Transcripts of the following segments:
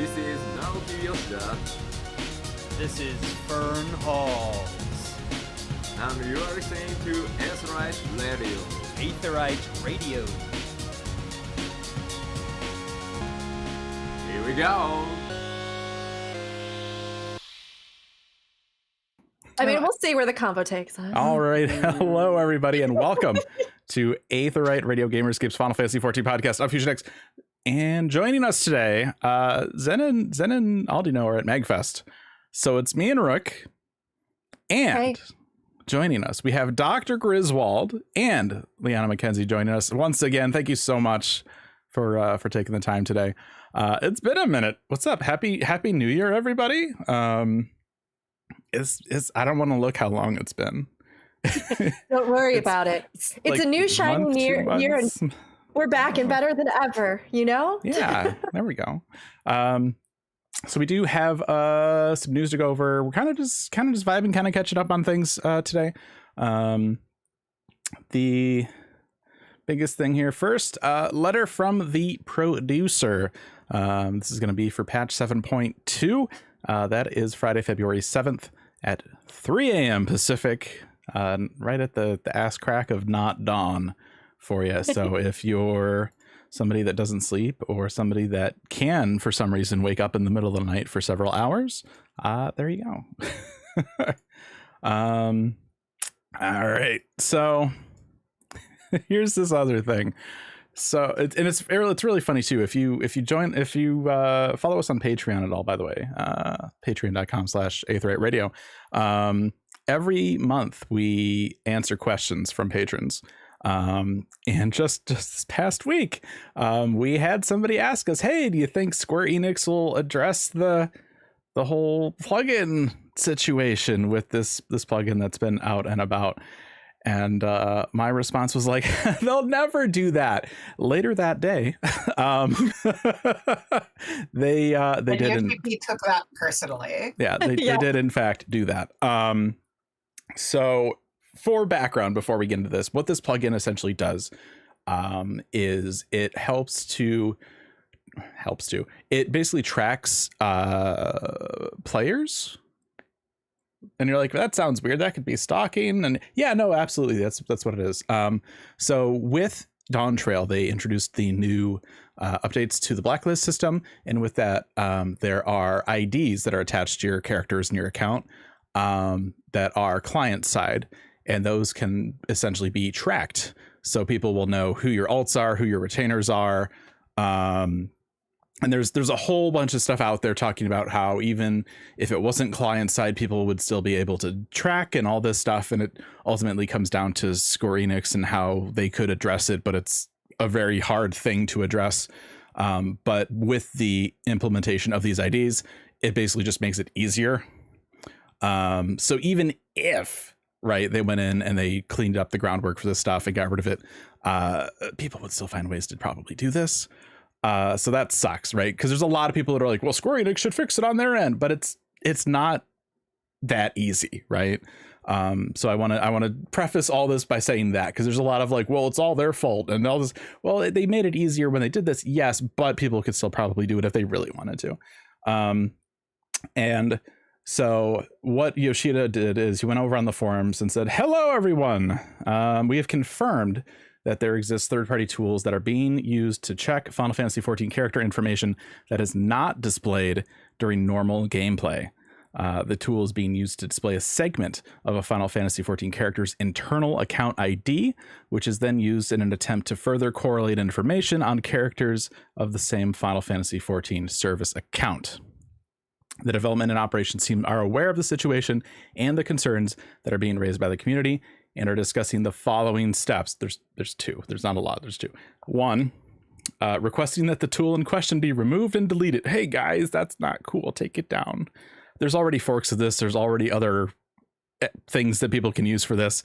This is Naoki Yoshida. This is Fern Halls. And you are listening to Aetheryte Radio. Aetheryte Radio. Here we go. I mean, we'll see where the combo takes us. All right. Hello, everybody, and welcome to Aetheryte Radio Gamerscape's Final Fantasy XIV podcast on Fusion X. And joining us today, Zen and Aldino are at MagFest. So it's me and Rook. And joining us, we have Dr. Griswald and Liana McKenzie joining us. Once again, thank you so much for taking the time today. It's been a minute. What's up? Happy New Year, everybody. I don't want to look how long it's been. Don't worry about it. It's like a new shiny year, and we're back and better than ever, you know? Yeah, there we go. So we do have some news to go over. We're kind of just vibing, kind of catching up on things today. The biggest thing here first, letter from the producer. This is going to be for patch 7.2. That is Friday, February 7th at 3 a.m. Pacific, right at the ass crack of not dawn for you. So if you're somebody that doesn't sleep or somebody that can, for some reason, wake up in the middle of the night for several hours, there you go. All right. So here's this other thing. So it's really funny too. If you follow us on Patreon at all, by the way, patreon.com/Aetheryte Radio. Every month we answer questions from patrons. And just this past week, we had somebody ask us, hey, do you think Square Enix will address the whole plugin situation with this plugin that's been out and about? And my response was like, they'll never do that. Later that day, they didn't. Yoshi-P took that personally. Yeah, they did in fact do that. So for background, before we get into this, what this plugin essentially does is it it basically tracks players. And you're like, that sounds weird. That could be stalking. And yeah, no, absolutely. That's what it is. So with Dawn Trail, they introduced the new updates to the blacklist system. And with that, there are IDs that are attached to your characters in your account that are client side. And those can essentially be tracked. So people will know who your alts are, who your retainers are. And there's a whole bunch of stuff out there talking about how even if it wasn't client side, people would still be able to track and all this stuff. And it ultimately comes down to Square Enix and how they could address it, but it's a very hard thing to address. But with the implementation of these IDs, it basically just makes it easier. So even if, right, they went in and they cleaned up the groundwork for this stuff and got rid of it, people would still find ways to probably do this. So that sucks, right? Because there's a lot of people that are like, well, Square Enix should fix it on their end, but it's not that easy, right? So I want to preface all this by saying that, because there's a lot of like, well, it's all their fault and all this. Well, they made it easier when they did this, yes, but people could still probably do it if they really wanted to. And so what Yoshida did is he went over on the forums and said, hello, everyone. We have confirmed that there exists third-party tools that are being used to check Final Fantasy XIV character information that is not displayed during normal gameplay. The tool is being used to display a segment of a Final Fantasy XIV character's internal account ID, which is then used in an attempt to further correlate information on characters of the same Final Fantasy XIV service account. The development and operations team are aware of the situation and the concerns that are being raised by the community and are discussing the following steps. There's two. There's not a lot. There's two. One, requesting that the tool in question be removed and deleted. Hey guys, that's not cool. Take it down. There's already forks of this. There's already other things that people can use for this.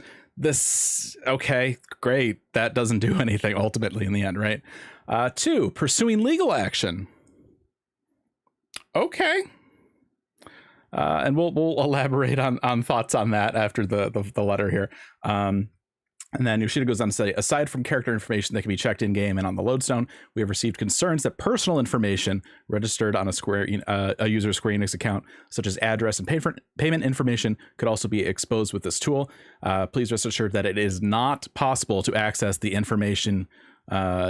Okay, great. That doesn't do anything ultimately in the end, right? Two, pursuing legal action. Okay. And we'll elaborate on thoughts on that after the letter here. And then Yoshida goes on to say, aside from character information that can be checked in game and on the lodestone, we have received concerns that personal information registered on a user's Square Enix account, such as address and payment information, could also be exposed with this tool. Please rest assured that it is not possible to access the information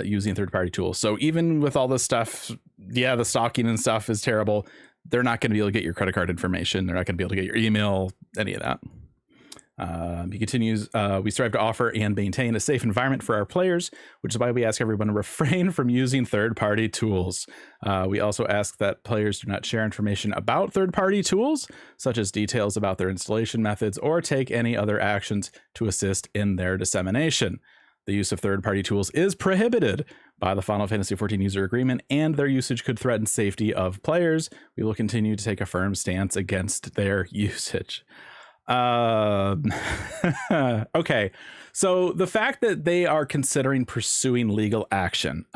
using third-party tools. So even with all this stuff, yeah, the stalking and stuff is terrible. They're not going to be able to get your credit card information. They're not going to be able to get your email, any of that. He continues, we strive to offer and maintain a safe environment for our players, which is why we ask everyone to refrain from using third-party tools. We also ask that players do not share information about third-party tools, such as details about their installation methods, or take any other actions to assist in their dissemination. The use of third-party tools is prohibited by the Final Fantasy XIV user agreement, and their usage could threaten safety of players. We will continue to take a firm stance against their usage. Okay, so the fact that they are considering pursuing legal action,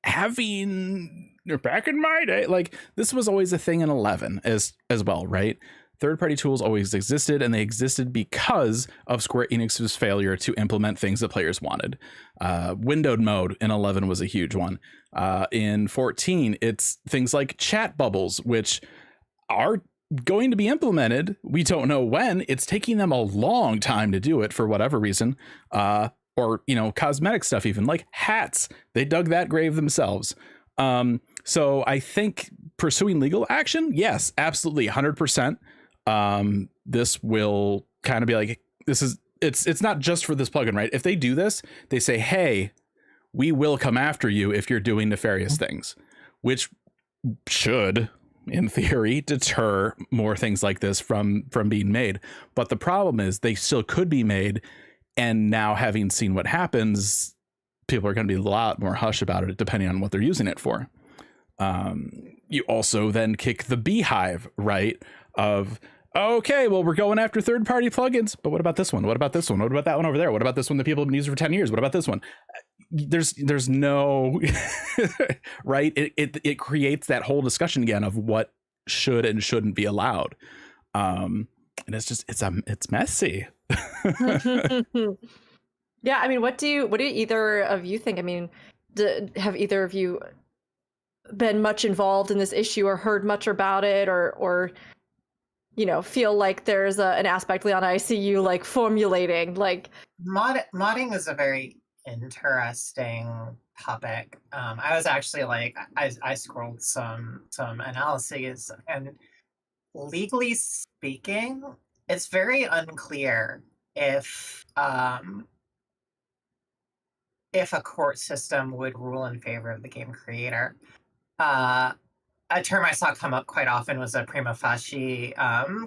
having back in my day, like this was always a thing in 11 as well, right? Third-party tools always existed, and they existed because of Square Enix's failure to implement things that players wanted. Windowed mode in 11 was a huge one. In 14, it's things like chat bubbles, which are going to be implemented. We don't know when. It's taking them a long time to do it for whatever reason. Or, you know, cosmetic stuff, even like hats. They dug that grave themselves. So I think pursuing legal action, yes, absolutely, 100%. This will kind of be like, it's not just for this plugin, right? If they do this, they say, hey, we will come after you if you're doing nefarious things, which should, in theory, deter more things like this from being made. But the problem is they still could be made. And now, having seen what happens, people are going to be a lot more hush about it, depending on what they're using it for. You also then kick the beehive, right? Of, okay, well, we're going after third-party plugins, but what about this one? What about this one? What about that one over there? What about this one that people have been using for 10 years? What about this one? There's no right. It creates that whole discussion again of what should and shouldn't be allowed. And it's just, it's messy. Yeah. I mean, what do either of you think? I mean, have either of you been much involved in this issue or heard much about it, or you know, feel like there's an aspect, Liana, I see you like formulating like modding is a very interesting topic. I was actually like, I scrolled some analyses, and legally speaking, it's very unclear if a court system would rule in favor of the game creator. A term I saw come up quite often was a prima facie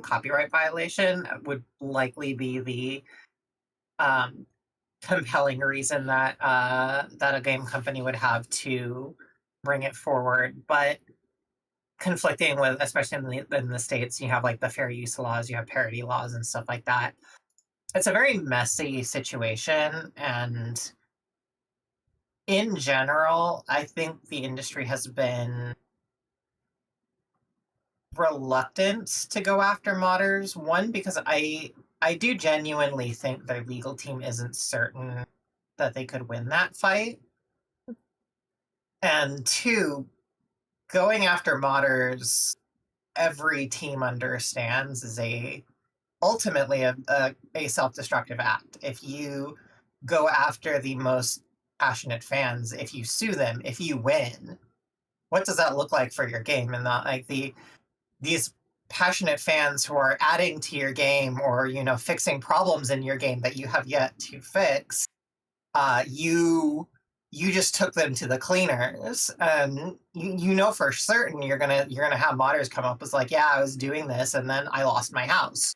copyright violation. Would likely be the compelling reason that a game company would have to bring it forward. But conflicting with, especially in the States, you have like the fair use laws, you have parody laws and stuff like that. It's a very messy situation, and in general, I think the industry has been reluctant to go after modders. One, because I do genuinely think their legal team isn't certain that they could win that fight. And two, going after modders, every team understands, is ultimately a self-destructive act. If you go after the most passionate fans, if you sue them, if you win, what does that look like for your game? And not like these passionate fans who are adding to your game, or, you know, fixing problems in your game that you have yet to fix, you just took them to the cleaners, and you know for certain you're gonna have modders come up with like, yeah, I was doing this and then I lost my house,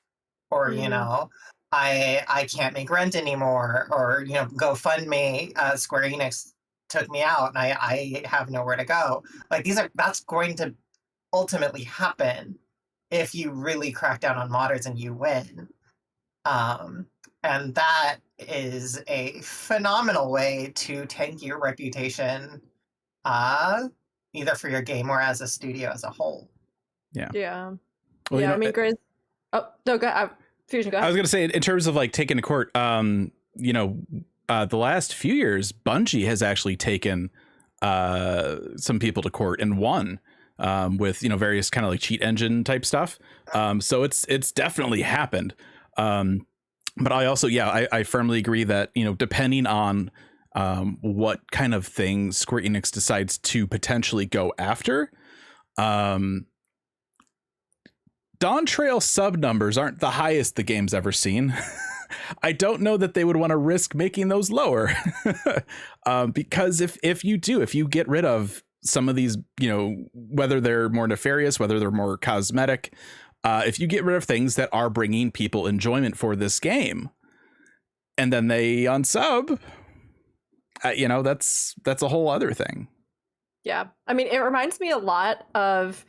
or you know, I can't make rent anymore, or, you know, GoFundMe, Square Enix took me out and I have nowhere to go. Like that's going to ultimately happen if you really crack down on modders and you win. And that is a phenomenal way to tank your reputation, either for your game or as a studio as a whole. Yeah. Well, yeah, I mean, Grizz. Oh no, go ahead. Fusion, go ahead. I was gonna say, in terms of like taking to court, the last few years, Bungie has actually taken some people to court and won with, various kind of like cheat engine type stuff. So it's definitely happened. But I also, I firmly agree that, depending on what kind of things Square Enix decides to potentially go after, Dawn Trail sub numbers aren't the highest the game's ever seen. I don't know that they would want to risk making those lower because if you get rid of some of these, whether they're more nefarious, whether they're more cosmetic, if you get rid of things that are bringing people enjoyment for this game and then they unsub, that's a whole other thing. Yeah. I mean, it reminds me a lot of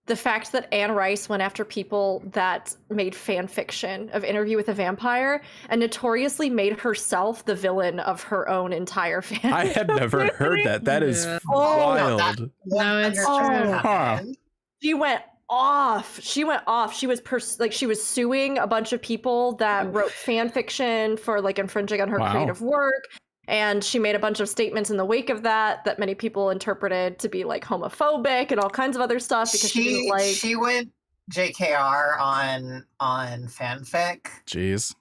the fact that Anne Rice went after people that made fan fiction of Interview with a Vampire and notoriously made herself the villain of her own entire fan. I had never heard that. That is wild. No, it's true. She went off. She was suing a bunch of people that wrote fan fiction for like infringing on her creative work. And she made a bunch of statements in the wake of that many people interpreted to be like homophobic and all kinds of other stuff because she didn't like. She went JKR on fanfic. Jeez.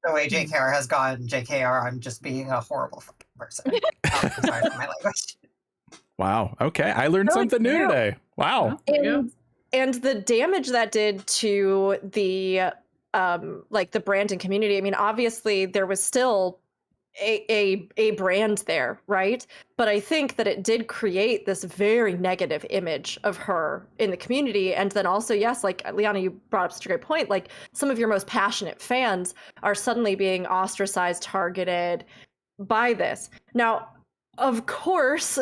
The way JKR has gone JKR on just being a horrible fucking person. Sorry for my language. Wow. Okay. I learned something new today. Wow. And the damage that did to the the brand and community. I mean, obviously there was still a brand there, right? But I think that it did create this very negative image of her in the community. And then also, yes, like Liana, you brought up such a great point, like some of your most passionate fans are suddenly being ostracized, targeted by this. Now, of course,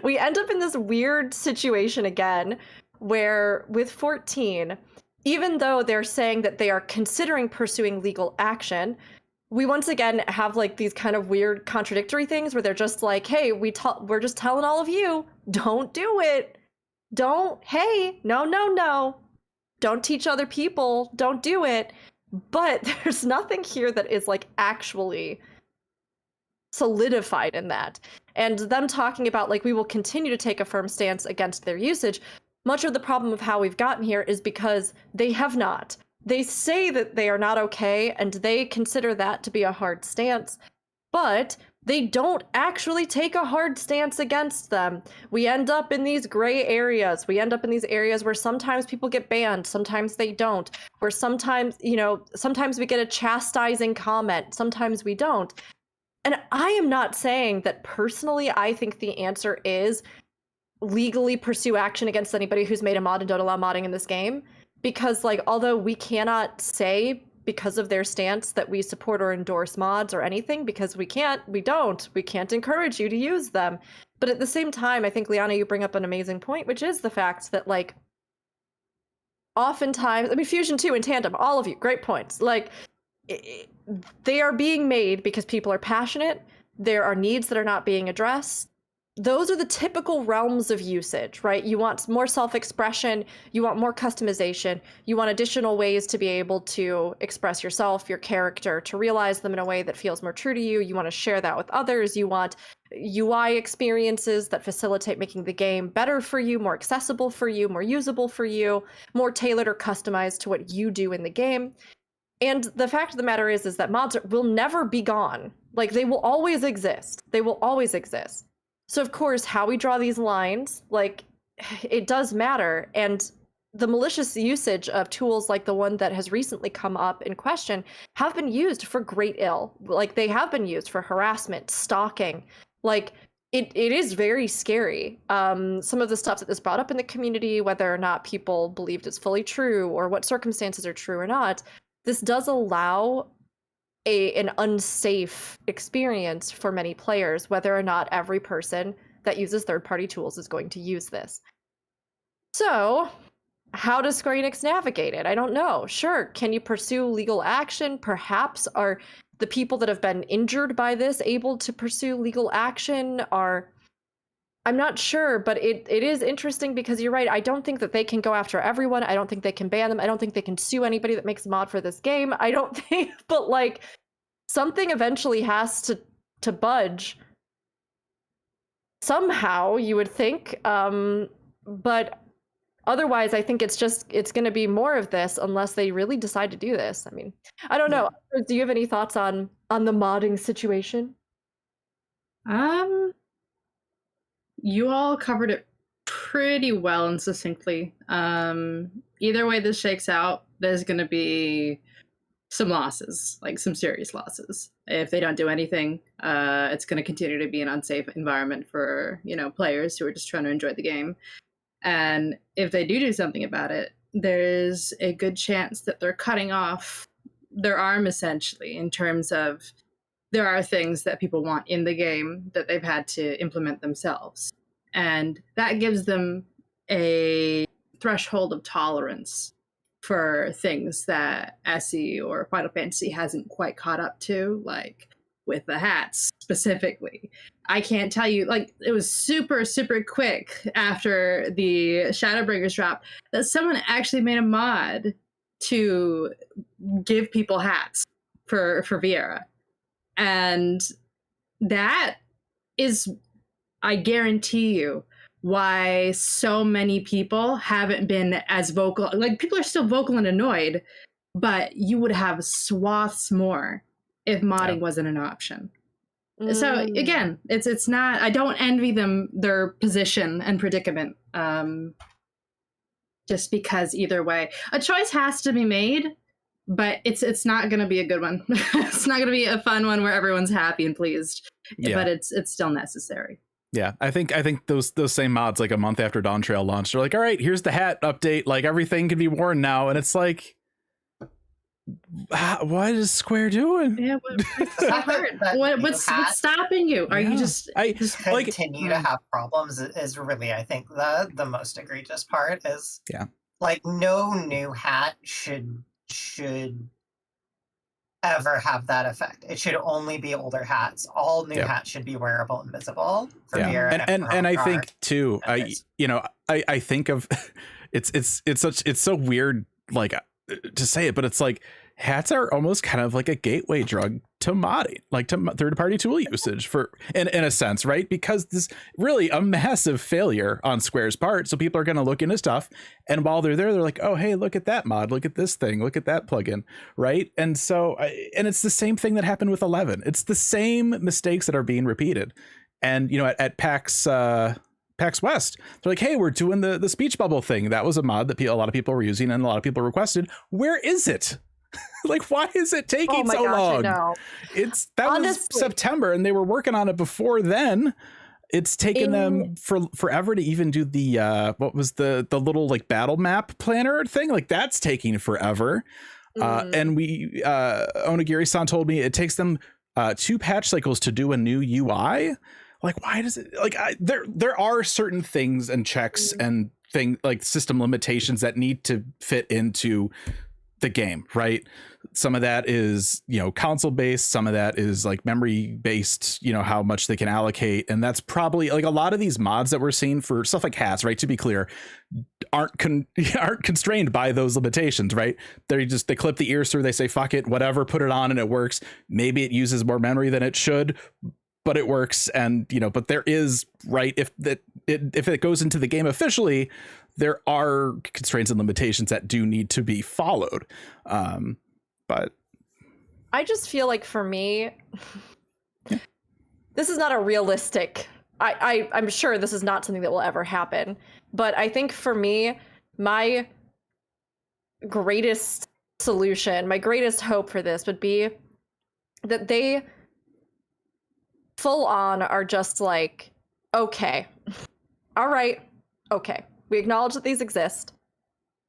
we end up in this weird situation again, where with 14, even though they're saying that they are considering pursuing legal action, we once again have like these kind of weird contradictory things where they're just like, hey, we're just telling all of you, don't do it. No. Don't teach other people. Don't do it. But there's nothing here that is like actually solidified in that. And them talking about like, we will continue to take a firm stance against their usage. Much of the problem of how we've gotten here is because they have not. They say that they are not okay, and they consider that to be a hard stance, but they don't actually take a hard stance against them. We end up in these gray areas. We end up in these areas where sometimes people get banned, sometimes they don't, where sometimes we get a chastising comment, sometimes we don't. And I am not saying that personally I think the answer is legally pursue action against anybody who's made a mod and don't allow modding in this game. Because like, although we cannot say because of their stance that we support or endorse mods or anything, because we can't encourage you to use them. But at the same time, I think Liana, you bring up an amazing point, which is the fact that like, oftentimes, I mean, Fusion 2 and Tandem, all of you, great points. Like, they are being made because people are passionate. There are needs that are not being addressed. Those are the typical realms of usage, right? You want more self-expression, you want more customization, you want additional ways to be able to express yourself, your character, to realize them in a way that feels more true to you. You want to share that with others. You want UI experiences that facilitate making the game better for you, more accessible for you, more usable for you, more tailored or customized to what you do in the game. And the fact of the matter is that mods will never be gone. Like, they will always exist. They will always exist. So of course, how we draw these lines, like, it does matter. And the malicious usage of tools like the one that has recently come up in question have been used for great ill. Like, they have been used for harassment, stalking. Like, it is very scary. Some of the stuff that is brought up in the community, whether or not people believed it's fully true or what circumstances are true or not, this does allow an unsafe experience for many players, whether or not every person that uses third-party tools is going to use this. So, how does Square Enix navigate it? I don't know. Sure, can you pursue legal action? Perhaps are the people that have been injured by this able to pursue legal action? I'm not sure, but it is interesting because you're right. I don't think that they can go after everyone. I don't think they can ban them. I don't think they can sue anybody that makes a mod for this game. I don't think, but like, something eventually has to budge somehow, you would think. But otherwise, I think it's going to be more of this unless they really decide to do this. I mean, I don't know. Do you have any thoughts on the modding situation? You all covered it pretty well and succinctly. Either way this shakes out, there's going to be some losses, like some serious losses. If they don't do anything, it's going to continue to be an unsafe environment for, players who are just trying to enjoy the game. And if they do something about it, there's a good chance that they're cutting off their arm, essentially, in terms of there are things that people want in the game that they've had to implement themselves. And that gives them a threshold of tolerance for things that SE or Final Fantasy hasn't quite caught up to, like with the hats specifically. I can't tell you, like, it was super, super quick after the Shadowbringers drop that someone actually made a mod to give people hats for Viera. And that is, I guarantee you, why so many people haven't been as vocal. Like, people are still vocal and annoyed, but you would have swaths more if modding wasn't an option. So again, it's not, I don't envy them their position and predicament, just because either way a choice has to be made, but it's not going to be a good one. It's not going to be a fun one where everyone's happy and pleased, but it's still necessary. Yeah, I think those same mods, like a month after Dawn Trail launched, are like, all right, here's the hat update, like everything can be worn now, and it's like, what is Square doing? Yeah, what's stopping you? Are you just continue to have problems? Is really, I think, the most egregious part is like no new hat should ever have that effect. It should only be older hats. All new hats should be wearable and visible for Viera and I think too, I think of it's so weird, like, to say it, but it's like hats are almost kind of like a gateway drug to modding, like to third-party tool usage for in a sense, right? Because this really a massive failure on Square's part, so people are going to look into stuff, and while they're there, they're like, oh hey, look at that mod, look at this thing, look at that plugin, right? And so and it's the same thing that happened with 11. It's the same mistakes that are being repeated. And at PAX West, they're like, hey, we're doing the speech bubble thing. That was a mod that a lot of people were using and a lot of people requested. Where is it? Like, why is it taking so long? That was September, and they were working on it before then. It's taken them forever to even do the what was the little like battle map planner thing. Like, that's taking forever. And Onigiri-san told me it takes them 2 patch cycles to do a new UI. Like, why does it, like, there are certain things and checks and like system limitations that need to fit into the game, right? Some of that is, console based, some of that is like memory based, how much they can allocate. And that's probably like a lot of these mods that we're seeing for stuff like hats, right? To be clear, aren't constrained by those limitations, right? They clip the ears through, they say, fuck it, whatever, put it on and it works. Maybe it uses more memory than it should, but it works. And, but there is, right, if it goes into the game officially, there are constraints and limitations that do need to be followed. But I just feel like for me, this is not a realistic, I'm sure this is not something that will ever happen. But I think for me, my greatest solution, my greatest hope for this would be that they full on are just like, okay, all right, okay, we acknowledge that these exist.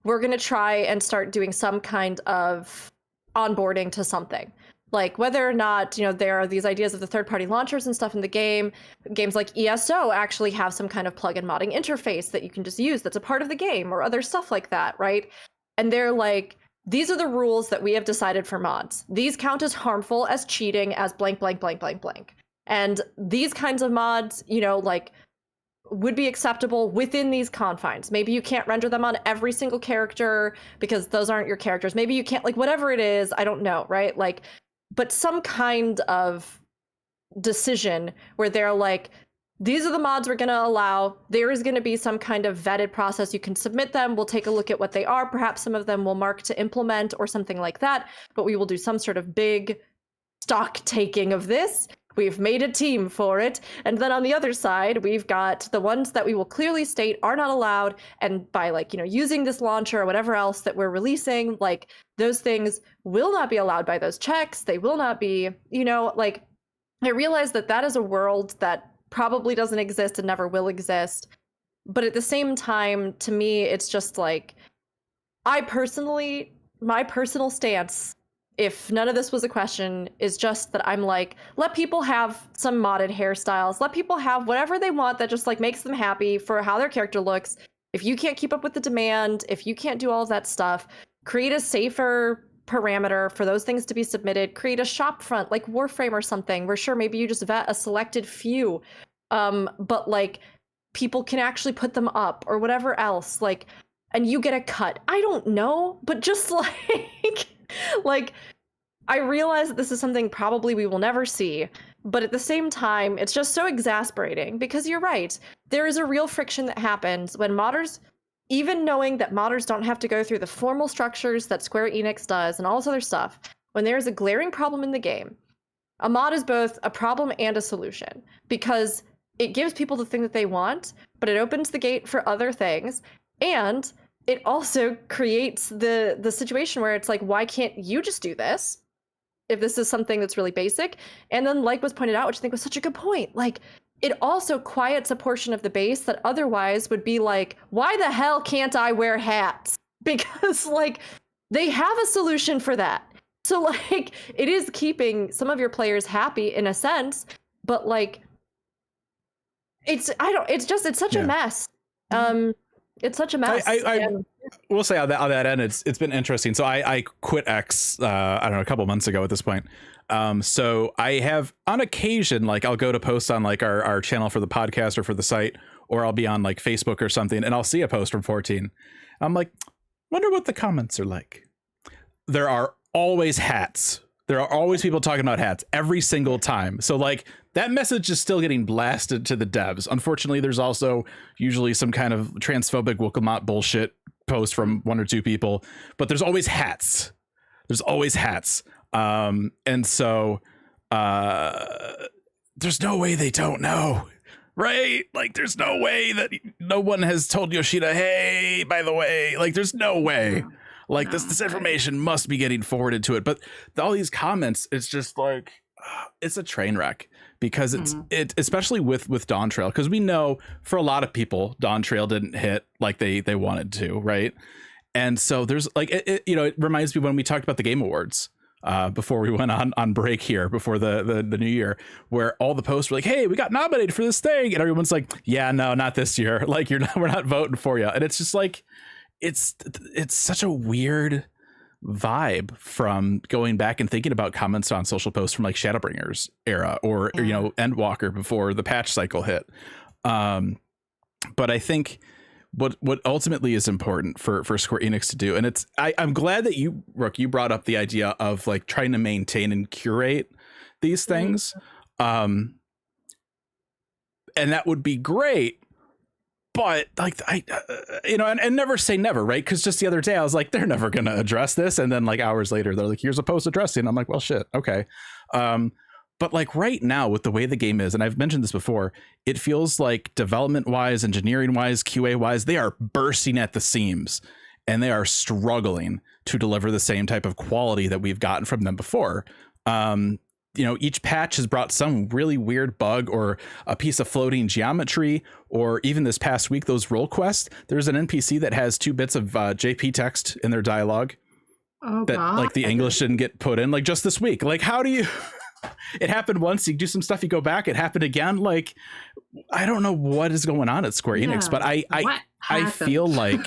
We're going to try and start doing some kind of onboarding to something. Like whether or not, there are these ideas of the third-party launchers and stuff in the game. Games like ESO actually have some kind of plugin modding interface that you can just use that's a part of the game, or other stuff like that, right? And they're like, these are the rules that we have decided for mods. These count as harmful, as cheating, as blank, blank, blank, blank, blank. And these kinds of mods, would be acceptable within these confines. Maybe you can't render them on every single character because those aren't your characters. Maybe you can't, like, whatever it is, I don't know, right? Like, but some kind of decision where they're like, these are the mods we're going to allow. There is going to be some kind of vetted process. You can submit them. We'll take a look at what they are. Perhaps some of them will mark to implement or something like that, but we will do some sort of big stock taking of this. We've made a team for it. And then on the other side, we've got the ones that we will clearly state are not allowed. And by like, you know, using this launcher or whatever else that we're releasing, like those things will not be allowed by those checks. They will not be, you know, like I realize that that is a world that probably doesn't exist and never will exist. But at the same time, to me, it's just like, my personal stance, if none of this was a question, is just that I'm like, let people have some modded hairstyles. Let people have whatever they want that just like makes them happy for how their character looks. If you can't keep up with the demand, if you can't do all of that stuff, create a safer parameter for those things to be submitted. Create a shop front like Warframe or something where sure, maybe you just vet a selected few, but like people can actually put them up or whatever else, like, and you get a cut. I don't know, but just like like I realize that this is something probably we will never see, but at the same time it's just so exasperating because you're right, there is a real friction that happens when modders, even knowing that modders don't have to go through the formal structures that Square Enix does and all this other stuff, when there's a glaring problem in the game, a mod is both a problem and a solution because it gives people the thing that they want, but it opens the gate for other things, and it also creates the situation where it's like, why can't you just do this if this is something that's really basic? And then, like was pointed out, which I think was such a good point, like it also quiets a portion of the base that otherwise would be like, why the hell can't I wear hats? Because like they have a solution for that. So like it is keeping some of your players happy in a sense, but like it's such a mess. It's such a mess. I will say on that end, it's been interesting. So I quit X, I don't know, a couple months ago at this point. So I have on occasion, like I'll go to post on like our channel for the podcast or for the site, or I'll be on like Facebook or something and I'll see a post from 14. I'm like, wonder what the comments are like. There are always hats. There are always people talking about hats every single time. So like that message is still getting blasted to the devs. Unfortunately, there's also usually some kind of transphobic Wilkemot bullshit post from one or two people, but there's always hats. There's always hats. And so there's no way they don't know, right? Like there's no way that no one has told Yoshida, hey, by the way, like there's no way. Like this information must be getting forwarded to it. But all these comments, it's just like, it's a train wreck because it especially with Dawn Trail, because we know for a lot of people, Dawn Trail didn't hit like they wanted to. Right. And so there's like, it reminds me when we talked about the Game Awards before we went on break here before the new year, where all the posts were like, hey, we got nominated for this thing. And everyone's like, yeah, no, not this year. Like we're not voting for you. And it's just like, it's such a weird vibe from going back and thinking about comments on social posts from like Shadowbringers era or Endwalker before the patch cycle hit. But I think what ultimately is important for Square Enix to do, and I'm glad that you, Rook, you brought up the idea of like trying to maintain and curate these things. And that would be great. But like and never say never, right? Because just the other day I was like, they're never going to address this, and then like hours later they're like, here's a post addressing. I'm like, well, shit, okay. But like right now with the way the game is, and I've mentioned this before, it feels like development wise, engineering wise, QA wise, they are bursting at the seams, and they are struggling to deliver the same type of quality that we've gotten from them before. Each patch has brought some really weird bug or a piece of floating geometry, or even this past week, those role quests, there's an NPC that has 2 bits of JP text in their dialogue that like the English didn't get put in, like just this week. Like, how do you, it happened once, you do some stuff, you go back, it happened again. Like, I don't know what is going on at Square Enix, but I feel like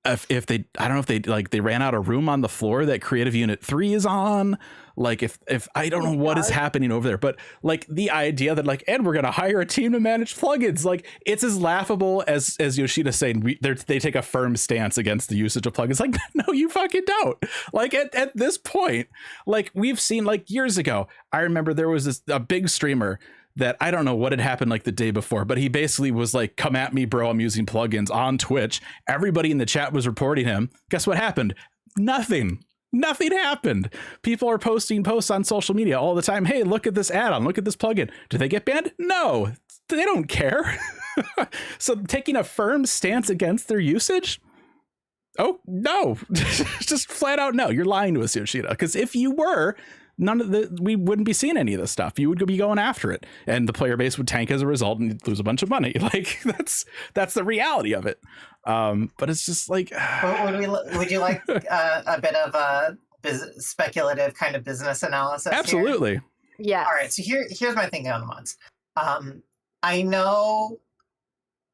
if they, I don't know if they like they ran out of room on the floor that Creative Unit 3 is on. Like if I don't know what is happening over there, but like the idea that like, and we're gonna hire a team to manage plugins, like it's as laughable as Yoshida saying they take a firm stance against the usage of plugins. Like, no, you fucking don't. Like at this point, like we've seen like years ago, I remember there was a big streamer that I don't know what had happened like the day before, but he basically was like, come at me, bro, I'm using plugins on Twitch. Everybody in the chat was reporting him. Guess what happened? Nothing happened. People are posting posts on social media all the time. Hey, look at this add-on. Look at this plugin. Do they get banned? No, they don't care. So taking a firm stance against their usage? Oh, no. Just flat out no. You're lying to us, Yoshida. Because if you were, we wouldn't be seeing any of this stuff. You would be going after it, and the player base would tank as a result, and you'd lose a bunch of money. Like that's the reality of it. But it's just like, would you like a bit of a speculative kind of business analysis? Absolutely. Here? Yeah. All right. So here's my thinking on the mods. I know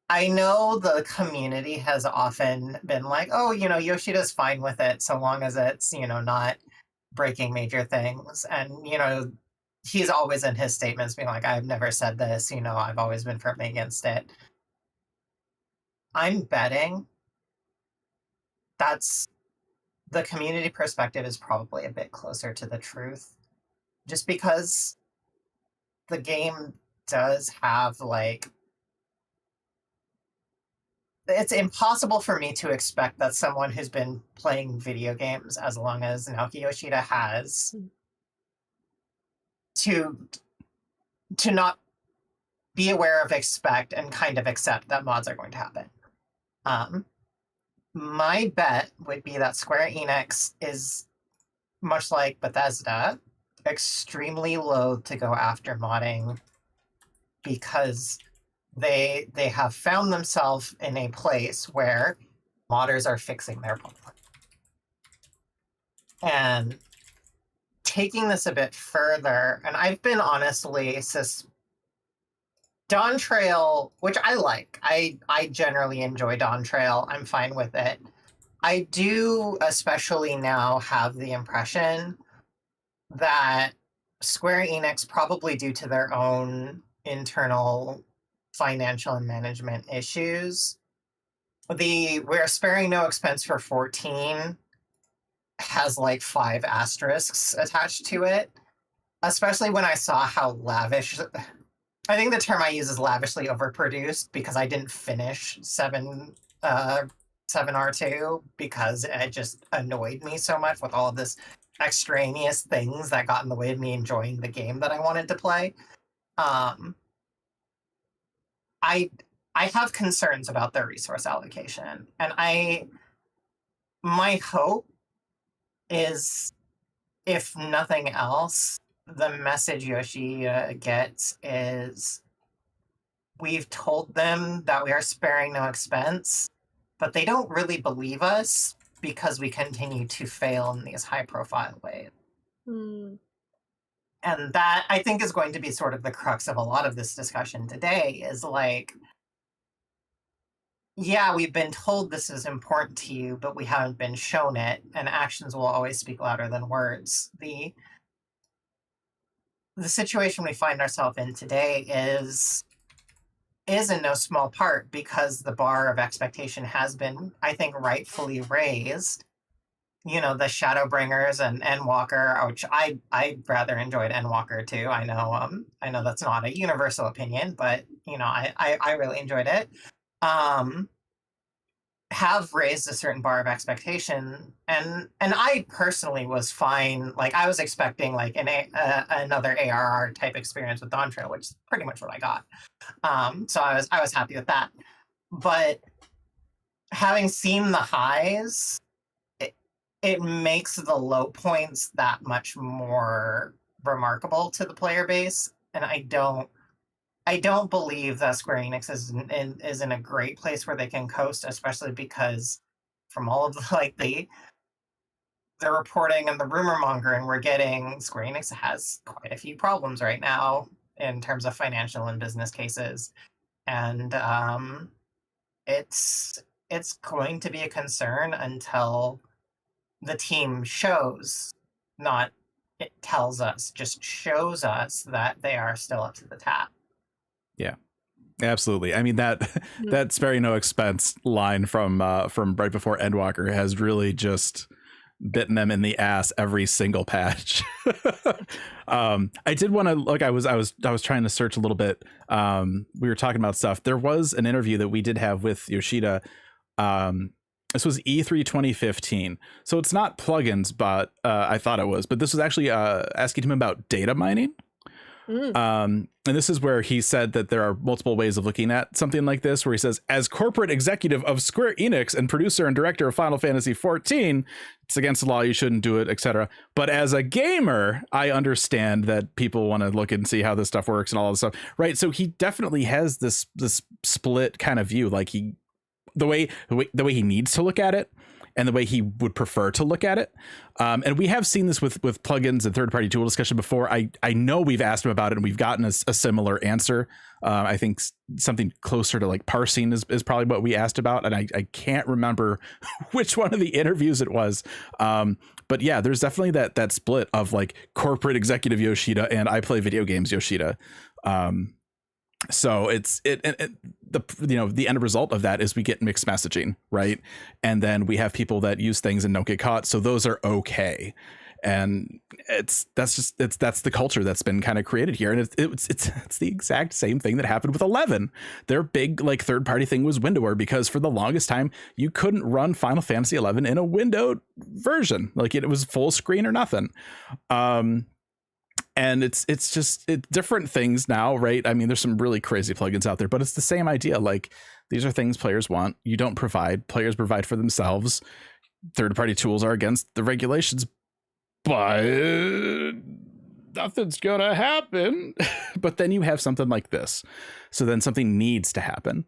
the community has often been like, oh, Yoshida's fine with it so long as it's, not breaking major things. And, he's always in his statements being like, I've never said this, I've always been firmly against it. I'm betting that's the community perspective is probably a bit closer to the truth, just because the game does have like, it's impossible for me to expect that someone who's been playing video games as long as Naoki Yoshida has to not be aware of, expect, and kind of accept that mods are going to happen. My bet would be that Square Enix is, much like Bethesda, extremely loath to go after modding because they have found themselves in a place where modders are fixing their problem. And taking this a bit further, and I've been honestly Dawn Trail, which I like. I generally enjoy Dawn Trail. I'm fine with it. I do especially now have the impression that Square Enix, probably due to their own internal financial and management issues, we're sparing no expense for 14 has like 5 asterisks attached to it, especially when I saw how lavish, I think the term I use is lavishly overproduced, because I didn't finish 7R2 because it just annoyed me so much with all of this extraneous things that got in the way of me enjoying the game that I wanted to play. I have concerns about their resource allocation, and my hope is, if nothing else, the message Yoshi gets is, we've told them that we are sparing no expense, but they don't really believe us because we continue to fail in these high-profile ways. Mm. And that, I think, is going to be sort of the crux of a lot of this discussion today, is like, yeah, we've been told this is important to you, but we haven't been shown it, and actions will always speak louder than words. The situation we find ourselves in today is in no small part because the bar of expectation has been, I think, rightfully raised. The Shadowbringers and Endwalker, which I rather enjoyed Endwalker too. I know that's not a universal opinion, but I really enjoyed it. Have raised a certain bar of expectation, and I personally was fine. Like, I was expecting like another ARR type experience with Dawn Trail, which is pretty much what I got. So I was happy with that. But having seen the highs, it makes the low points that much more remarkable to the player base, and I don't believe that Square Enix is in a great place where they can coast, especially because from all of the reporting and the rumor mongering we're getting, Square Enix has quite a few problems right now in terms of financial and business cases, and it's it's going to be a concern until the team shows, not it tells us, just shows us that they are still up to the task. Yeah, absolutely. I mean, that spare you no expense line from right before Endwalker has really just bitten them in the ass every single patch. I did want to look. I was trying to search a little bit. We were talking about stuff. There was an interview that we did have with Yoshida. This was E3 2015, so it's not plugins, but I thought it was. But this was actually asking him about data mining. And this is where he said that there are multiple ways of looking at something like this, where he says, as corporate executive of Square Enix and producer and director of Final Fantasy XIV, it's against the law, you shouldn't do it, etc. But as a gamer, I understand that people want to look and see how this stuff works and all this stuff, right? So he definitely has this split kind of view, like the way he needs to look at it and the way he would prefer to look at it. And we have seen this with plugins and third-party tool discussion before. I know we've asked him about it and we've gotten a similar answer. I think something closer to like parsing is probably what we asked about. And I can't remember which one of the interviews it was. But yeah, there's definitely that split of like corporate executive Yoshida and I play video games Yoshida. So the end result of that is we get mixed messaging, right? And then we have people that use things and don't get caught. So those are okay. And that's the culture that's been kind of created here. And it's the exact same thing that happened with 11. Their big like third party thing was windowware, because for the longest time you couldn't run Final Fantasy 11 in a windowed version. Like it was full screen or nothing. And it's just different things now, right? I mean, there's some really crazy plugins out there, but it's the same idea. Like these are things players want. You don't provide. Players provide for themselves. Third-party tools are against the regulations, but nothing's gonna happen. But then you have something like this, so then something needs to happen,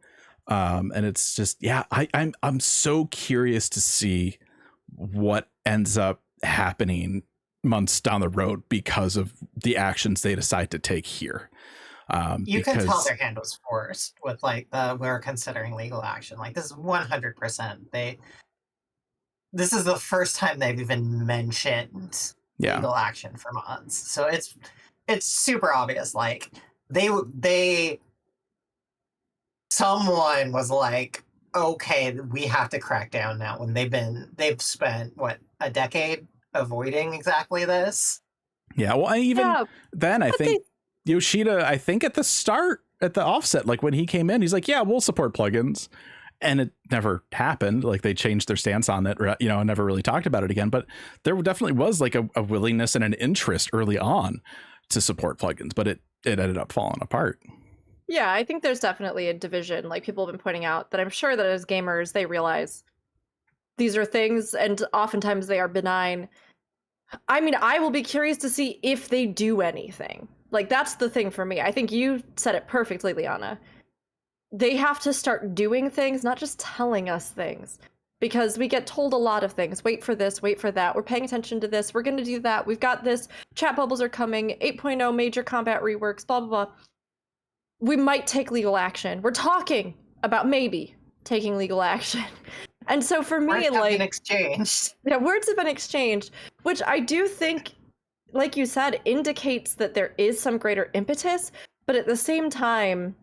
and it's just I'm so curious to see what ends up happening months down the road because of the actions they decide to take here. You can tell their hand was forced with like we're considering legal action. Like this is 100%. This is the first time they've even mentioned legal action for months. So it's super obvious. Like someone was like, okay, we have to crack down now, when they've spent what, a decade avoiding exactly this. Yeah, well, I think Yoshida, I think at the offset, like when he came in, he's like, yeah, we'll support plugins, and it never happened. Like they changed their stance on it, and never really talked about it again. But there definitely was like a willingness and an interest early on to support plugins, but it ended up falling apart. Yeah, I think there's definitely a division, like people have been pointing out, that I'm sure that as gamers they realize these are things, and oftentimes they are benign. I mean, I will be curious to see if they do anything. Like, that's the thing for me. I think you said it perfectly, Liana. They have to start doing things, not just telling us things. Because we get told a lot of things. Wait for this, wait for that. We're paying attention to this. We're going to do that. We've got this. Chat bubbles are coming. 8.0 major combat reworks, blah, blah, blah. We might take legal action. We're talking about maybe taking legal action. And so for me, words like, have been exchanged. Yeah, words have been exchanged, which I do think, like you said, indicates that there is some greater impetus. But at the same time,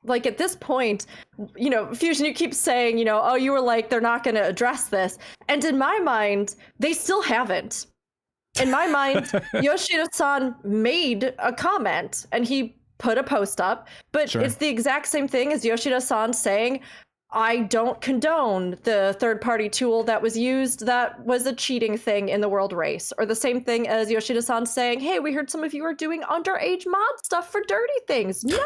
like at this point, Fusion, you keep saying, oh, you were like, they're not going to address this. And in my mind, they still haven't. In my mind, Yoshida-san made a comment and he put a post up, but It's the exact same thing as Yoshida-san saying, I don't condone the third-party tool that was used that was a cheating thing in the world race. Or the same thing as Yoshida-san saying, hey, we heard some of you are doing underage mod stuff for dirty things. No.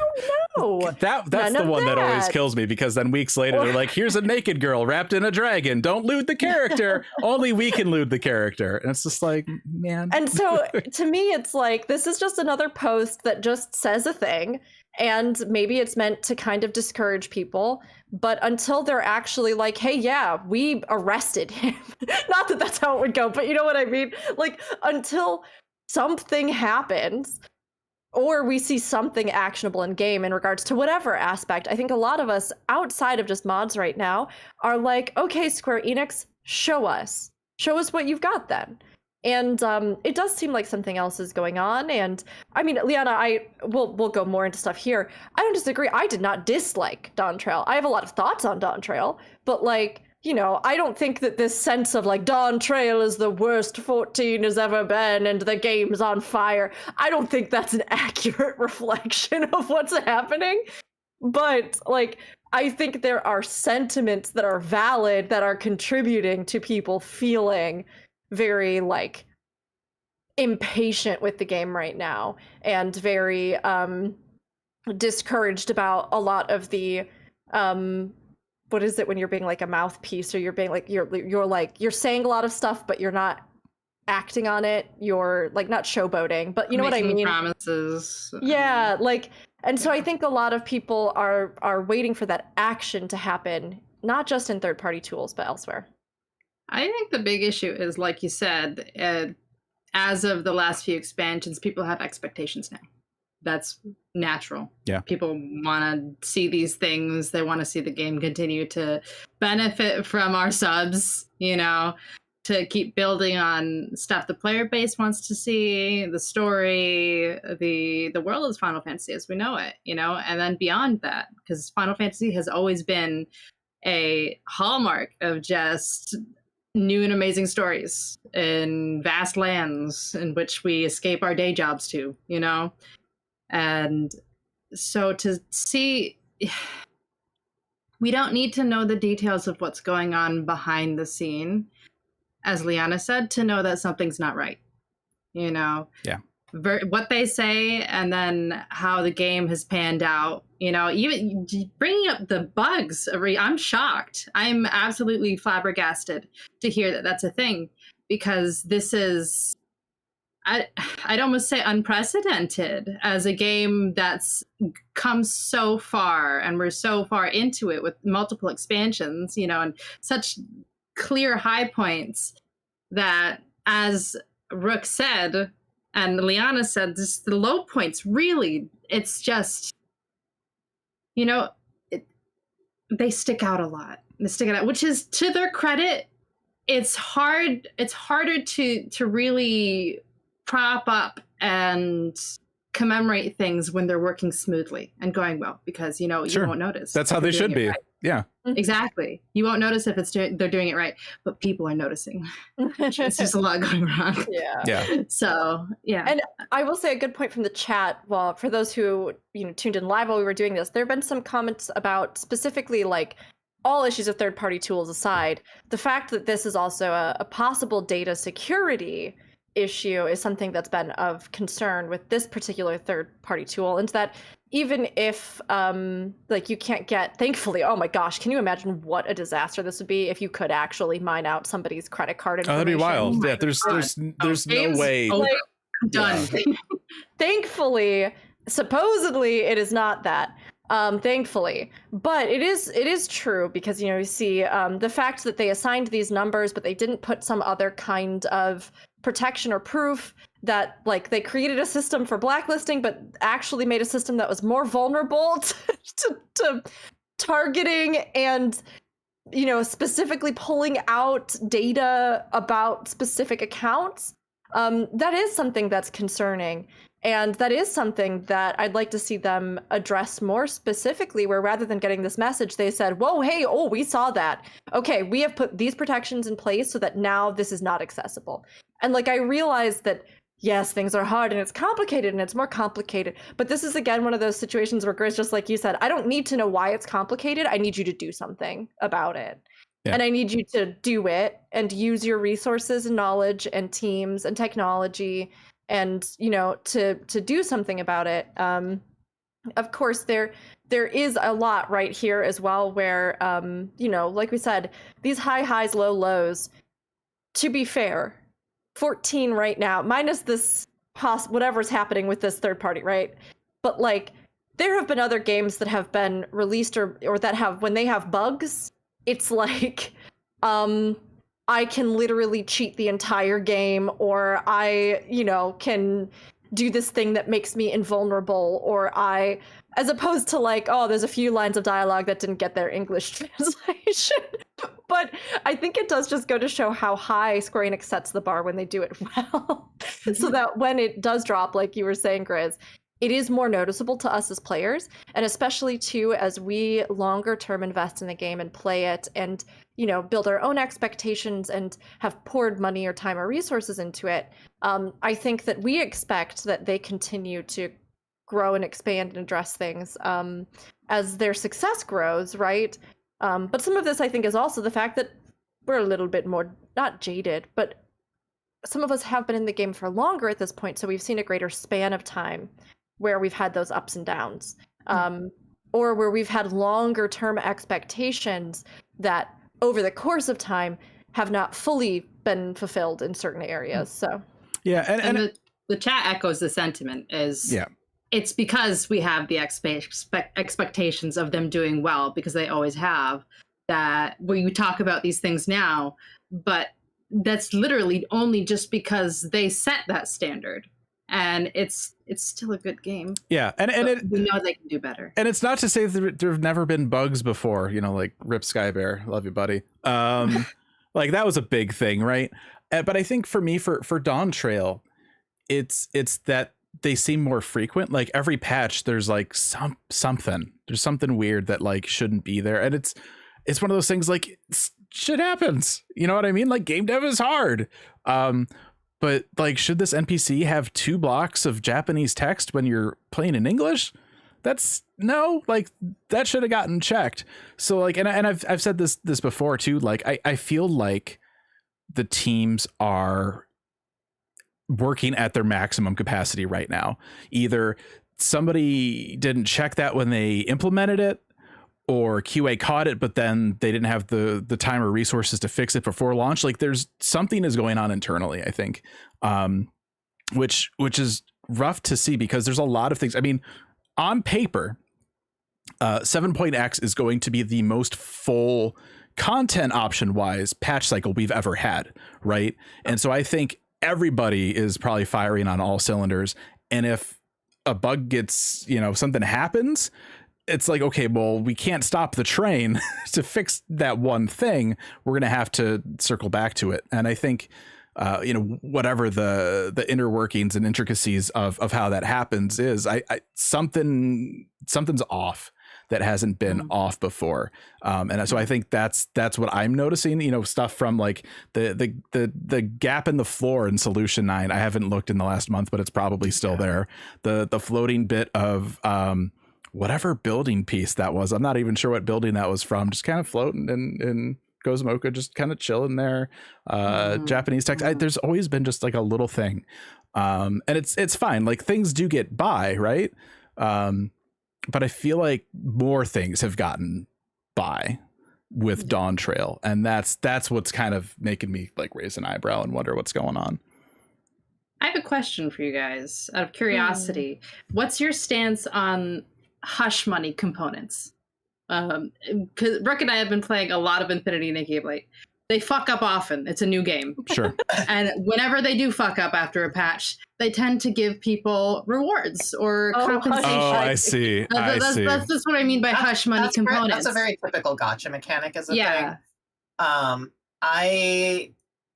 That's the one that always kills me, because then weeks later they're like, here's a naked girl wrapped in a dragon. Don't loot the character. Only we can loot the character. And it's just like, man. And so to me, it's like, this is just another post that just says a thing. And maybe it's meant to kind of discourage people. But until they're actually like, hey, yeah, we arrested him. Not that that's how it would go, but you know what I mean? Like, until something happens, or we see something actionable in game in regards to whatever aspect. I think a lot of us outside of just mods right now are like, okay, Square Enix, show us what you've got then. And it does seem like something else is going on. And I mean, Liana, we'll go more into stuff here. I don't disagree. I did not dislike Dawn Trail. I have a lot of thoughts on Dawn Trail, but like, you know, I don't think that this sense of like Dawn Trail is the worst 14 has ever been and the game's on fire. I don't think that's an accurate reflection of what's happening. But like, I think there are sentiments that are valid that are contributing to people feeling very like impatient with the game right now and very discouraged about a lot of the what is it when you're being like a mouthpiece, or you're being like you're saying a lot of stuff but you're not acting on it, you're like not showboating, but you know what I mean, promises. Yeah, like, and so I think a lot of people are waiting for that action to happen, not just in third-party tools but elsewhere. I think the big issue is, like you said, as of the last few expansions, people have expectations now. That's natural. Yeah. People want to see these things. They want to see the game continue to benefit from our subs, you know, to keep building on stuff the player base wants to see, the story, the world of Final Fantasy as we know it, you know, and then beyond that, because Final Fantasy has always been a hallmark of just new and amazing stories in vast lands in which we escape our day jobs to, you know? And so to see, we don't need to know the details of what's going on behind the scene, as Liana said, to know that something's not right, you know? Yeah. What they say and then how the game has panned out, you know, even bringing up the bugs, I'm shocked. I'm absolutely flabbergasted to hear that that's a thing, because this is, I'd almost say unprecedented as a game that's come so far, and we're so far into it with multiple expansions, you know, and such clear high points that, as Rook said, and Liana said, this, the low points, really, it's just, you know, they stick out a lot. They stick out, which is to their credit. It's hard. It's harder to really prop up and commemorate things when they're working smoothly and going well, because, you know, you won't notice. That's how they should be. Right. Yeah. Exactly. You won't notice if they're doing it right, but people are noticing. It's just a lot going wrong. Yeah. So, yeah. And I will say a good point from the chat. Well, for those who, you know, tuned in live while we were doing this, there have been some comments about specifically like all issues of third-party tools aside, the fact that this is also a possible data security issue is something that's been of concern with this particular third-party tool, and that even if like you can't get, thankfully, oh my gosh, can you imagine what a disaster this would be if you could actually mine out somebody's credit card information? Oh, that'd be wild. Yeah, there's no way. Like, done. Yeah. Thankfully, supposedly it is not that. Thankfully, but it is true, because, you know, you see the fact that they assigned these numbers but they didn't put some other kind of protection or proof, that like they created a system for blacklisting but actually made a system that was more vulnerable to targeting and, you know, specifically pulling out data about specific accounts. That is something that's concerning. And that is something that I'd like to see them address more specifically, where rather than getting this message, they said, whoa, hey, oh, we saw that. Okay, we have put these protections in place so that now this is not accessible. And like, I realized that, yes, things are hard and it's complicated and it's more complicated. But this is, again, one of those situations where, Gris, just like you said, I don't need to know why it's complicated. I need you to do something about it. Yeah. And I need you to do it and use your resources and knowledge and teams and technology and, you know, to do something about it. Of course, there is a lot right here as well where, you know, like we said, these high highs, low lows, to be fair, 14 right now, minus this whatever's happening with this third party, right? But like, there have been other games that have been released or that have, when they have bugs, it's like, I can literally cheat the entire game, or I, you know, can do this thing that makes me invulnerable, or as opposed to like, oh, there's a few lines of dialogue that didn't get their English translation. But I think it does just go to show how high Square Enix sets the bar when they do it well. So that when it does drop, like you were saying, Grizz, it is more noticeable to us as players, and especially too as we longer term invest in the game and play it and, you know, build our own expectations and have poured money or time or resources into it. I think that we expect that they continue to grow and expand and address things as their success grows, right? But some of this, I think, is also the fact that we're a little bit more, not jaded, but some of us have been in the game for longer at this point, so we've seen a greater span of time where we've had those ups and downs, or where we've had longer term expectations that over the course of time have not fully been fulfilled in certain areas. So yeah, and the chat echoes the sentiment is it's because we have the expectations of them doing well, because they always have, that we talk about these things now, but that's literally only just because they set that standard, and it's still a good game. Yeah, and we know they can do better. And it's not to say that there have never been bugs before, you know, like Rip Skybear, love you, buddy. Like that was a big thing, right? But I think for me, for Dawn Trail, it's that they seem more frequent. Like every patch, there's like something weird that like shouldn't be there, and it's one of those things like shit happens. You know what I mean? Like game dev is hard. But like, should this NPC have 2 blocks of Japanese text when you're playing in English? That's no, like that should have gotten checked. So like, and I've said this before too. Like I feel like the teams are working at their maximum capacity right now. Either somebody didn't check that when they implemented it, or QA caught it, but then they didn't have the time or resources to fix it before launch. Like there's something is going on internally, I think, which is rough to see, because there's a lot of things. I mean, on paper, 7.x is going to be the most full content option wise patch cycle we've ever had, right? And so I think everybody is probably firing on all cylinders. And if a bug gets, you know, something happens, it's like, okay, well, we can't stop the train to fix that one thing. We're going to have to circle back to it. And I think, you know, whatever the inner workings and intricacies of how that happens is, something's off that hasn't been off before. And so I think that's what I'm noticing, you know, stuff from like the gap in the floor in Solution 9. I haven't looked in the last month, but it's probably still there. The floating bit of, whatever building piece that was, I'm not even sure what building that was from, just kind of floating in Gozumoka, just kind of chilling there. Japanese text. There's always been just like a little thing. And it's fine. Like things do get by, right? But I feel like more things have gotten by with Dawn Trail. And that's what's kind of making me like raise an eyebrow and wonder what's going on. I have a question for you guys out of curiosity. What's your stance on hush money components? Because Brooke and I have been playing a lot of Infinity Nikki of late. They fuck up often. It's a new game. Sure. And whenever they do fuck up after a patch, they tend to give people rewards or compensation. Oh, I see. That's what I mean by hush money components. That's a very typical gacha mechanic as a thing.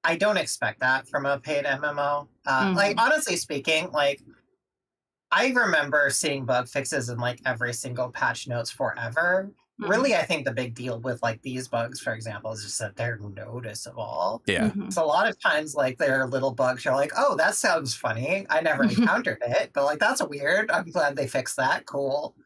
I don't expect that from a paid MMO. Like, honestly speaking, like, I remember seeing bug fixes in, like, every single patch notes forever. Really, I think the big deal with, like, these bugs, for example, is just that they're noticeable. Yeah. So a lot of times, like, there are little bugs you're like, oh, that sounds funny. I never encountered it, but, like, that's weird. I'm glad they fixed that. Cool.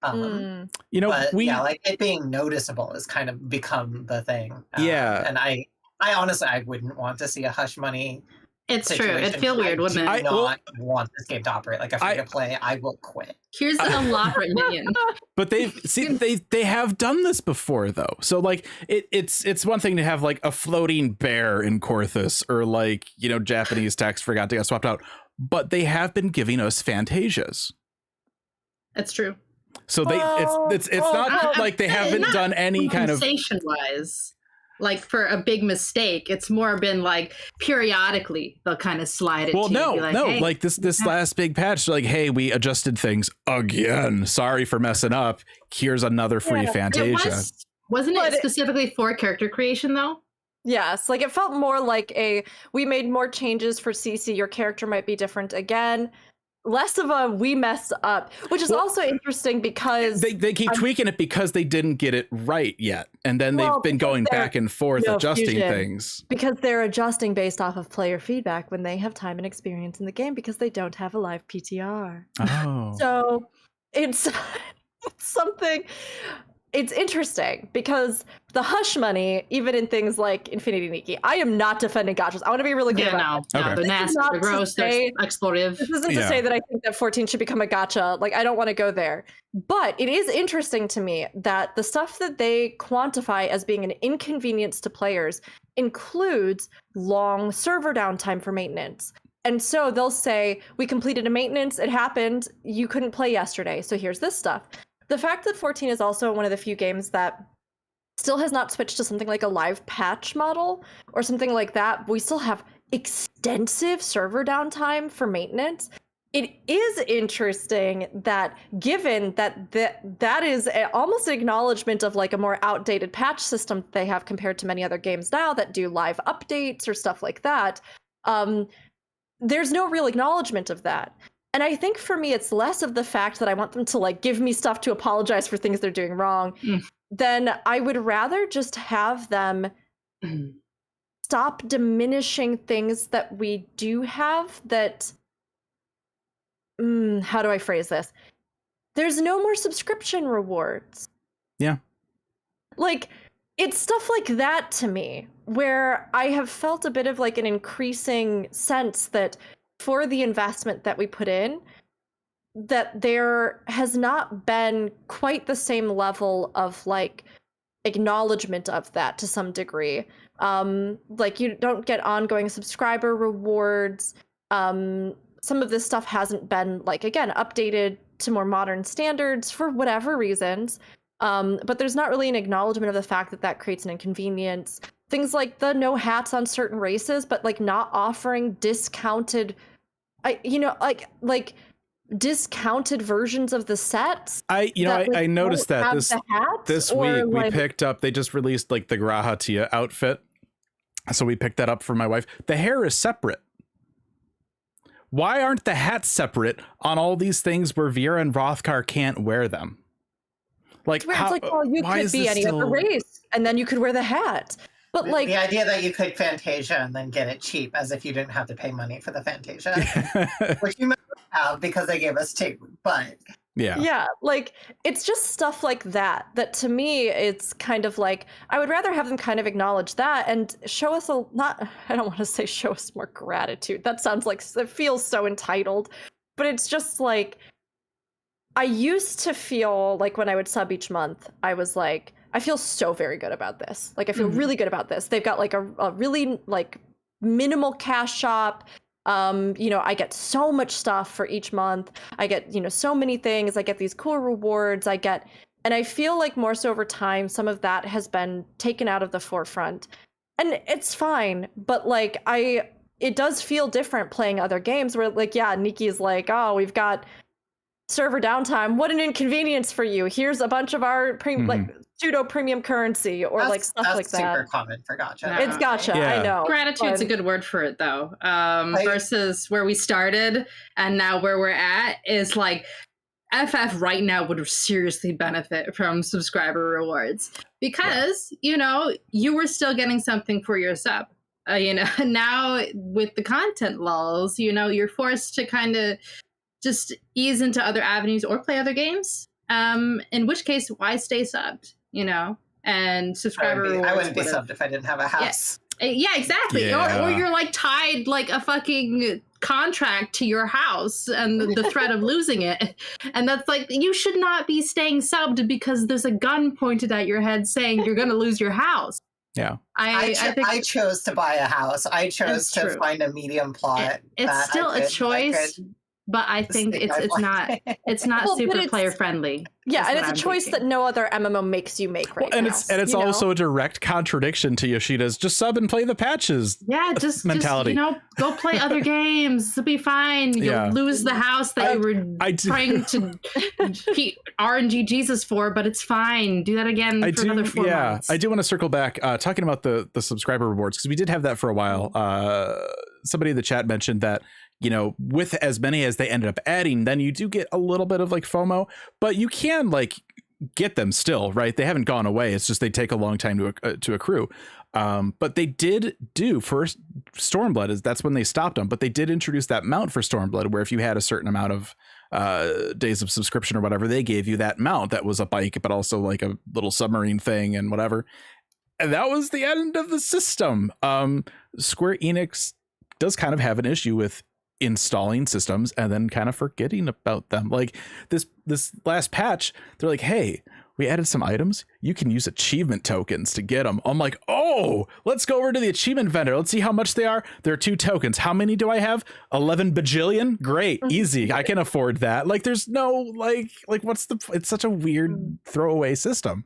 You know, but, yeah, like, it being noticeable has kind of become the thing. And I honestly, I wouldn't want to see a hush money. It's true. It'd feel weird, wouldn't it? I do not want this game to operate like a free to play. I will quit. Here's an elaborate minion. But they have done this before though. So like it's one thing to have like a floating bear in Korthus, or like, you know, Japanese text forgot to get swapped out. But they have been giving us Fantasias. That's true. So it's not like they haven't done any kind of compensation wise. like for a big mistake. It's more been like periodically they'll kind of slide it. Well, to you, be like, hey, like this last big patch, like, hey, we adjusted things again. Sorry for messing up. Here's another free Fantasia. Wasn't it specifically for character creation though? Yes, like it felt more like we made more changes for CC. Your character might be different again. Less of a we messed up, which is also interesting because they keep tweaking it because they didn't get it right yet, and then they've been going back and forth adjusting things because they're adjusting based off of player feedback when they have time and experience in the game because they don't have a live PTR. Oh, so it's something. It's interesting because the hush money, even in things like Infinity Nikki, I am not defending gachas. I want to be really clear about that. No, they're nasty, they're gross, they're exploitive. This isn't to say that I think that 14 should become a gacha. Like, I don't want to go there. But it is interesting to me that the stuff that they quantify as being an inconvenience to players includes long server downtime for maintenance. And so they'll say, we completed a maintenance, it happened, you couldn't play yesterday, so here's this stuff. The fact that 14 is also one of the few games that still has not switched to something like a live patch model or something like that, we still have extensive server downtime for maintenance. It is interesting that given that that is almost an acknowledgement of like a more outdated patch system that they have compared to many other games now that do live updates or stuff like that, there's no real acknowledgement of that. And I think for me, it's less of the fact that I want them to like give me stuff to apologize for things they're doing wrong, than I would rather just have them stop diminishing things that we do have that, how do I phrase this? There's no more subscription rewards. Yeah. Like, it's stuff like that to me, where I have felt a bit of like an increasing sense that for the investment that we put in, that there has not been quite the same level of like acknowledgement of that to some degree. Like you don't get ongoing subscriber rewards. Some of this stuff hasn't been like, again, updated to more modern standards for whatever reasons. But there's not really an acknowledgement of the fact that that creates an inconvenience. Things like the no hats on certain races, but like not offering discounted, like discounted versions of the sets. I noticed that this week we picked up, they just released like the Graha Tia outfit. So we picked that up for my wife. The hair is separate. Why aren't the hats separate on all these things where Vera and Rothkar can't wear them? Like, it's like, well, you could be any other race, and then you could wear the hat. But like the idea that you could Fantasia and then get it cheap, as if you didn't have to pay money for the Fantasia, which you might have because they gave us two. But yeah, like it's just stuff like that. That to me, it's kind of like I would rather have them kind of acknowledge that and show us I don't want to say show us more gratitude. That sounds like it feels so entitled, but it's just like. I used to feel like when I would sub each month, I was like, I feel so very good about this. Like, I feel really good about this. They've got like a really like minimal cash shop. I get so much stuff for each month. I get, so many things. I get these cool rewards. And I feel like more so over time, some of that has been taken out of the forefront. And it's fine. But like, it does feel different playing other games where like, yeah, Nikki's like, oh, we've got server downtime, what an inconvenience for you. Here's a bunch of our like pseudo premium currency or like stuff like that. That's super common for gacha. It's gacha, I know. Gratitude's a good word for it though. Versus where we started and now where we're at is like FF right now would seriously benefit from subscriber rewards because you were still getting something for your sub. Now with the content lulls, you're forced to kind of just ease into other avenues or play other games. In which case, why stay subbed? And subscriber rewards. I wouldn't be subbed if I didn't have a house. Yeah, exactly. Yeah. Or you're like tied like a fucking contract to your house and the threat of losing it. And that's like, you should not be staying subbed because there's a gun pointed at your head saying you're going to lose your house. Yeah. I chose to buy a house. I chose to find a medium plot. It's still a choice. but I think Stick it's my it's not Well, but super it's- player friendly. Yeah, is and what it's a I'm choice thinking. that no other MMO makes you make right and now. it's you know? also a direct contradiction to Yoshida's just sub and play the patches. Yeah, just mentality. go play other games. It'll be fine. You'll Yeah. lose the house that you were I do- trying to RNG Jesus for, but it's fine. Do that again for another 4 months. I do want to circle back talking about the subscriber rewards, because we did have that for a while. Somebody in the chat mentioned that, with as many as they ended up adding, then you do get a little bit of like FOMO, but you can like get them still, right? They haven't gone away. It's just they take a long time to accrue. But they did do first Stormblood, that's when they stopped them, but they did introduce that mount for Stormblood, where if you had a certain amount of days of subscription or whatever, they gave you that mount that was a bike, but also like a little submarine thing and whatever. And that was the end of the system. Square Enix does kind of have an issue with installing systems and then kind of forgetting about them. Like this last patch, they're like, hey, we added some items. You can use achievement tokens to get them. I'm like, oh, let's go over to the achievement vendor. Let's see how much they are. There are 2 tokens. How many do I have? 11 bajillion? Great. Easy. I can afford that. Like there's no like it's such a weird throwaway system.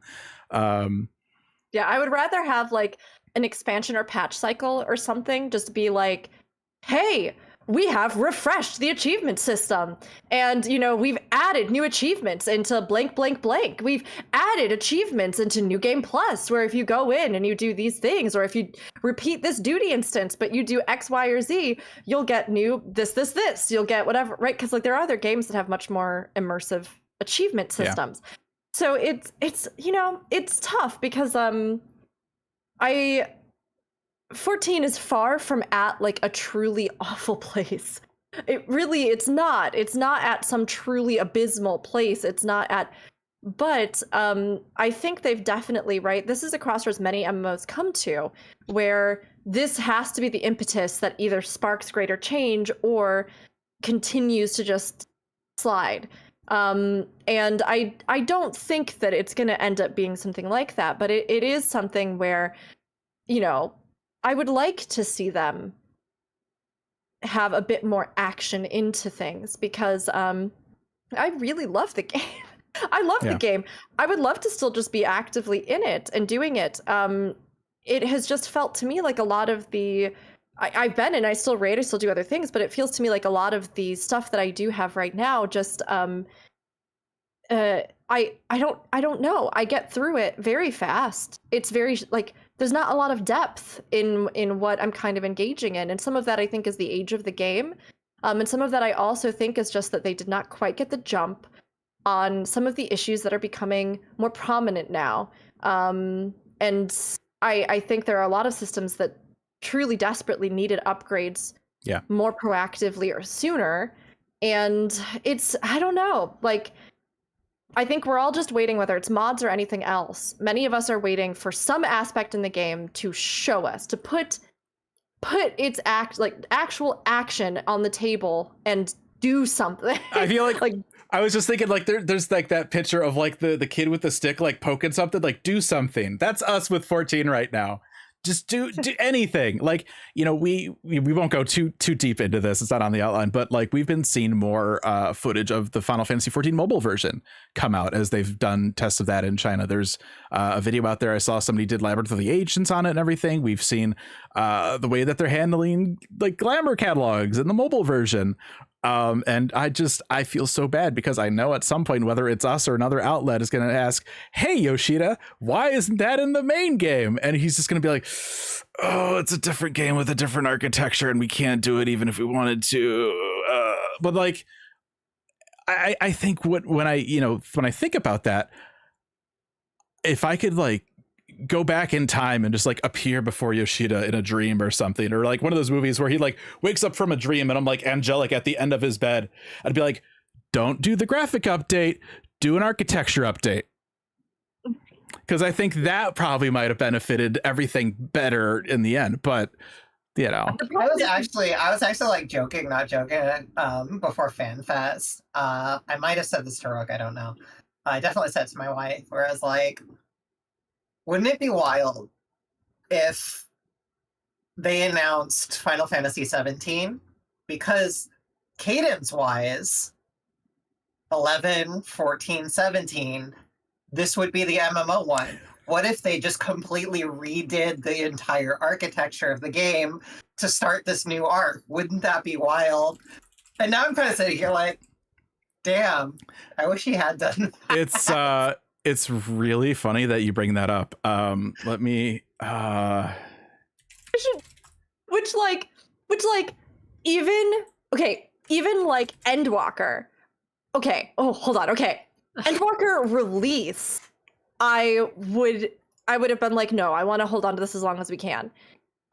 Yeah, I would rather have like an expansion or patch cycle or something, just to be like, hey, we have refreshed the achievement system, and we've added new achievements into blank blank blank. We've added achievements into New Game Plus, where if you go in and you do these things, or if you repeat this duty instance but you do X, Y, or Z, you'll get new this, you'll get whatever, right? Because like there are other games that have much more immersive achievement systems. So it's it's tough because 14 is far from at like a truly awful place. It's not at some truly abysmal place. It's not at, but I think they've definitely, right, this is a crossroads many MMOs come to, where this has to be the impetus that either sparks greater change or continues to just slide. And I don't think that it's going to end up being something like that, but it is something where, I would like to see them have a bit more action into things, because I really love the game. I love the game. I would love to still just be actively in it and doing it. It has just felt to me like a lot of the I've been, and I still raid, I still do other things, but it feels to me like a lot of the stuff that I do have right now just I don't know. I get through it very fast. It's very like there's not a lot of depth in what I'm kind of engaging in, and some of that I think is the age of the game, and some of that I also think is just that they did not quite get the jump on some of the issues that are becoming more prominent now. And I think there are a lot of systems that truly desperately needed upgrades more proactively or sooner, and I don't know, like I think we're all just waiting, whether it's mods or anything else. Many of us are waiting for some aspect in the game to show us, to put its actual action on the table and do something. I feel like I was just thinking like there's like that picture of like the kid with the stick like poking something, like do something. That's us with 14 right now. Just do anything. Like, we won't go too deep into this. It's not on the outline, but like we've been seeing more footage of the Final Fantasy 14 mobile version come out as they've done tests of that in China. There's a video out there. I saw somebody did Labyrinth of the Ancients on it and everything. We've seen the way that they're handling like glamour catalogs in the mobile version. And I feel so bad because I know at some point, whether it's us or another outlet is going to ask, hey, Yoshida, why isn't that in the main game? And he's just going to be like, oh, it's a different game with a different architecture and we can't do it even if we wanted to. But like, I think when I think about that, if I could like go back in time and just like appear before Yoshida in a dream or something, or like one of those movies where he like wakes up from a dream and I'm like angelic at the end of his bed, I'd be like, don't do the graphic update, do an architecture update, because I think that probably might have benefited everything better in the end. But I was actually like joking, not joking, before FanFest. I might have said this to Rook, I don't know. I definitely said it to my wife, where I was like, wouldn't it be wild if they announced Final Fantasy 17? Because cadence wise, 11, 14, 17, this would be the MMO one. What if they just completely redid the entire architecture of the game to start this new arc? Wouldn't that be wild? And now I'm kind of sitting here like, damn, I wish he had done that. It's really funny that you bring that up. Let me Which even like Endwalker. Okay. Oh, hold on. Okay. Endwalker release. I would have been like, no, I want to hold on to this as long as we can.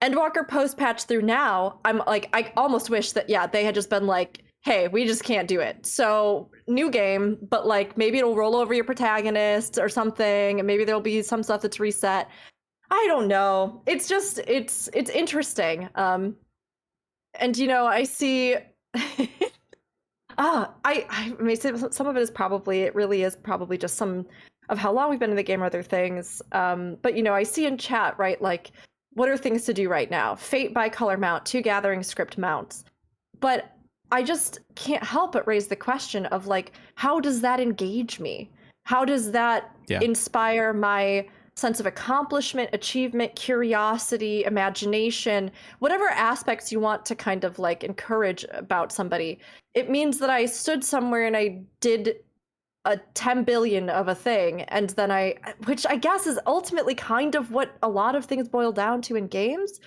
Endwalker post patch through now, I'm like, I almost wish that they had just been like, hey, we just can't do it. So new game, but like maybe it'll roll over your protagonist or something, and maybe there'll be some stuff that's reset. I don't know. It's just it's interesting. And I see I may say some of it really is probably just some of how long we've been in the game or other things. But I see in chat, right, like what are things to do right now? Fate by color mount, 2 gathering script mounts. But I just can't help but raise the question of like, how does that engage me? How does that inspire my sense of accomplishment, achievement, curiosity, imagination, whatever aspects you want to kind of like encourage about somebody? It means that I stood somewhere and I did a 10 billion of a thing, and then which I guess is ultimately kind of what a lot of things boil down to in games.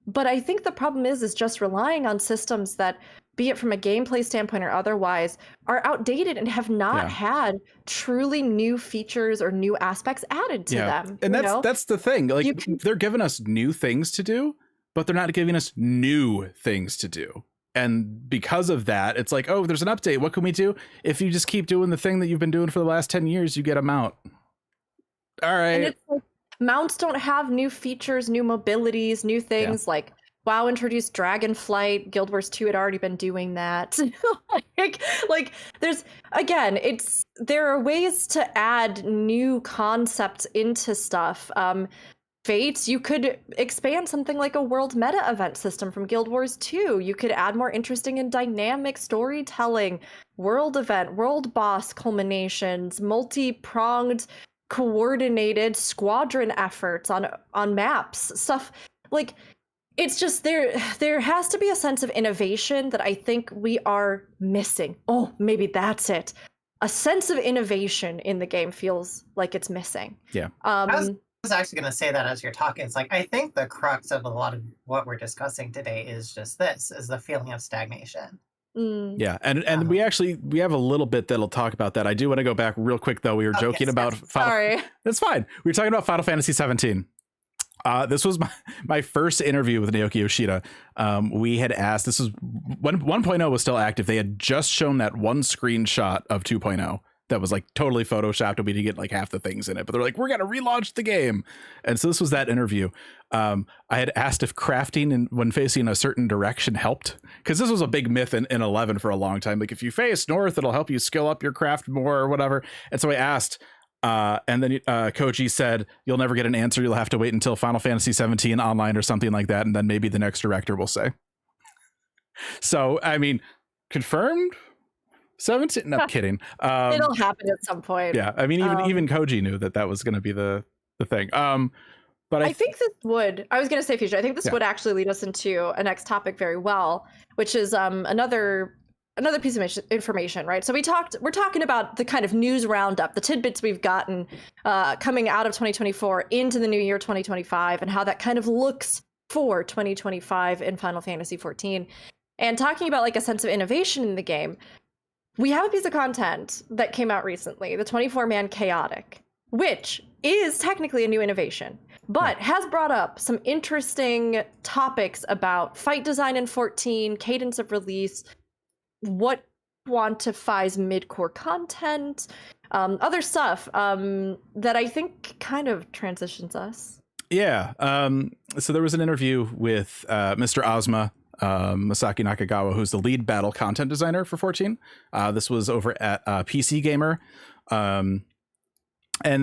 But I think the problem is just relying on systems that, be it from a gameplay standpoint or otherwise, are outdated and have not had truly new features or new aspects added to them. And that's the thing. Like they're giving us new things to do, but they're not giving us new things to do. And because of that, it's like, oh, there's an update. What can we do? If you just keep doing the thing that you've been doing for the last 10 years, you get a mount. All right. And it's like, mounts don't have new features, new mobilities, new things. Like WoW introduced Dragonflight. Guild Wars 2 had already been doing that. like there's, again, there are ways to add new concepts into stuff. Fates, you could expand something like a world meta event system from Guild Wars 2. You could add more interesting and dynamic storytelling, world event, world boss culminations, multi-pronged, coordinated squadron efforts on maps, stuff like. It's just there has to be a sense of innovation that I think we are missing. Oh, maybe that's it. A sense of innovation in the game feels like it's missing. Yeah. I was actually going to say that as you're talking. It's like, I think the crux of a lot of what we're discussing today is just is the feeling of stagnation. Yeah, and we have a little bit that'll talk about that. I do want to go back real quick though. We were joking about Sorry. That's fine. We were talking about Final Fantasy 17. This was my first interview with Naoki Yoshida. We had asked, this was when 1.0 was still active. They had just shown that one screenshot of 2.0 that was like totally photoshopped, and we didn't get like half the things in it, but they're like, we're going to relaunch the game. And so this was that interview. I had asked if crafting when facing a certain direction helped, because this was a big myth in 11 for a long time. Like if you face north, it'll help you skill up your craft more or whatever. And so I asked, and then Koji said, you'll never get an answer. You'll have to wait until Final Fantasy 17 online or something like that. And then maybe the next director will say. So, I mean, confirmed 17. No, kidding. It'll happen at some point. Yeah. I mean, even Koji knew that was going to be the thing. But I think this would, I was going to say, Future, I think this would actually lead us into a next topic very well, which is another piece of information, right? So we're talking about the kind of news roundup, the tidbits we've gotten coming out of 2024 into the new year 2025, and how that kind of looks for 2025 in Final Fantasy 14. And talking about like a sense of innovation in the game, we have a piece of content that came out recently, the 24-man Chaotic, which is technically a new innovation, but has brought up some interesting topics about fight design in 14, cadence of release, what quantifies midcore content, other stuff that I think kind of transitions us. Yeah. So there was an interview with Mr. Ozma, Masaki Nakagawa, who's the lead battle content designer for 14. This was over at PC Gamer. And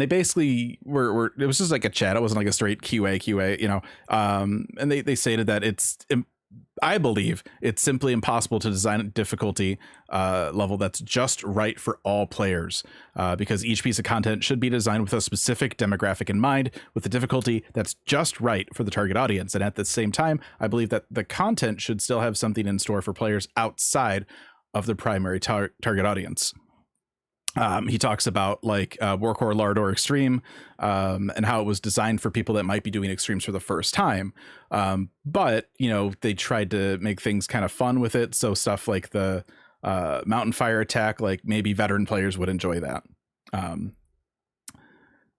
they basically were it was just like a chat. It wasn't like a straight QA, you know. And they stated that it's I believe it's simply impossible to design a difficulty level that's just right for all players, because each piece of content should be designed with a specific demographic in mind, with a difficulty that's just right for the target audience. And at the same time, I believe that the content should still have something in store for players outside of the primary target audience. He talks about like Warcore Lardor Extreme, and how it was designed for people that might be doing extremes for the first time. But, you know, they tried to make things kind of fun with it. So stuff like the Mountain Fire Attack, like maybe veteran players would enjoy that.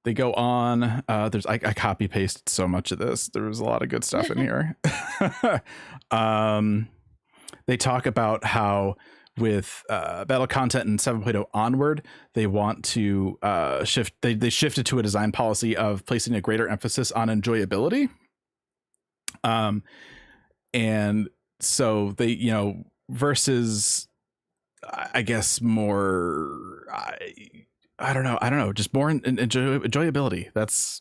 They go on. I copy pasted so much of this. There was a lot of good stuff in here. They talk about how with battle content in 7.0 onward, they want to shift. They shifted to a design policy of placing a greater emphasis on enjoyability. And so they, you know, versus, I guess more, I don't know, just more enjoyability. That's,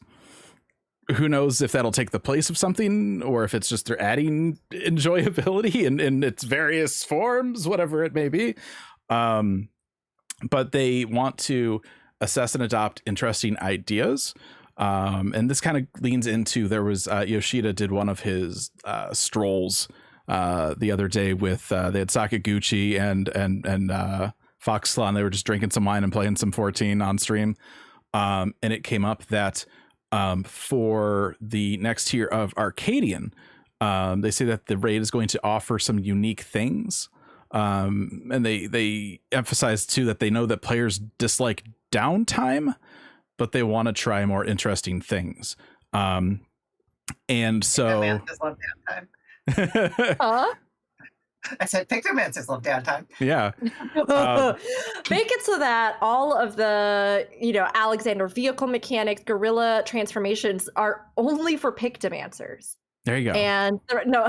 who knows if that'll take the place of something, or if it's just they're adding enjoyability in its various forms, whatever it may be. But they want to assess and adopt interesting ideas. And this kind of leans into, there was Yoshida did one of his strolls the other day with they had Sakaguchi and Foxlon. They were just drinking some wine and playing some 14 on stream. And it came up that for the next tier of Arcadian, they say that the raid is going to offer some unique things. And they emphasize too that they know that players dislike downtime, but they want to try more interesting things. And so love downtime. I said Pictomancers love downtime. Yeah. Make it so that all of the, you know, Alexander vehicle mechanics, gorilla transformations are only for Pictomancers. There you go. And no,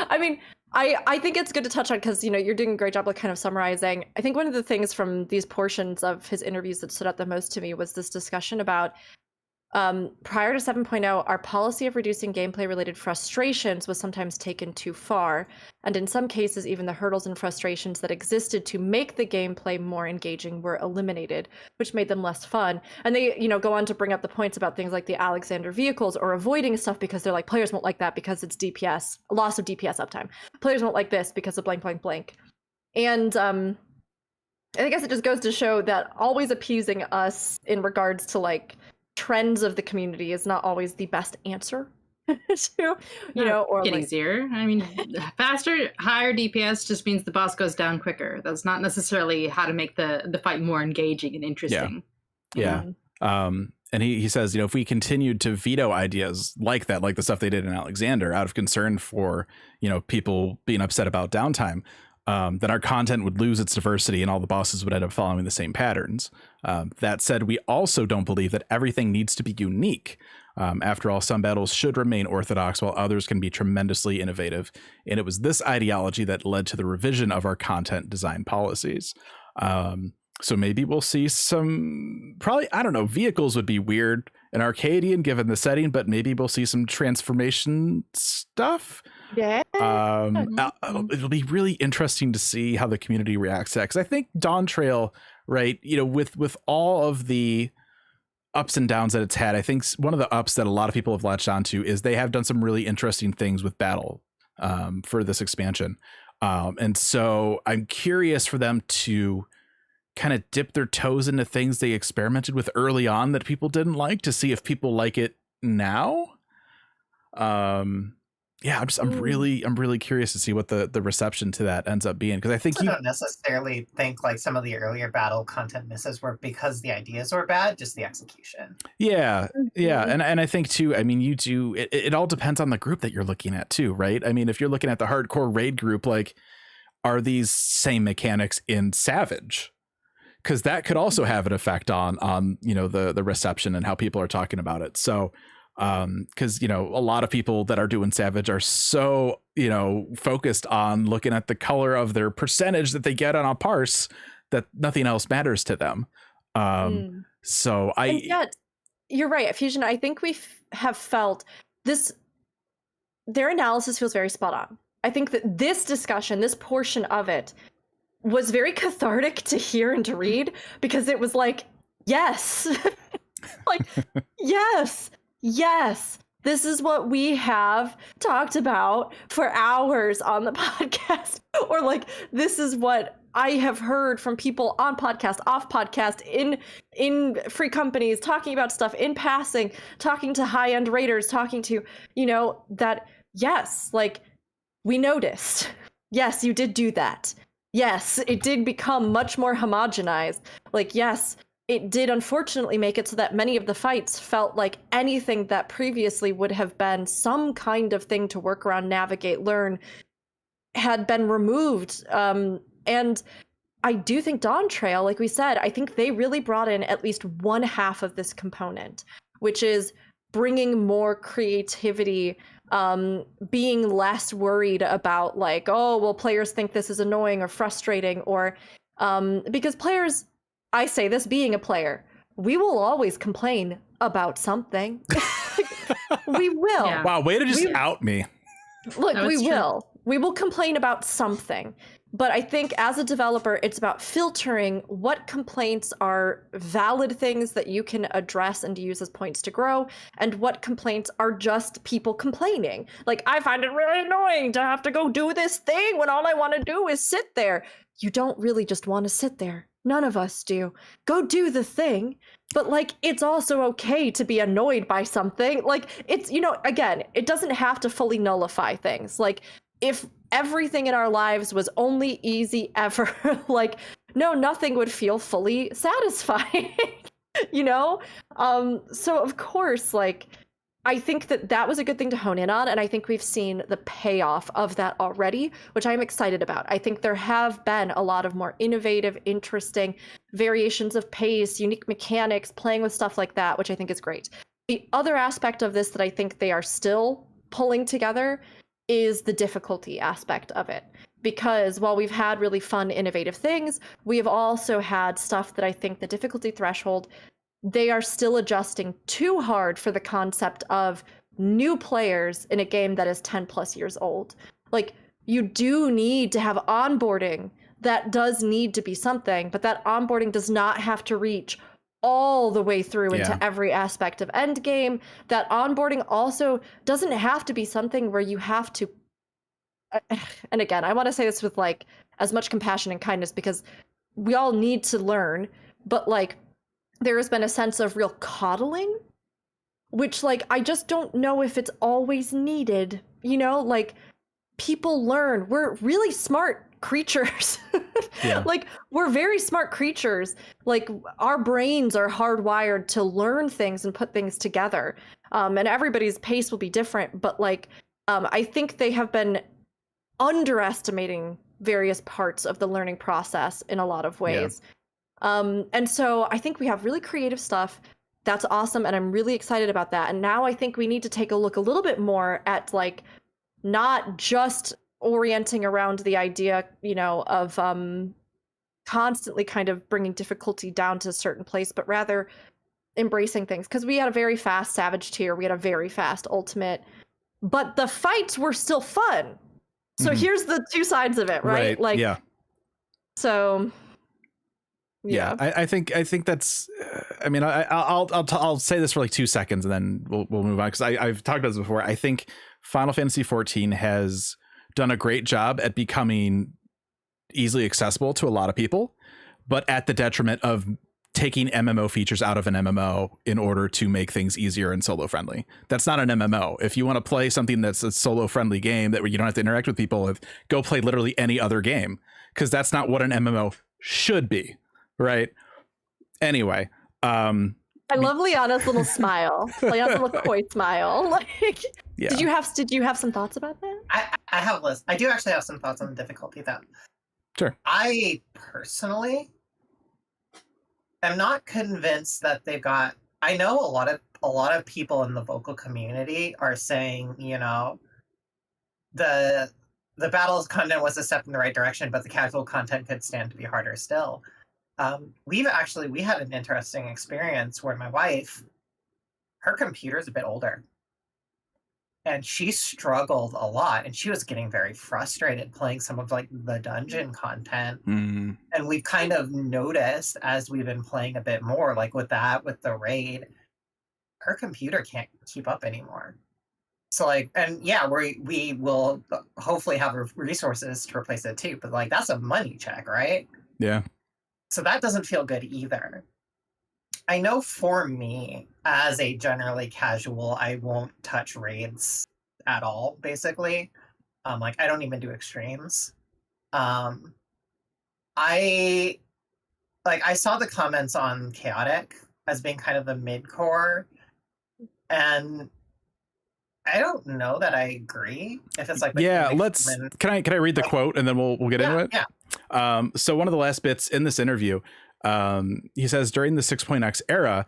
I mean, I think it's good to touch on, because, you know, you're doing a great job like kind of summarizing. I think one of the things from these portions of his interviews that stood out the most to me was this discussion about prior to 7.0, our policy of reducing gameplay related frustrations was sometimes taken too far, and in some cases even the hurdles and frustrations that existed to make the gameplay more engaging were eliminated, which made them less fun. And they, you know, go on to bring up the points about things like the Alexander vehicles, or avoiding stuff because they're like, players won't like that because it's DPS, loss of DPS uptime. Players won't like this because of blank blank blank. And I guess it just goes to show that always appeasing us in regards to like trends of the community is not always the best answer to, you know, or getting like, easier. I mean, faster, higher DPS just means the boss goes down quicker. That's not necessarily how to make the fight more engaging and interesting. Yeah. And he says, you know, if we continued to veto ideas like that, like the stuff they did in Alexander, out of concern for, you know, people being upset about downtime, then our content would lose its diversity and all the bosses would end up following the same patterns. That said, we also don't believe that everything needs to be unique. After all, some battles should remain orthodox while others can be tremendously innovative. And it was this ideology that led to the revision of our content design policies. So maybe we'll see some, probably, I don't know, vehicles would be weird in Arcadian given the setting, but maybe we'll see some transformation stuff. yeah. It'll be really interesting to see how the community reacts to that, because I think Dawn Trail, right, you know, with all of the ups and downs that it's had, I think one of the ups that a lot of people have latched onto is they have done some really interesting things with battle for this expansion. And so I'm curious for them to kind of dip their toes into things they experimented with early on that people didn't like, to see if people like it now. Yeah, I'm really curious to see what the reception to that ends up being, because I think I don't necessarily think like some of the earlier battle content misses were because the ideas were bad, just the execution. Yeah, and I think too, I mean, it all depends on the group that you're looking at too, right? I mean, if you're looking at the hardcore raid group, like, are these same mechanics in Savage? Because that could also have an effect on you know, the reception and how people are talking about it. So because, you know, a lot of people that are doing Savage are so, you know, focused on looking at the color of their percentage that they get on a parse that nothing else matters to them. So And yet, you're right, Fusion. I think we have felt this. Their analysis feels very spot on. I think that this discussion, this portion of it, was very cathartic to hear and to read, because it was like, yes, like, yes, this is what we have talked about for hours on the podcast, or like, this is what I have heard from people on podcast, off podcast, in free companies, talking about stuff in passing, talking to high-end raiders, talking to, that, yes, like, we noticed. Yes, you did do that. Yes, it did become much more homogenized. Like, yes, it did unfortunately make it so that many of the fights felt like anything that previously would have been some kind of thing to work around, navigate, learn, had been removed. And I do think Dawn Trail, like we said, I think they really brought in at least one half of this component, which is bringing more creativity, being less worried about like, oh, well, players think this is annoying or frustrating, or because players, I say this being a player, we will always complain about something. We will. Yeah. Wow, way to just out me. Look, No, we it's true. will. We will complain about something. But I think as a developer, it's about filtering what complaints are valid things that you can address and use as points to grow, and what complaints are just people complaining. Like, I find it really annoying to have to go do this thing when all I want to do is sit there. You don't really just want to sit there. None of us do. Go do the thing. But like, it's also okay to be annoyed by something. Like, it's, again, it doesn't have to fully nullify things. Like, if everything in our lives was only easy ever, like, no, nothing would feel fully satisfying. So of course, like, I think that was a good thing to hone in on, and I think we've seen the payoff of that already, which I'm excited about. I think there have been a lot of more innovative, interesting variations of pace, unique mechanics, playing with stuff like that, which I think is great. The other aspect of this that I think they are still pulling together is the difficulty aspect of it. Because while we've had really fun, innovative things, we have also had stuff that I think the difficulty threshold, they are still adjusting too hard for the concept of new players in a game that is 10 plus years old. Like, you do need to have onboarding. That does need to be something, but that onboarding does not have to reach all the way through into every aspect of endgame. That onboarding also doesn't have to be something where you have to, and again, I want to say this with like as much compassion and kindness, because we all need to learn, but like, there has been a sense of real coddling, which like, I just don't know if it's always needed. Like, people learn. We're really smart creatures. Yeah. Like, we're very smart creatures. Like, our brains are hardwired to learn things and put things together. And everybody's pace will be different, but like, I think they have been underestimating various parts of the learning process in a lot of ways. And so I think we have really creative stuff. That's awesome, and I'm really excited about that. And now I think we need to take a look a little bit more at like, not just orienting around the idea, of constantly kind of bringing difficulty down to a certain place, but rather embracing things. Because we had a very fast Savage tier, we had a very fast Ultimate, but the fights were still fun. So here's the two sides of it, right? Like, yeah. So. Yeah, I think that's. I mean, I'll say this for like 2 seconds and then we'll move on, because I've talked about this before. I think Final Fantasy XIV has done a great job at becoming easily accessible to a lot of people, but at the detriment of taking MMO features out of an MMO in order to make things easier and solo friendly. That's not an MMO. If you want to play something that's a solo friendly game that where you don't have to interact with people with, go play literally any other game, because that's not what an MMO should be. Right. Anyway, I love Liana's little smile. Liana's little coy smile. Like, yeah. Did you have some thoughts about that? I have a list. I do actually have some thoughts on the difficulty though. Sure. I personally am not convinced that they've got. I know a lot of people in the vocal community are saying, the battle's content was a step in the right direction, but the casual content could stand to be harder still. We had an interesting experience where my wife, her computer's a bit older. and she struggled a lot, and she was getting very frustrated playing some of like the dungeon content. Mm. And we've kind of noticed as we've been playing a bit more, like with the raid, her computer can't keep up anymore. So like, and yeah, we will hopefully have resources to replace it too, but like that's a money check, right? Yeah. So that doesn't feel good either. I know for me, as a generally casual, I won't touch raids at all, basically. Like I don't even do extremes. I saw the comments on Chaotic as being kind of the midcore, and I don't know that I agree. If it's like can I read the quote and then we'll get into it? Yeah. So one of the last bits in this interview, he says during the 6.x era,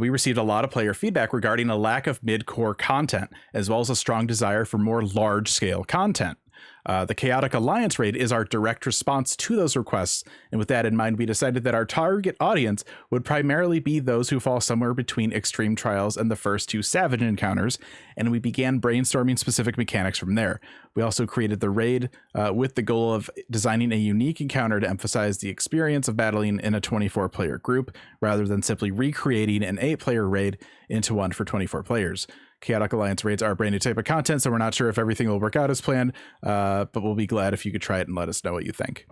we received a lot of player feedback regarding a lack of mid-core content, as well as a strong desire for more large-scale content. The Chaotic Alliance raid is our direct response to those requests, and with that in mind, we decided that our target audience would primarily be those who fall somewhere between Extreme Trials and the first two Savage encounters, and we began brainstorming specific mechanics from there. We also created the raid with the goal of designing a unique encounter to emphasize the experience of battling in a 24-player group, rather than simply recreating an 8-player raid into one for 24 players. Chaotic Alliance raids are a brand new type of content, so we're not sure if everything will work out as planned, but we'll be glad if you could try it and let us know what you think.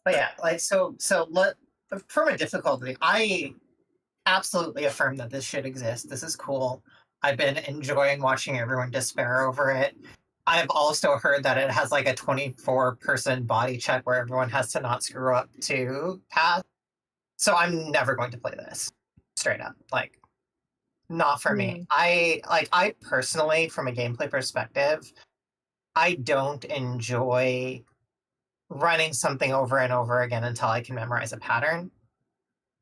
But yeah, like so from a difficulty, I absolutely affirm that this should exist. This is cool. I've been enjoying watching everyone despair over it. I've also heard that it has like a 24-person body check where everyone has to not screw up to pass. So I'm never going to play this. Straight up. Like, not for me. I personally, from a gameplay perspective, I don't enjoy running something over and over again until I can memorize a pattern.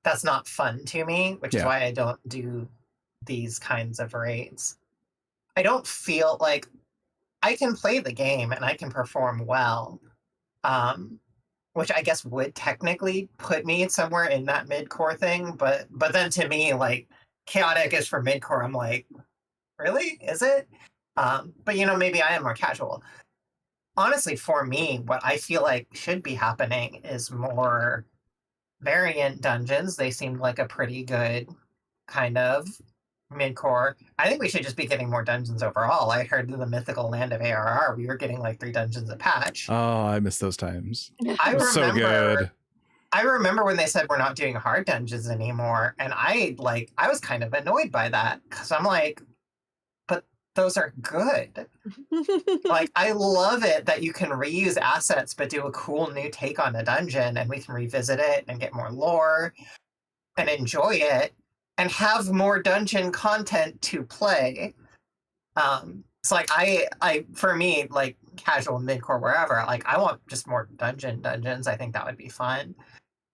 That's not fun to me, which is why I don't do these kinds of raids. I don't feel like I can play the game and I can perform well, which I guess would technically put me somewhere in that mid-core thing, but then to me, like, Chaotic is for mid-core. I'm like, really? Is it? But maybe I am more casual. Honestly, for me, what I feel like should be happening is more variant dungeons. They seemed like a pretty good kind of mid-core. I think we should just be getting more dungeons overall. I heard in the mythical land of ARR, we were getting like 3 dungeons a patch. Oh, I miss those times. I remember, so good. I remember when they said we're not doing hard dungeons anymore, and I was kind of annoyed by that, because I'm like, but those are good. Like, I love it that you can reuse assets but do a cool new take on a dungeon, and we can revisit it and get more lore and enjoy it and have more dungeon content to play. It's like I for me, like casual, midcore, wherever, like I want just more dungeons. I think that would be fun.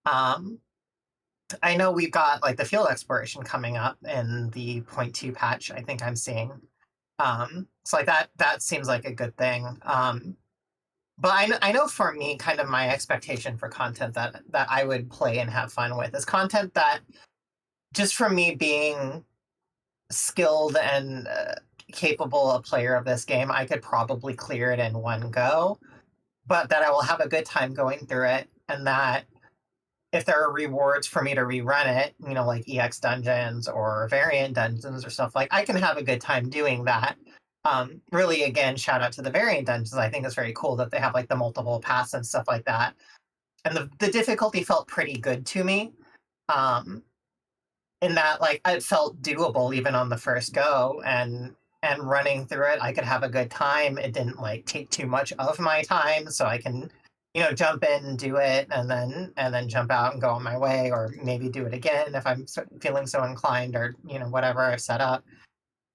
I know we've got like the field exploration coming up in the 0.2 patch. I think I'm seeing. So like that seems like a good thing. But I know for me, kind of my expectation for content that I would play and have fun with is content that, just from me being skilled and capable a player of this game, I could probably clear it in one go, but that I will have a good time going through it, and that if there are rewards for me to rerun it, like EX dungeons or variant dungeons or stuff, like I can have a good time doing that. Really, again, shout out to the variant dungeons. I think it's very cool that they have like the multiple paths and stuff like that. And the difficulty felt pretty good to me. In that, like, it felt doable even on the first go, and running through it, I could have a good time. It didn't like take too much of my time, so I can, jump in and do it, and then jump out and go on my way, or maybe do it again if I'm feeling so inclined, or whatever I've set up.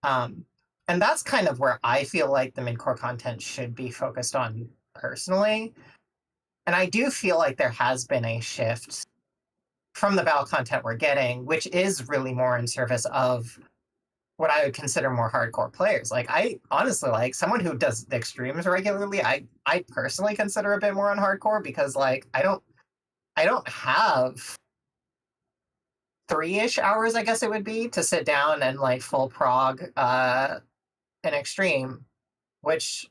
And that's kind of where I feel like the mid-core content should be focused on personally. And I do feel like there has been a shift from the battle content we're getting, which is really more in service of what I would consider more hardcore players. Like, I honestly, like, someone who does the extremes regularly, I personally consider a bit more on hardcore, because like I don't have 3-ish hours, I guess it would be, to sit down and like full prog an extreme, which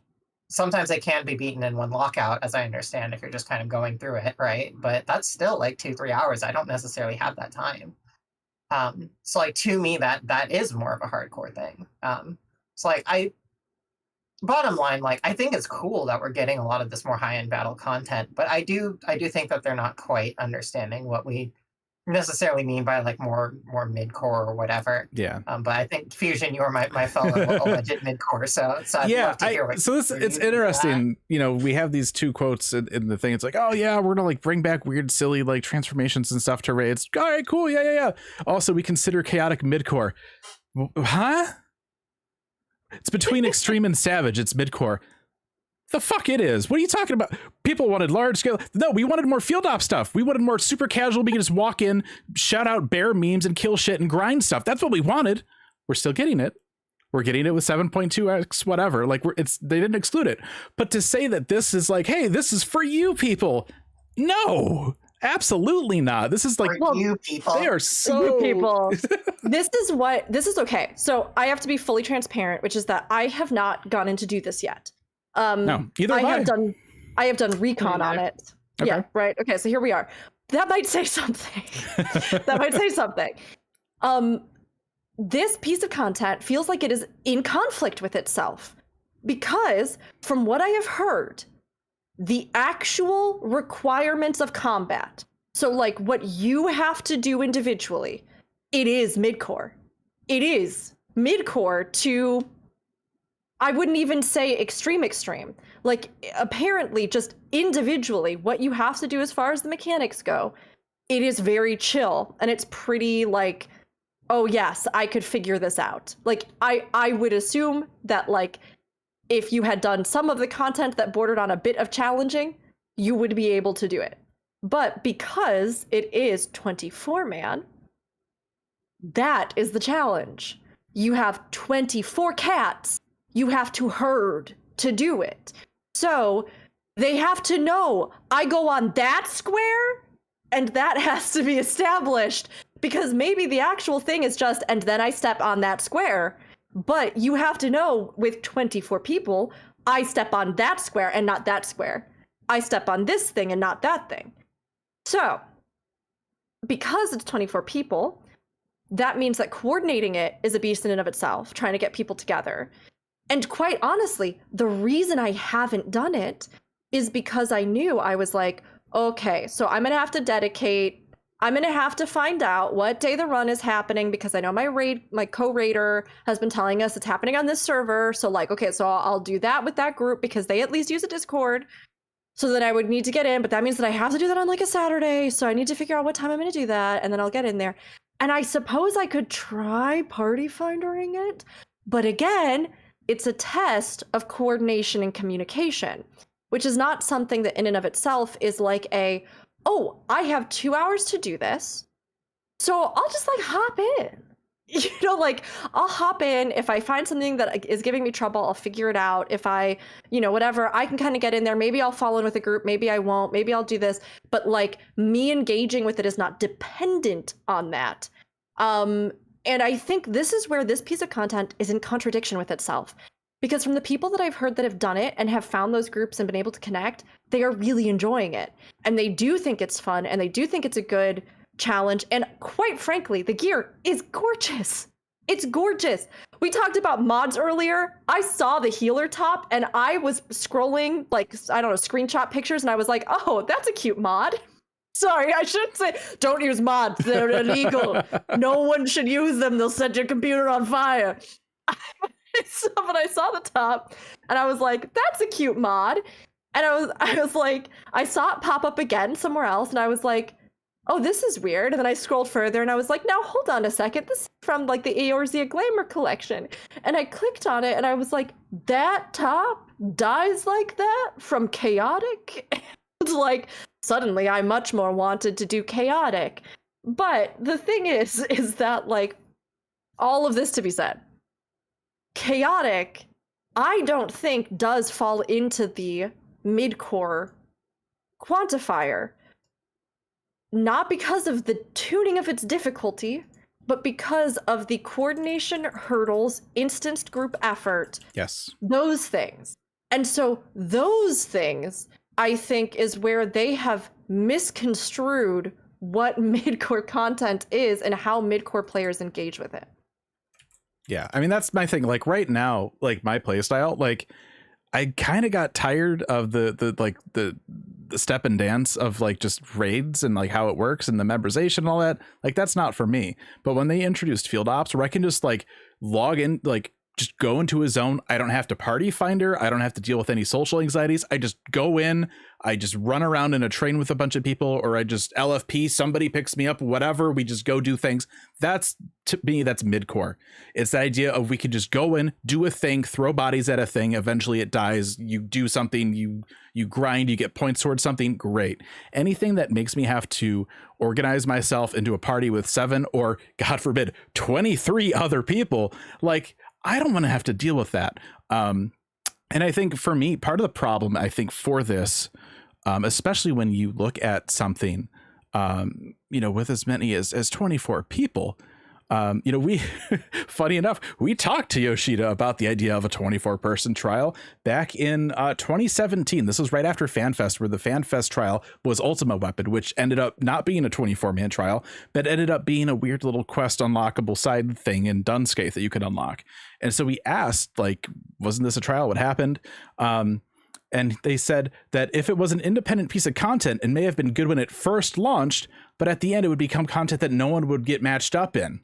sometimes they can be beaten in one lockout, as I understand, if you're just kind of going through it, right? But that's still like 2-3 hours. I don't necessarily have that time. So like to me, that is more of a hardcore thing. So like bottom line, like I think it's cool that we're getting a lot of this more high-end battle content, but I do think that they're not quite understanding what we necessarily mean by like more mid-core or whatever. Yeah. But I think Fusion, you're my fellow alleged mid-core, so I'd love to hear what so this, it's interesting. You know, we have these two quotes in the thing. It's like, oh yeah, we're gonna like bring back weird, silly like transformations and stuff to raids. All right, cool, yeah. Also, we consider chaotic mid-core. Huh? It's between extreme and savage. It's mid-core. The fuck it is. What are you talking about? People wanted large scale. No, we wanted more field op stuff. We wanted more super casual. We can just walk in, shout out bear memes and kill shit and grind stuff. That's what we wanted. We're still getting it. We're getting it with 7.2x whatever. Like they didn't exclude it. But to say that this is like, hey, this is for you people. No, absolutely not. This is like, for you people. They are so You people. This is okay. So I have to be fully transparent, which is that I have not gone in to do this yet. No, either I have have done recon on it. Okay. Yeah, right. Okay, so here we are. That might say something. That might say something. This piece of content feels like it is in conflict with itself because from what I have heard, the actual requirements of combat, so like what you have to do individually, it is midcore. It is midcore to, I wouldn't even say extreme. Like apparently just individually what you have to do as far as the mechanics go, it is very chill and it's pretty like, oh yes, I could figure this out. Like I would assume that like if you had done some of the content that bordered on a bit of challenging, you would be able to do it. But because it is 24-man, that is the challenge. You have 24 cats you have to herd to do it. So they have to know I go on that square and that has to be established because maybe the actual thing is just, and then I step on that square. But you have to know with 24 people, I step on that square and not that square. I step on this thing and not that thing. So because it's 24 people, that means that coordinating it is a beast in and of itself, trying to get people together. And quite honestly, the reason I haven't done it is because I knew I was like, okay, so I'm going to have to find out what day the run is happening because I know my co-raider has been telling us it's happening on this server. So like, okay, so I'll do that with that group because they at least use a Discord. So that I would need to get in, but that means that I have to do that on like a Saturday. So I need to figure out what time I'm going to do that and then I'll get in there. And I suppose I could try party findering it. But again, it's a test of coordination and communication, which is not something that in and of itself is like oh, I have 2 hours to do this, so I'll just like hop in. You know, like I'll hop in. If I find something that is giving me trouble, I'll figure it out. If I, whatever, I can kind of get in there. Maybe I'll fall in with a group. Maybe I won't. Maybe I'll do this. But like me engaging with it is not dependent on that. And I think this is where this piece of content is in contradiction with itself. Because from the people that I've heard that have done it and have found those groups and been able to connect, they are really enjoying it. And they do think it's fun and they do think it's a good challenge. And quite frankly, the gear is gorgeous. It's gorgeous. We talked about mods earlier. I saw the healer top and I was scrolling like, I don't know, screenshot pictures and I was like, oh, that's a cute mod. Sorry, I shouldn't say, don't use mods. They're illegal. No one should use them. They'll set your computer on fire. But I saw the top and I was like, that's a cute mod. And I was like, I saw it pop up again somewhere else and I was like, oh, this is weird. And then I scrolled further and I was like, now hold on a second. This is from like the Eorzea Glamour collection. And I clicked on it and I was like, that top dies like that from chaotic? And like, suddenly I much more wanted to do chaotic. But the thing is that like, all of this to be said, chaotic, I don't think does fall into the midcore quantifier. not because of the tuning of its difficulty, but because of the coordination hurdles, instanced group effort, Yes. those things. And so those things, I think, is where they have misconstrued what midcore content is and how midcore players engage with it. Yeah, I mean, that's my thing. Like right now, like my play style, like I kind of got tired of the step and dance of like just raids and like how it works and the memorization and all that. Like that's not for me. But when they introduced field ops where I can just like log in, like just go into a zone, I don't have to party finder, I don't have to deal with any social anxieties. I just go in, I just run around in a train with a bunch of people, or I just LFP, somebody picks me up, whatever, we just go do things. That's, to me, that's midcore. It's the idea of we could just go in, do a thing, throw bodies at a thing, eventually it dies, you do something, you grind, you get points towards something, great. Anything that makes me have to organize myself into a party with 7 or, God forbid, 23 other people, like I don't want to have to deal with that. And I think for me, part of the problem, I think for this, especially when you look at something, with as many as 24 people, we, funny enough, we talked to Yoshida about the idea of a 24-person trial back in 2017. This was right after FanFest, where the FanFest trial was Ultima Weapon, which ended up not being a 24-man trial, but ended up being a weird little quest unlockable side thing in Dunscape that you could unlock. And so we asked, like, wasn't this a trial? What happened? And they said that if it was an independent piece of content, it may have been good when it first launched, but at the end it would become content that no one would get matched up in.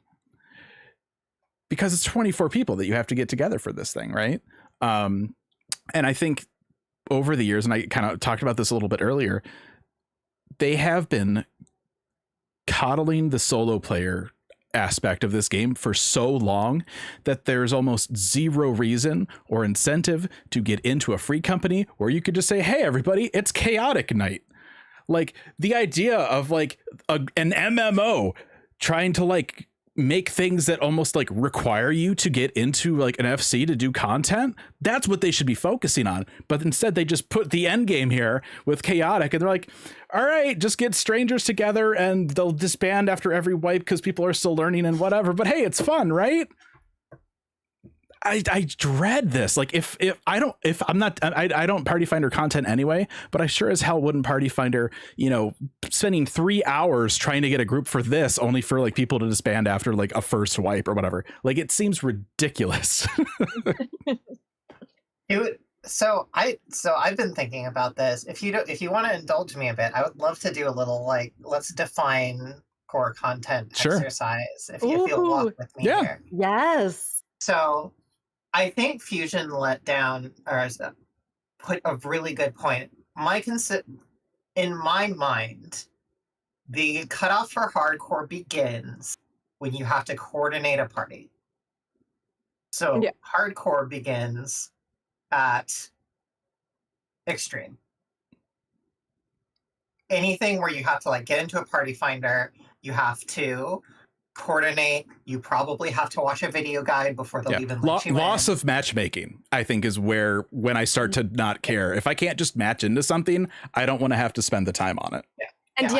Because it's 24 people that you have to get together for this thing, right? And I think over the years, and I kind of talked about this a little bit earlier, they have been coddling the solo player aspect of this game for so long that there's almost zero reason or incentive to get into a free company where you could just say, hey, everybody, it's chaotic night. Like the idea of like an MMO trying to like make things that almost like require you to get into like an FC to do content, that's what they should be focusing on. But instead they just put the end game here with chaotic, and they're like, all right, just get strangers together and they'll disband after every wipe because people are still learning and whatever, but hey, it's fun, right? I dread this. Like if I don't party finder content anyway, but I sure as hell wouldn't party finder, spending 3 hours trying to get a group for this only for like people to disband after like a first wipe or whatever. Like it seems ridiculous. So I've been thinking about this. If you want to indulge me a bit, I would love to do a little like let's define core content exercise. If you'll walk with me here. Yes. So I think Fusion let down or put a really good point. In my mind, the cutoff for hardcore begins when you have to coordinate a party. So hardcore begins at extreme. Anything where you have to like get into a party finder, you have to coordinate, you probably have to watch a video guide before they'll even let you loss in. of matchmaking, I think, is when I start to not care. If I can't just match into something, I don't want to have to spend the time on it. And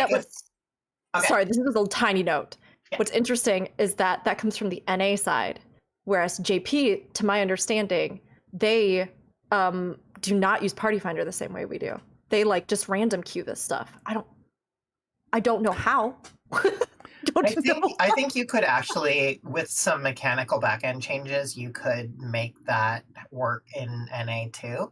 sorry, this is a little tiny note. What's interesting is that comes from the NA side, whereas JP, to my understanding, they do not use party finder the same way we do. They like just random queue this stuff. I don't know how. I think you could actually, with some mechanical backend changes, you could make that work in NA too.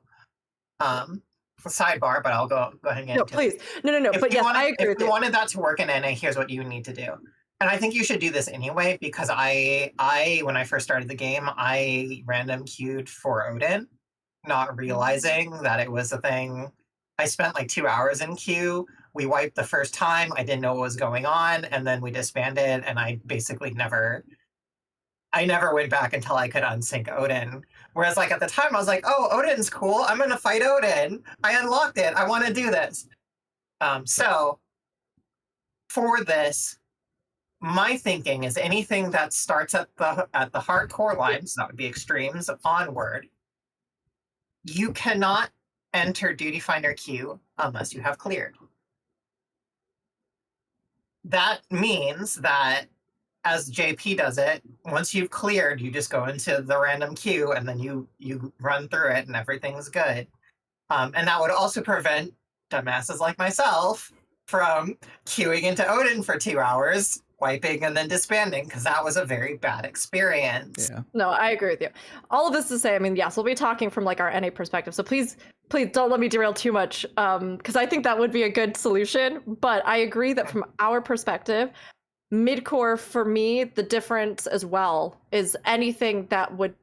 Sidebar, but I'll go ahead and get into please. it. No. But yes, I agree with you. If you wanted that to work in NA, here's what you need to do. And I think you should do this anyway, because I when I first started the game, I random queued for Odin, not realizing that it was a thing. I spent like 2 hours in queue. We wiped the first time. I didn't know what was going on, and then we disbanded. And I basically never went back until I could unsync Odin. Whereas, like at the time, I was like, "Oh, Odin's cool. I'm gonna fight Odin. I unlocked it. I want to do this." So for this, my thinking is anything that starts at the hardcore line, so that would be extremes onward. You cannot enter Duty Finder queue unless you have cleared. that means that as JP does it, once you've cleared, you just go into the random queue and then you run through it and everything's good. And that would also prevent dumbasses like myself from queuing into Odin for 2 hours, wiping and then disbanding, because that was a very bad experience. Yeah. No, I agree with you. All of this to say, I mean, yes, we'll be talking from like our NA perspective. So please don't let me derail too much, because I think that would be a good solution. But I agree that from our perspective, midcore for me, the difference as well is anything that would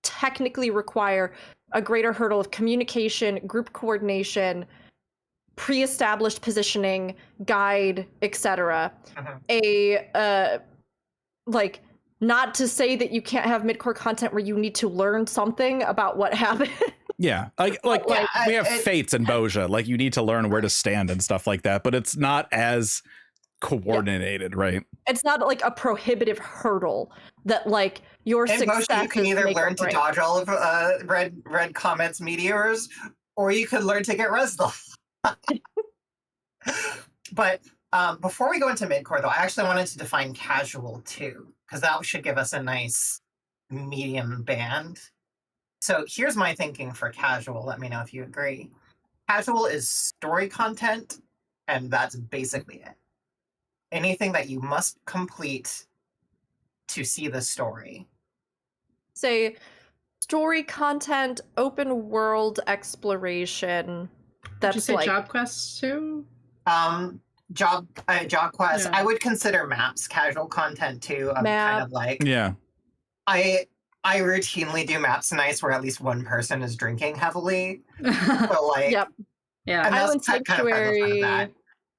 technically require a greater hurdle of communication, group coordination, pre-established positioning, guide, etc. Like, not to say that you can't have midcore content where you need to learn something about what happened. Yeah, like Yeah, we have fates and Boja, like you need to learn where to stand and stuff like that, but it's not as coordinated, right? It's not like a prohibitive hurdle that like your In success Motion, you can is either make or learn to break. dodge all of red comments meteors, or you could learn to get res. But before we go into midcore, though, I actually wanted to define casual too, because that should give us a nice medium band. So here's my thinking for casual. Let me know if you agree. Casual is story content, and that's basically it. Anything that you must complete to see the story. Say story content, open world exploration. Did you That's say like job quests too? Job quests. Yeah. I would consider maps casual content too. Kind Map. of like Yeah. I routinely do maps nights where at least one person is drinking heavily. So like, Yep. Yeah. and that's Island kind of part of Sanctuary. that.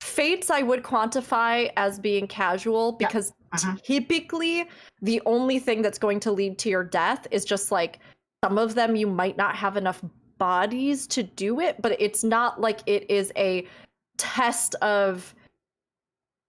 Fates I would quantify as being casual Yeah. because Mhm. typically the only thing that's going to lead to your death is just like some of them you might not have enough bodies to do it, but it's not like it is a test of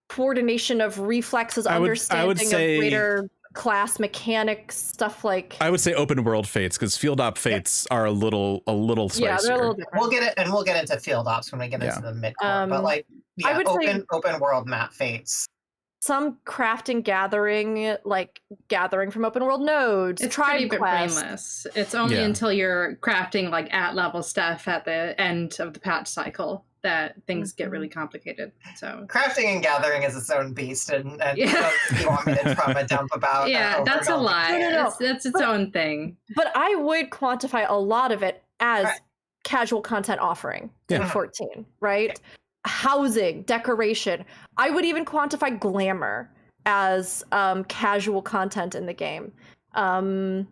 coordination of reflexes, I would understanding say- of greater class mechanics, stuff like I would say open world fates, because field op fates are a little spicier. yeah, they're a little different. We'll get into field ops when we get into the midcore. But like, I yeah, would say- open world map fates. Some crafting gathering, like gathering from open world nodes, It's tribe pretty bit quests. brainless. It's only Yeah. until you're crafting like at level stuff at the end of the patch cycle that things get really complicated. So Crafting and gathering is its own beast, and Yeah. you want me to trauma dump about? yeah, that's a overwhelming- lie. No. That's its But- own thing. But I would quantify a lot of it as Right. casual content offering in Yeah. 14, right? Housing, decoration. I would even quantify glamour as casual content in the game. But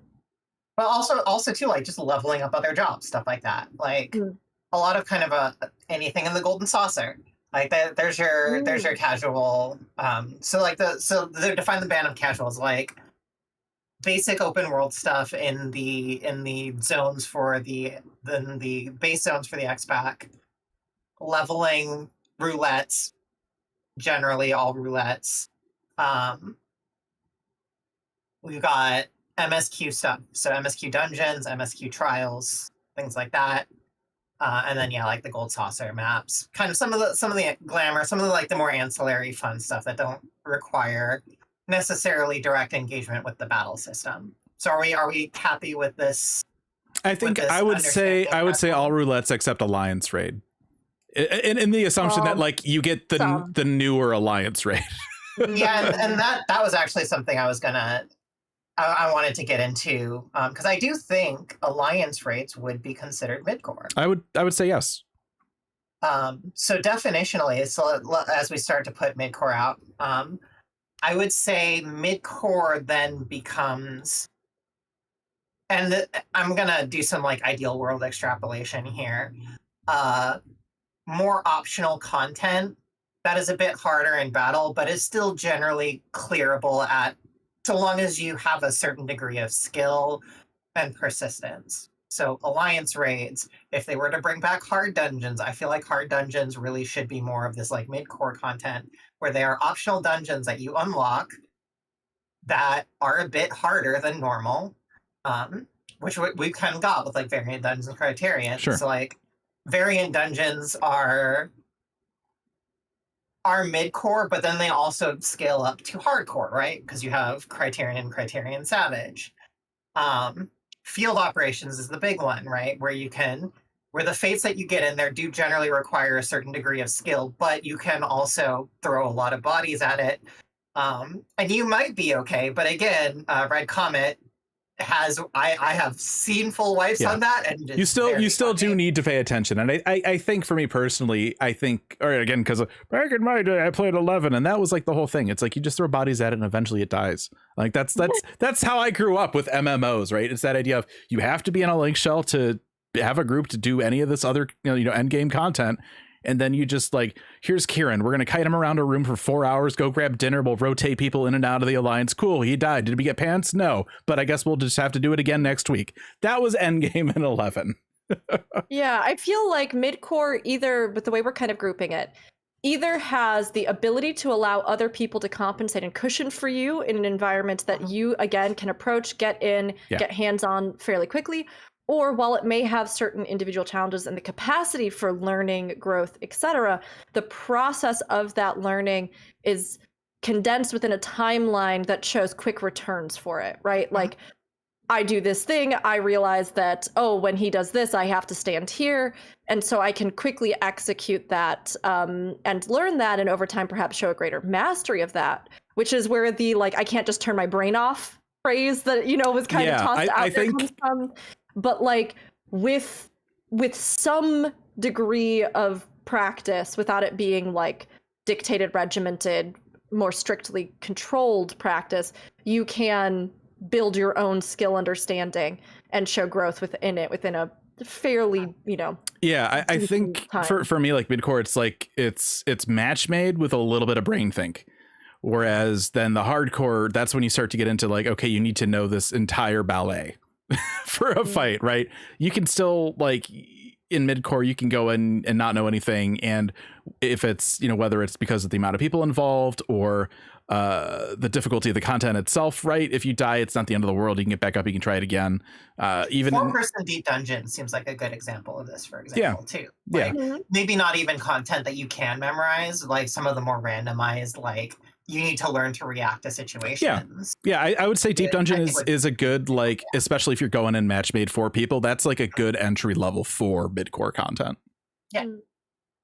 also too, like just leveling up other jobs, stuff like that. Like a lot of kind of anything in the golden saucer. Like there's your casual. So they define the band of casual as like basic open world stuff in the zones for the base zones for the X-Pack. Leveling roulettes, generally all roulettes. We've got MSQ stuff, so MSQ dungeons, MSQ trials, things like that, and then like the gold saucer maps, kind of some of the glamour, some of the like the more ancillary fun stuff that don't require necessarily direct engagement with the battle system. So are we happy with this? I think this I would say understanding all roulettes except Alliance raid. In the assumption that like you get the newer Alliance raid. Yeah, and that was actually something I wanted to get into, because I do think Alliance raids would be considered midcore. I would say yes. So definitionally, as we start to put midcore out, I would say midcore then becomes, and I'm gonna do some like ideal world extrapolation here. More optional content that is a bit harder in battle, but is still generally clearable so long as you have a certain degree of skill and persistence. So Alliance raids, if they were to bring back hard dungeons, I feel like hard dungeons really should be more of this like mid-core content where they are optional dungeons that you unlock that are a bit harder than normal, which we've kind of got with like variant dungeons and Criterion. Sure. So like variant dungeons are are mid-core, but then they also scale up to hardcore, right? Because you have Criterion and Criterion Savage. Field operations is the big one, right? Where the fates that you get in there do generally require a certain degree of skill, but you can also throw a lot of bodies at it. And you might be okay, but again, Red Comet I have seen full wipes on that, and you still do need to pay attention. And I think for me personally, or again, because back in my day I played 11 and that was like the whole thing. It's like you just throw bodies at it and eventually it dies. Like that's how I grew up with MMOs, right? It's that idea of you have to be in a link shell to have a group to do any of this other end game content. And then you just like, here's Kieran. We're going to kite him around a room for 4 hours, go grab dinner. We'll rotate people in and out of the alliance. Cool. He died. Did we get pants? No. But I guess we'll just have to do it again next week. That was endgame in 11. Yeah, I feel like midcore, either, but the way we're kind of grouping it, either has the ability to allow other people to compensate and cushion for you in an environment that you, again, can approach, get in, get hands-on fairly quickly. Or while it may have certain individual challenges and the capacity for learning, growth, etc., the process of that learning is condensed within a timeline that shows quick returns for it, right? Like, I do this thing, I realize that, when he does this, I have to stand here. And so I can quickly execute that and learn that, and over time perhaps show a greater mastery of that, which is where the, like, I can't just turn my brain off phrase that, was kind of tossed out there comes from. But like with some degree of practice, without it being like dictated, regimented, more strictly controlled practice, you can build your own skill understanding and show growth within a fairly, I think for me, like midcore, it's like it's match made with a little bit of brain think. Whereas then the hardcore, that's when you start to get into like, okay, you need to know this entire ballet for a fight, right? You can still, like, in midcore, you can go in and not know anything, and if it's whether it's because of the amount of people involved or the difficulty of the content itself, right? If you die, it's not the end of the world. You can get back up, you can try it again. Even 4-person deep dungeon seems like a good example of this, for example, too. Like, maybe not even content that you can memorize, like some of the more randomized, like, you need to learn to react to situations. Yeah, I would say Deep Dungeon is a good, like, especially if you're going in match made for people, that's like a good entry level for midcore content.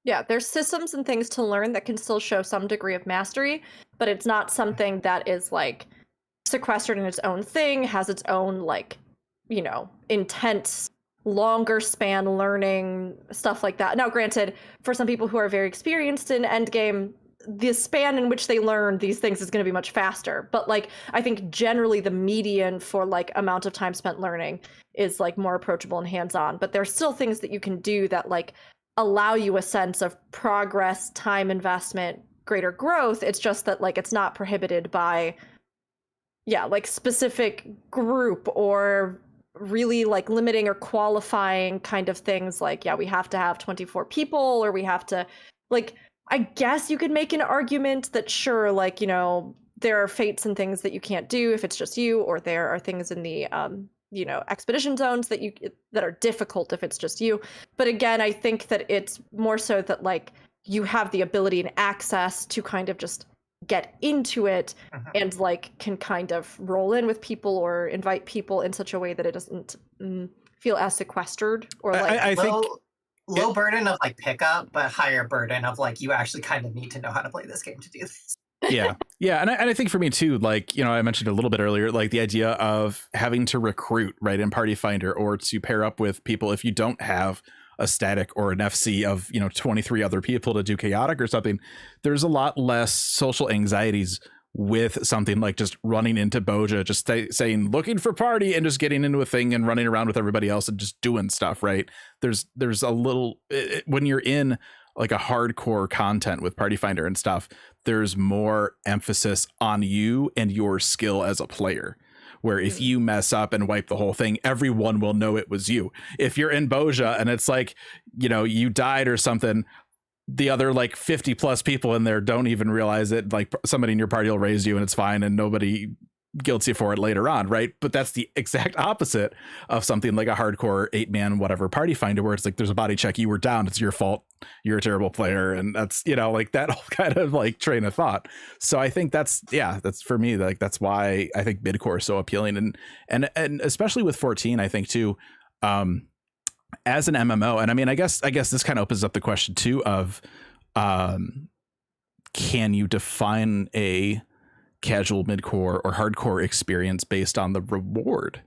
Yeah, there's systems and things to learn that can still show some degree of mastery, but it's not something that is like sequestered in its own thing, has its own, like, intense, longer span learning, stuff like that. Now, granted, for some people who are very experienced in endgame, the span in which they learn these things is going to be much faster. But like, I think generally the median for like amount of time spent learning is like more approachable and hands-on. But there's still things that you can do that like allow you a sense of progress, time investment, greater growth. It's just that like it's not prohibited by like specific group or really like limiting or qualifying kind of things like, we have to have 24 people, or we have to, like, I guess you could make an argument that sure, like, there are fates and things that you can't do if it's just you, or there are things in the expedition zones that are difficult if it's just you. But again, I think that it's more so that like you have the ability and access to kind of just get into it and like can kind of roll in with people or invite people in such a way that it doesn't feel as sequestered or like I think low burden of like pickup, but higher burden of like you actually kind of need to know how to play this game to do this. Yeah, and I think for me too, like, I mentioned a little bit earlier, like the idea of having to recruit, right, in Party Finder, or to pair up with people if you don't have a static or an FC of 23 other people to do chaotic or something. There's a lot less social anxieties with something like just running into Boja, just saying looking for party and just getting into a thing and running around with everybody else and just doing stuff, right? There's a little, when you're in like a hardcore content with Party Finder and stuff, there's more emphasis on you and your skill as a player, where if you mess up and wipe the whole thing, everyone will know it was you. If you're in Boja and it's like, you died or something, the other like 50 plus people in there don't even realize it. Like somebody in your party will raise you and it's fine, and nobody guilty for it later on, right? But that's the exact opposite of something like a hardcore 8-man whatever party finder, where it's like there's a body check, you were down, it's your fault, you're a terrible player, and that's, you know, like that whole kind of like train of thought. So I think that's for me, like that's why I think midcore is so appealing, and especially with 14, I think too, as an MMO. And I mean, I guess this kind of opens up the question too of can you define a casual midcore or hardcore experience based on the reward?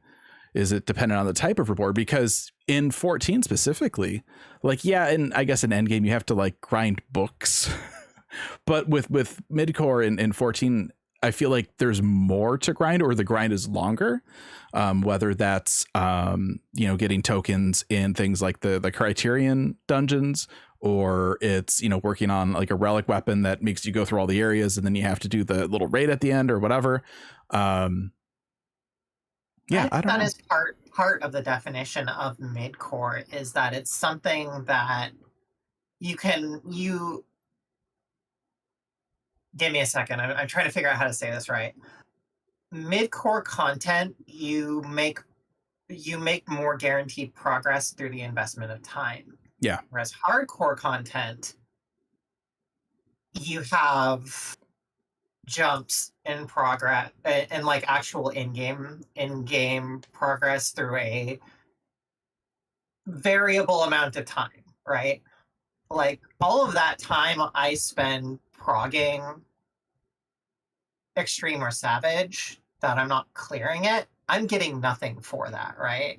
Is it dependent on the type of reward? Because in 14 specifically, like, yeah, and I guess in endgame you have to like grind books, but with midcore in 14, I feel like there's more to grind, or the grind is longer, whether that's you know, getting tokens in things like the Criterion dungeons, or it's, you know, working on like a relic weapon that makes you go through all the areas and then you have to do the little raid at the end or whatever. Yeah, I don't know. That is part of the definition of midcore, is that it's something that you give me a second. I'm trying to figure out how to say this right. Midcore content, you make more guaranteed progress through the investment of time. Yeah. Whereas hardcore content, you have jumps in progress and like actual in-game progress through a variable amount of time, right? Like all of that time I spend progging extreme or savage that I'm not clearing it, I'm getting nothing for that, right?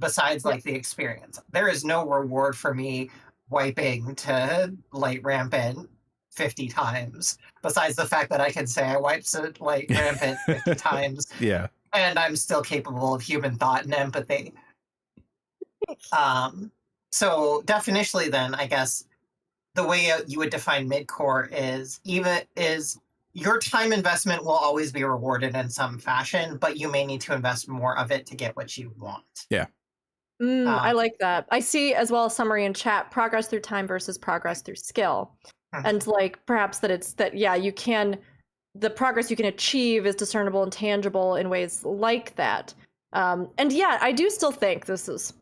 Besides like the experience. There is no reward for me wiping to light rampant 50 times, besides the fact that I can say I wiped to light rampant 50 times. Yeah. And I'm still capable of human thought and empathy. So definitionally then, I guess, the way you would define midcore is your time investment will always be rewarded in some fashion, but you may need to invest more of it to get what you want. Yeah. I like that. I see as well a summary in chat: progress through time versus progress through skill. And like perhaps you can, the progress you can achieve is discernible and tangible in ways like that. And yeah, I do still think, this is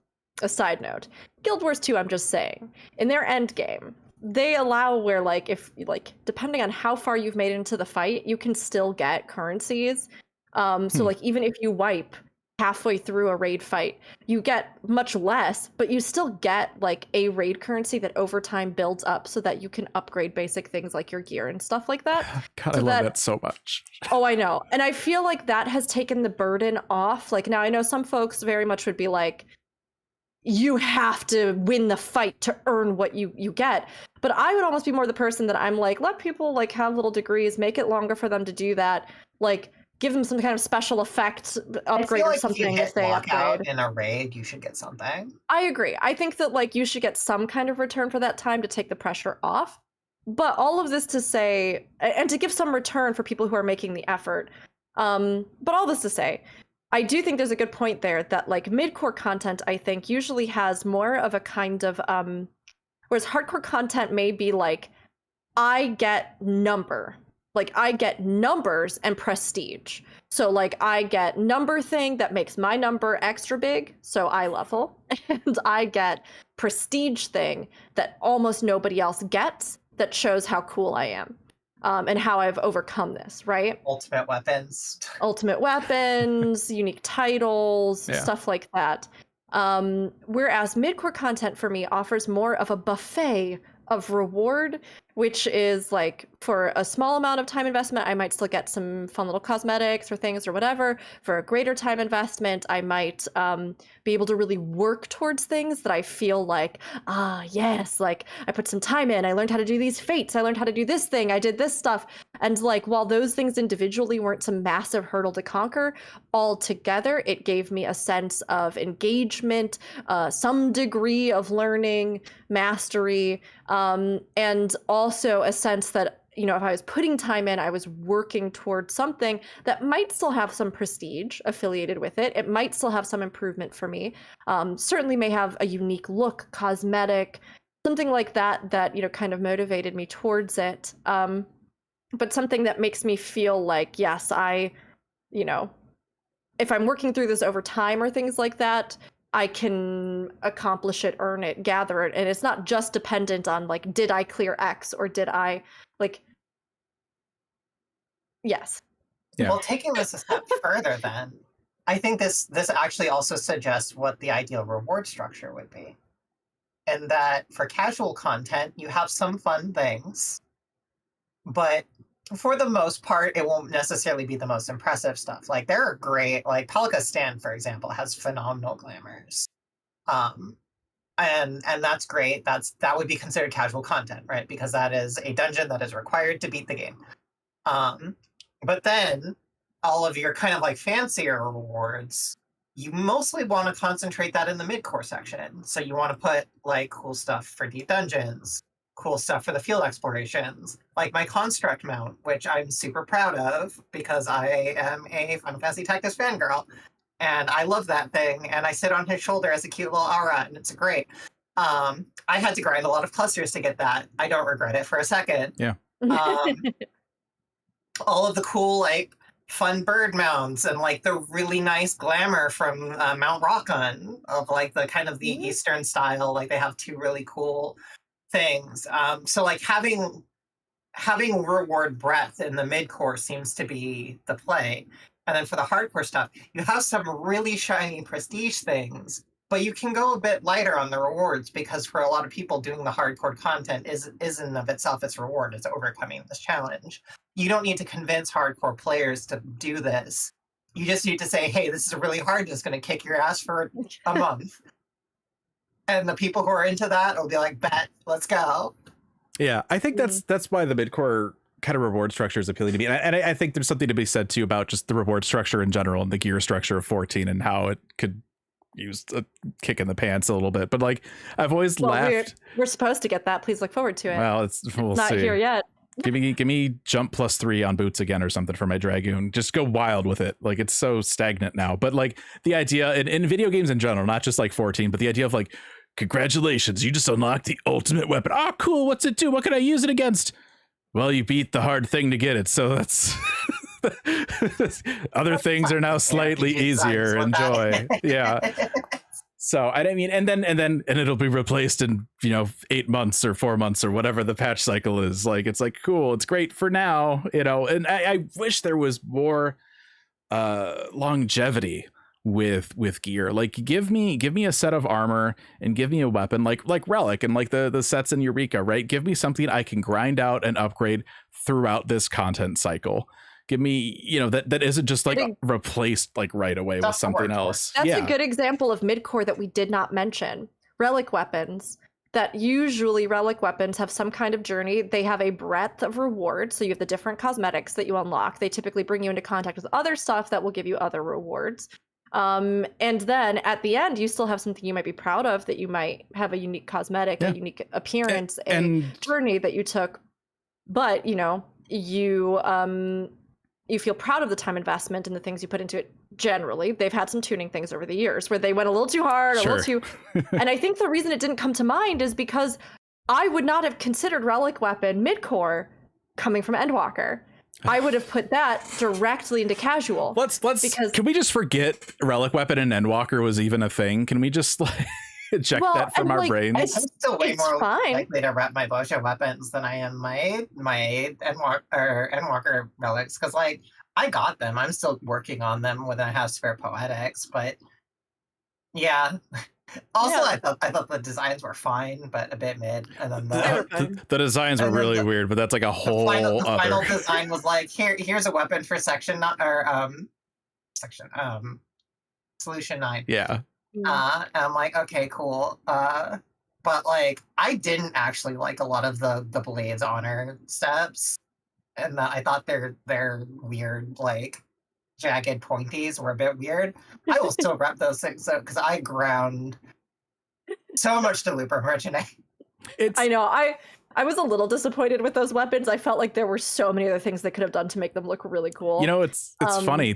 a side note, Guild Wars 2, I'm just saying, in their end game, they allow where like if like depending on how far you've made into the fight, you can still get currencies. So like even if you wipe halfway through a raid fight, you get much less, but you still get like a raid currency that over time builds up so that you can upgrade basic things like your gear and stuff like that. God, so I love that so much. Oh, I know. And I feel like that has taken the burden off. Like now I know some folks very much would be like, you have to win the fight to earn what you get. But I would almost be more the person that I'm like, let people like have little degrees, make it longer for them to do that. Like give them some kind of special effect upgrade or something if they upgrade. In a raid, you should get something. I agree. I think that like you should get some kind of return for that time to take the pressure off. But all of this to say, and to give some return for people who are making the effort. But all this to say, I do think there's a good point there that like midcore content, I think, usually has more of a kind of whereas hardcore content may be like, I get number. Like I get numbers and prestige. So like I get number thing that makes my number extra big, so I level. And I get prestige thing that almost nobody else gets that shows how cool I am. And how I've overcome this, right? Ultimate weapons, unique titles, stuff like that. Whereas midcore content for me offers more of a buffet of reward, which is like for a small amount of time investment, I might still get some fun little cosmetics or things or whatever. For a greater time investment, I might be able to really work towards things that I feel like, yes, like I put some time in, I learned how to do these fates, I learned how to do this thing, I did this stuff. And like, while those things individually weren't some massive hurdle to conquer, all together, it gave me a sense of engagement, some degree of learning, mastery, and also a sense that, you know, if I was putting time in, I was working towards something that might still have some prestige affiliated with it. It might still have some improvement for me. Certainly may have a unique look, cosmetic, something like that, that, you know, kind of motivated me towards it. But something that makes me feel like, yes, I you know, if I'm working through this over time or things like that, I can accomplish it, earn it, gather it. And it's not just dependent on like, did I clear X or did I like, yes. Yeah. Well, taking this a step further then, I think this actually also suggests what the ideal reward structure would be. And that for casual content, you have some fun things, but for the most part, it won't necessarily be the most impressive stuff. Like there are great, like Palika's Stand, for example, has phenomenal glamours. And that's great. That would be considered casual content, right? Because that is a dungeon that is required to beat the game. But then all of your kind of like fancier rewards, you mostly want to concentrate that in the midcore section. So you want to put like cool stuff for deep dungeons, cool stuff for the field explorations, like my construct mount, which I'm super proud of because I am a Final Fantasy Tactics fangirl. And I love that thing. And I sit on his shoulder as a cute little aura, and it's great. I had to grind a lot of clusters to get that. I don't regret it for a second. Yeah. All of the cool, like, fun bird mounts and, like, the really nice glamour from Mount Rockon of, like, the kind of the Eastern style. Like, they have two really cool things. So, like, having reward breadth in the midcore seems to be the play. And then for the hardcore stuff, you have some really shiny prestige things, but you can go a bit lighter on the rewards because for a lot of people, doing the hardcore content isn't of itself its reward. It's overcoming this challenge. You don't need to convince hardcore players to do this. You just need to say, hey, this is really hard. It's going to kick your ass for a month. And the people who are into that will be like, bet, let's go. Yeah, I think that's why the midcore kind of reward structure is appealing to me. And I think there's something to be said too about just the reward structure in general and the gear structure of 14 and how it could use a kick in the pants a little bit. But like, I've always laughed. We're supposed to get that. Please look forward to it. Well, we'll not see. Here yet. give me jump +3 on boots again or something for my Dragoon. Just go wild with it. Like, it's so stagnant now. But like the idea in video games in general, not just like 14, but the idea of like, congratulations, you just unlocked the ultimate weapon. Oh, cool. What's it do? What can I use it against? Well, you beat the hard thing to get it, so that's other things are now slightly easier. Enjoy. Yeah. So I mean, and it'll be replaced in 8 months or 4 months or whatever the patch cycle is. Like, it's like, cool, it's great for now, And I wish there was more longevity with gear. Like, give me a set of armor and give me a weapon like Relic and like the sets in Eureka, right? Give me something I can grind out and upgrade throughout this content cycle. Give me, that isn't just like replaced like right away with something else. That's a good example of midcore that we did not mention. Relic weapons. That usually relic weapons have some kind of journey. They have a breadth of rewards. So you have the different cosmetics that you unlock. They typically bring you into contact with other stuff that will give you other rewards. And then at the end, you still have something you might be proud of, that you might have a unique cosmetic, a unique appearance, a journey that you took. But, you feel proud of the time investment and the things you put into it. Generally, they've had some tuning things over the years where they went a little too hard, a little too. And I think the reason it didn't come to mind is because I would not have considered Relic Weapon midcore coming from Endwalker. I would have put that directly into casual. Can we just forget Relic Weapon and Endwalker was even a thing? Can we just eject that from our brains? I'm still way more likely to rep my Bosha weapons than I am my Endwalker relics, because like I got them. I'm still working on them when I have Spare Poetics, but yeah. Also, I thought the designs were fine, but a bit mid. And then the designs were really weird, but that's like a whole the final design was like, here's a weapon for Solution 9. Yeah. And I'm like, okay, cool. But like, I didn't actually like a lot of the Blades honor steps, and I thought their weird, like, jagged pointies were a bit weird. I will still rep those things though, because I ground so much to Looper Merchant. I know. I was a little disappointed with those weapons. I felt like there were so many other things they could have done to make them look really cool. It's funny,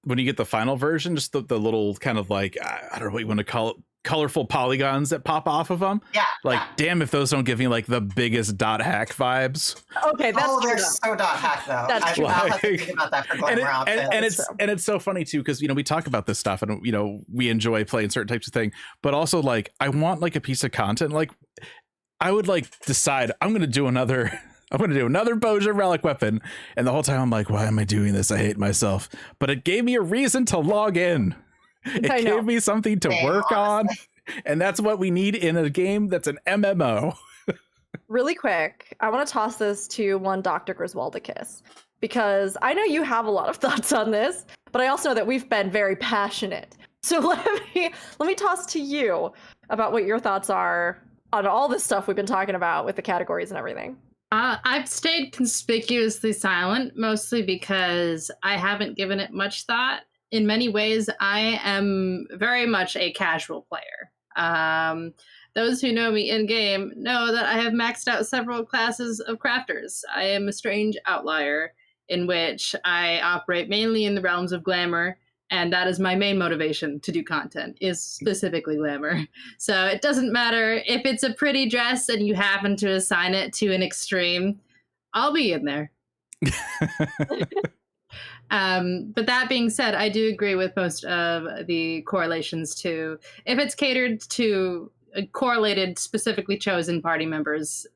when you get the final version, just the little kind of like, I don't know what you want to call it, colorful polygons that pop off of them. Yeah. Like, yeah. damn, if those don't give me like the biggest dot hack vibes. Okay, that's Oh, true, they're though. so dot hack though. That's true. I'll have to Like- think about that for And, glamour it, options. and That's true. it's so funny too, because we talk about this stuff and we enjoy playing certain types of thing, but also like I want like a piece of content. Like I would like decide I'm gonna do another Boja relic weapon, and the whole time I'm like, why am I doing this? I hate myself. But it gave me a reason to log in. It I know. gave me something to Same, work on, honestly. and that's what we need in a game that's an MMO. Really quick, I want to toss this to one Dr. Griswaldicus, because I know you have a lot of thoughts on this, but I also know that we've been very passionate. So let me toss to you about what your thoughts are on all this stuff we've been talking about with the categories and everything. I've stayed conspicuously silent, mostly because I haven't given it much thought. In many ways, I am very much a casual player. Those who know me in game know that I have maxed out several classes of crafters. I am a strange outlier in which I operate mainly in the realms of glamour, and that is my main motivation to do content, is specifically glamour. So it doesn't matter if it's a pretty dress and you happen to assign it to an extreme, I'll be in there. But that being said, I do agree with most of the correlations to, if it's catered to correlated, specifically chosen party members,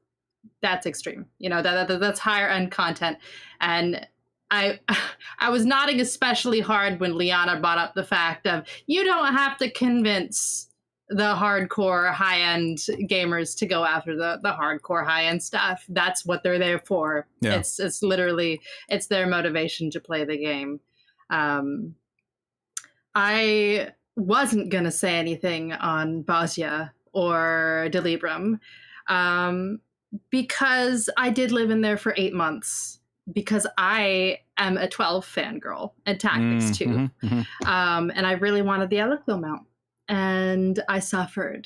that's extreme. That's higher end content. And I was nodding especially hard when Liana brought up the fact of you don't have to convince the hardcore high-end gamers to go after the hardcore high-end stuff. That's what they're there for. Yeah. It's literally, it's their motivation to play the game. I wasn't going to say anything on Bosnia or Delibram because I did live in there for 8 months, because I am a 12 fangirl and tactics too. And I really wanted the Eloquil mount. And I suffered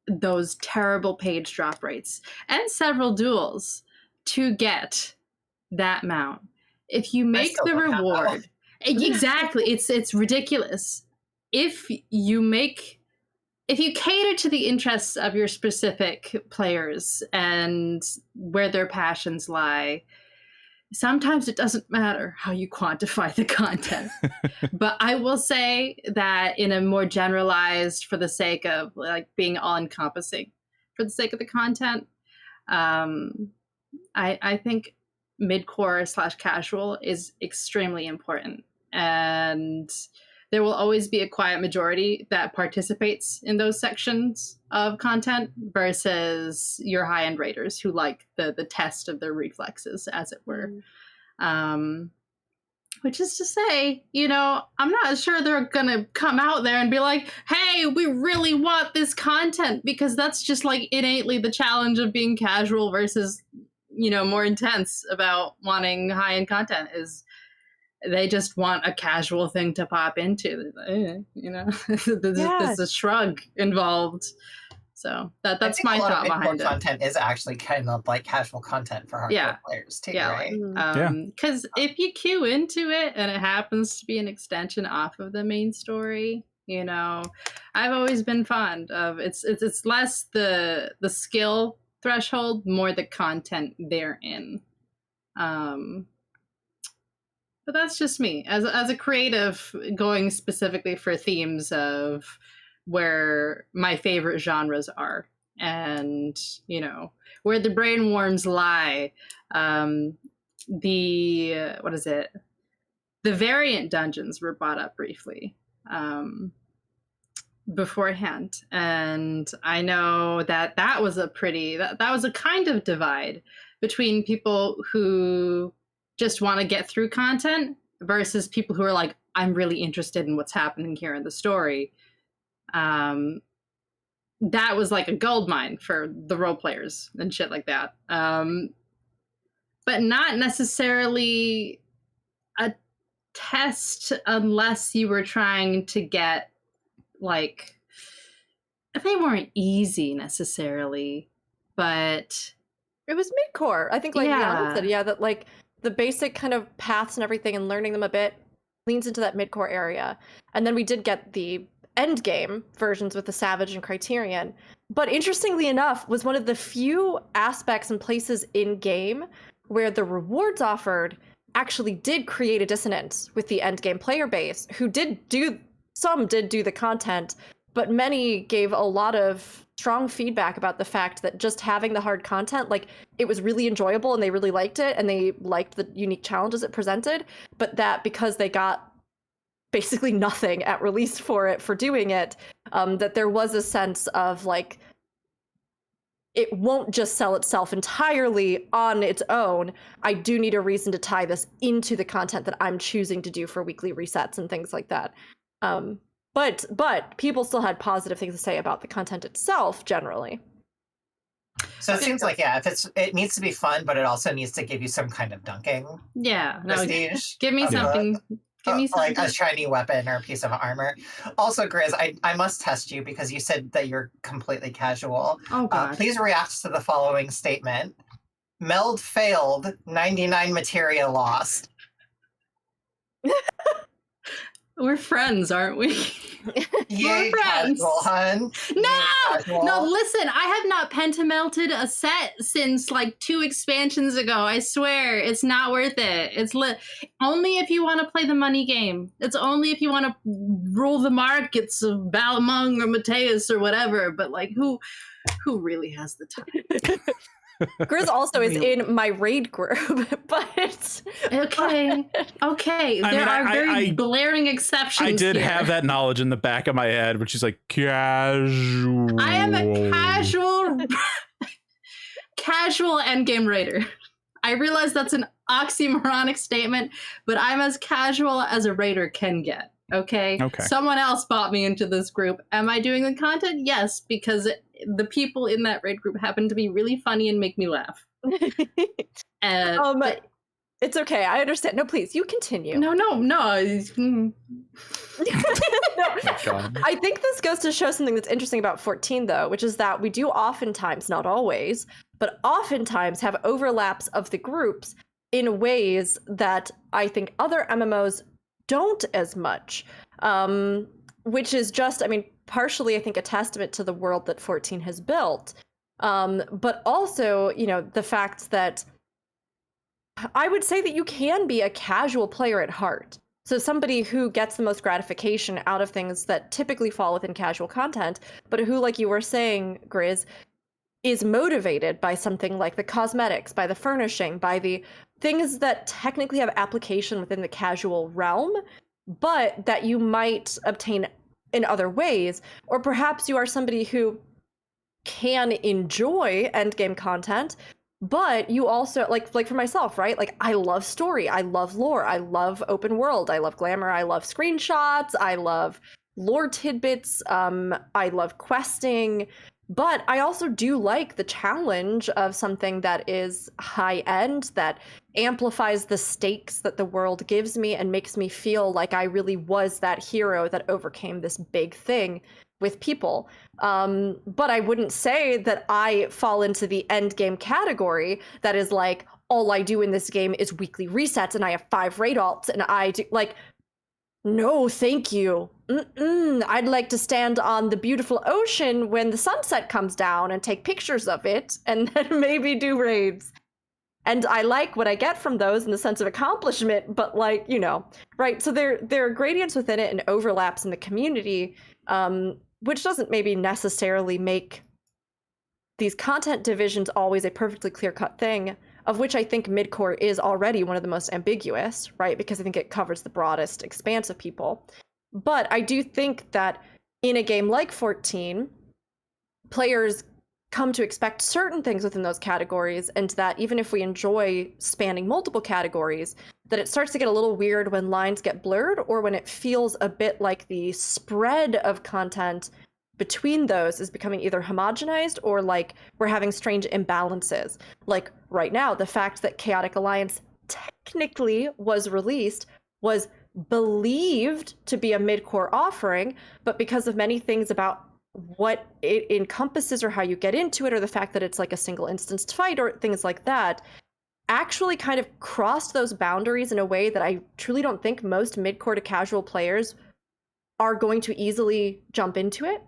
those terrible page drop rates and several duels to get that mount. If you make still the don't have that one. reward, exactly, it's ridiculous. If you cater to the interests of your specific players and where their passions lie, sometimes it doesn't matter how you quantify the content. But I will say that in a more generalized, for the sake of like being all encompassing, for the sake of the content, I think midcore / casual is extremely important. And there will always be a quiet majority that participates in those sections of content versus your high-end raiders who like the test of their reflexes, as it were. Which is to say, I'm not sure they're going to come out there and be like, hey, we really want this content, because that's just like innately the challenge of being casual versus, more intense about wanting high-end content is they just want a casual thing to pop into. There's a shrug involved. So that's my thought behind it. Content is actually kind of like casual content for hardcore players too, right? Because if you queue into it and it happens to be an extension off of the main story, I've always been fond of it's less the skill threshold, more the content therein. But that's just me as a creative, going specifically for themes of where my favorite genres are and where the brain worms lie. The variant dungeons were brought up briefly beforehand, and I know that was a kind of divide between people who just want to get through content versus people who are like, I'm really interested in what's happening here in the story. That was like a gold mine for the role players and shit like that. But not necessarily a test unless you were trying to get, like, they weren't easy necessarily, but it was midcore. I think, like Yana said, that like the basic kind of paths and everything and learning them a bit leans into that midcore area. And then we did get the endgame versions with the Savage and Criterion. But interestingly enough, was one of the few aspects and places in game where the rewards offered actually did create a dissonance with the endgame player base, who some did do the content, but many gave a lot of strong feedback about the fact that just having the hard content, like, it was really enjoyable and they really liked it and they liked the unique challenges it presented, but that because they got basically nothing at release for it for doing it, that there was a sense of like, it won't just sell itself entirely on its own. I do need a reason to tie this into the content that I'm choosing to do for weekly resets and things like that. But people still had positive things to say about the content itself generally. So it seems like, yeah, it needs to be fun, but it also needs to give you some kind of dunking Yeah, no, prestige. give me something. Give me something. Like a shiny weapon or a piece of armor. Also, Grizz, I must test you because you said that you're completely casual. Oh god. Please react to the following statement. Meld failed, 99 materia lost. We're friends, aren't we? Yay, friends. casual, hun. No! Yay, casual. No, listen, I have not pentamelted a set since like 2 expansions ago. I swear, it's not worth it. It's only if you want to play the money game. It's only if you want to rule the markets of Balmung or Mateus or whatever, but like who really has the time? Grizz also is in my raid group, but Okay. There are very blaring exceptions. I did here. have that knowledge in the back of my head, which is like casual. I am a casual endgame raider. I realize that's an oxymoronic statement, but I'm as casual as a raider can get. Okay. Someone else bought me into this group. Am I doing the content? Yes, because the people in that raid group happen to be really funny and make me laugh. It's okay. I understand. No, please, you continue. No. No, I think this goes to show something that's interesting about 14, though, which is that we do oftentimes, not always, but oftentimes have overlaps of the groups in ways that I think other MMOs don't as much, which is just, I mean, partially, I think, a testament to the world that 14 has built, but also, you know, the fact that I would say that you can be a casual player at heart. So somebody who gets the most gratification out of things that typically fall within casual content, but who, like you were saying, Grizz, is motivated by something like the cosmetics, by the furnishing, by the things that technically have application within the casual realm, but that you might obtain in other ways. Or perhaps you are somebody who can enjoy endgame content, but you also, like for myself, right? Like, I love story, I love lore, I love open world, I love glamour, I love screenshots, I love lore tidbits, I love questing, but I also do like the challenge of something that is high end, that amplifies the stakes that the world gives me and makes me feel like I really was that hero that overcame this big thing with people. But I wouldn't say that I fall into the end game category that is like, all I do in this game is weekly resets and I have 5 raid alts and I do, like, no, thank you. I'd like to stand on the beautiful ocean when the sunset comes down and take pictures of it and then maybe do raids. And I like what I get from those in the sense of accomplishment, but like, you know, right? So there are gradients within it and overlaps in the community, which doesn't maybe necessarily make these content divisions always a perfectly clear-cut thing, of which I think midcore is already one of the most ambiguous, right? Because I think it covers the broadest expanse of people. But I do think that in a game like 14, players come to expect certain things within those categories, and that even if we enjoy spanning multiple categories, that it starts to get a little weird when lines get blurred, or when it feels a bit like the spread of content between those is becoming either homogenized or like we're having strange imbalances. Like right now, the fact that Chaotic Alliance technically was released was believed to be a mid-core offering, but because of many things about what it encompasses or how you get into it, or the fact that it's like a single instanced fight or things like that, actually kind of crossed those boundaries in a way that I truly don't think most mid-core to casual players are going to easily jump into it.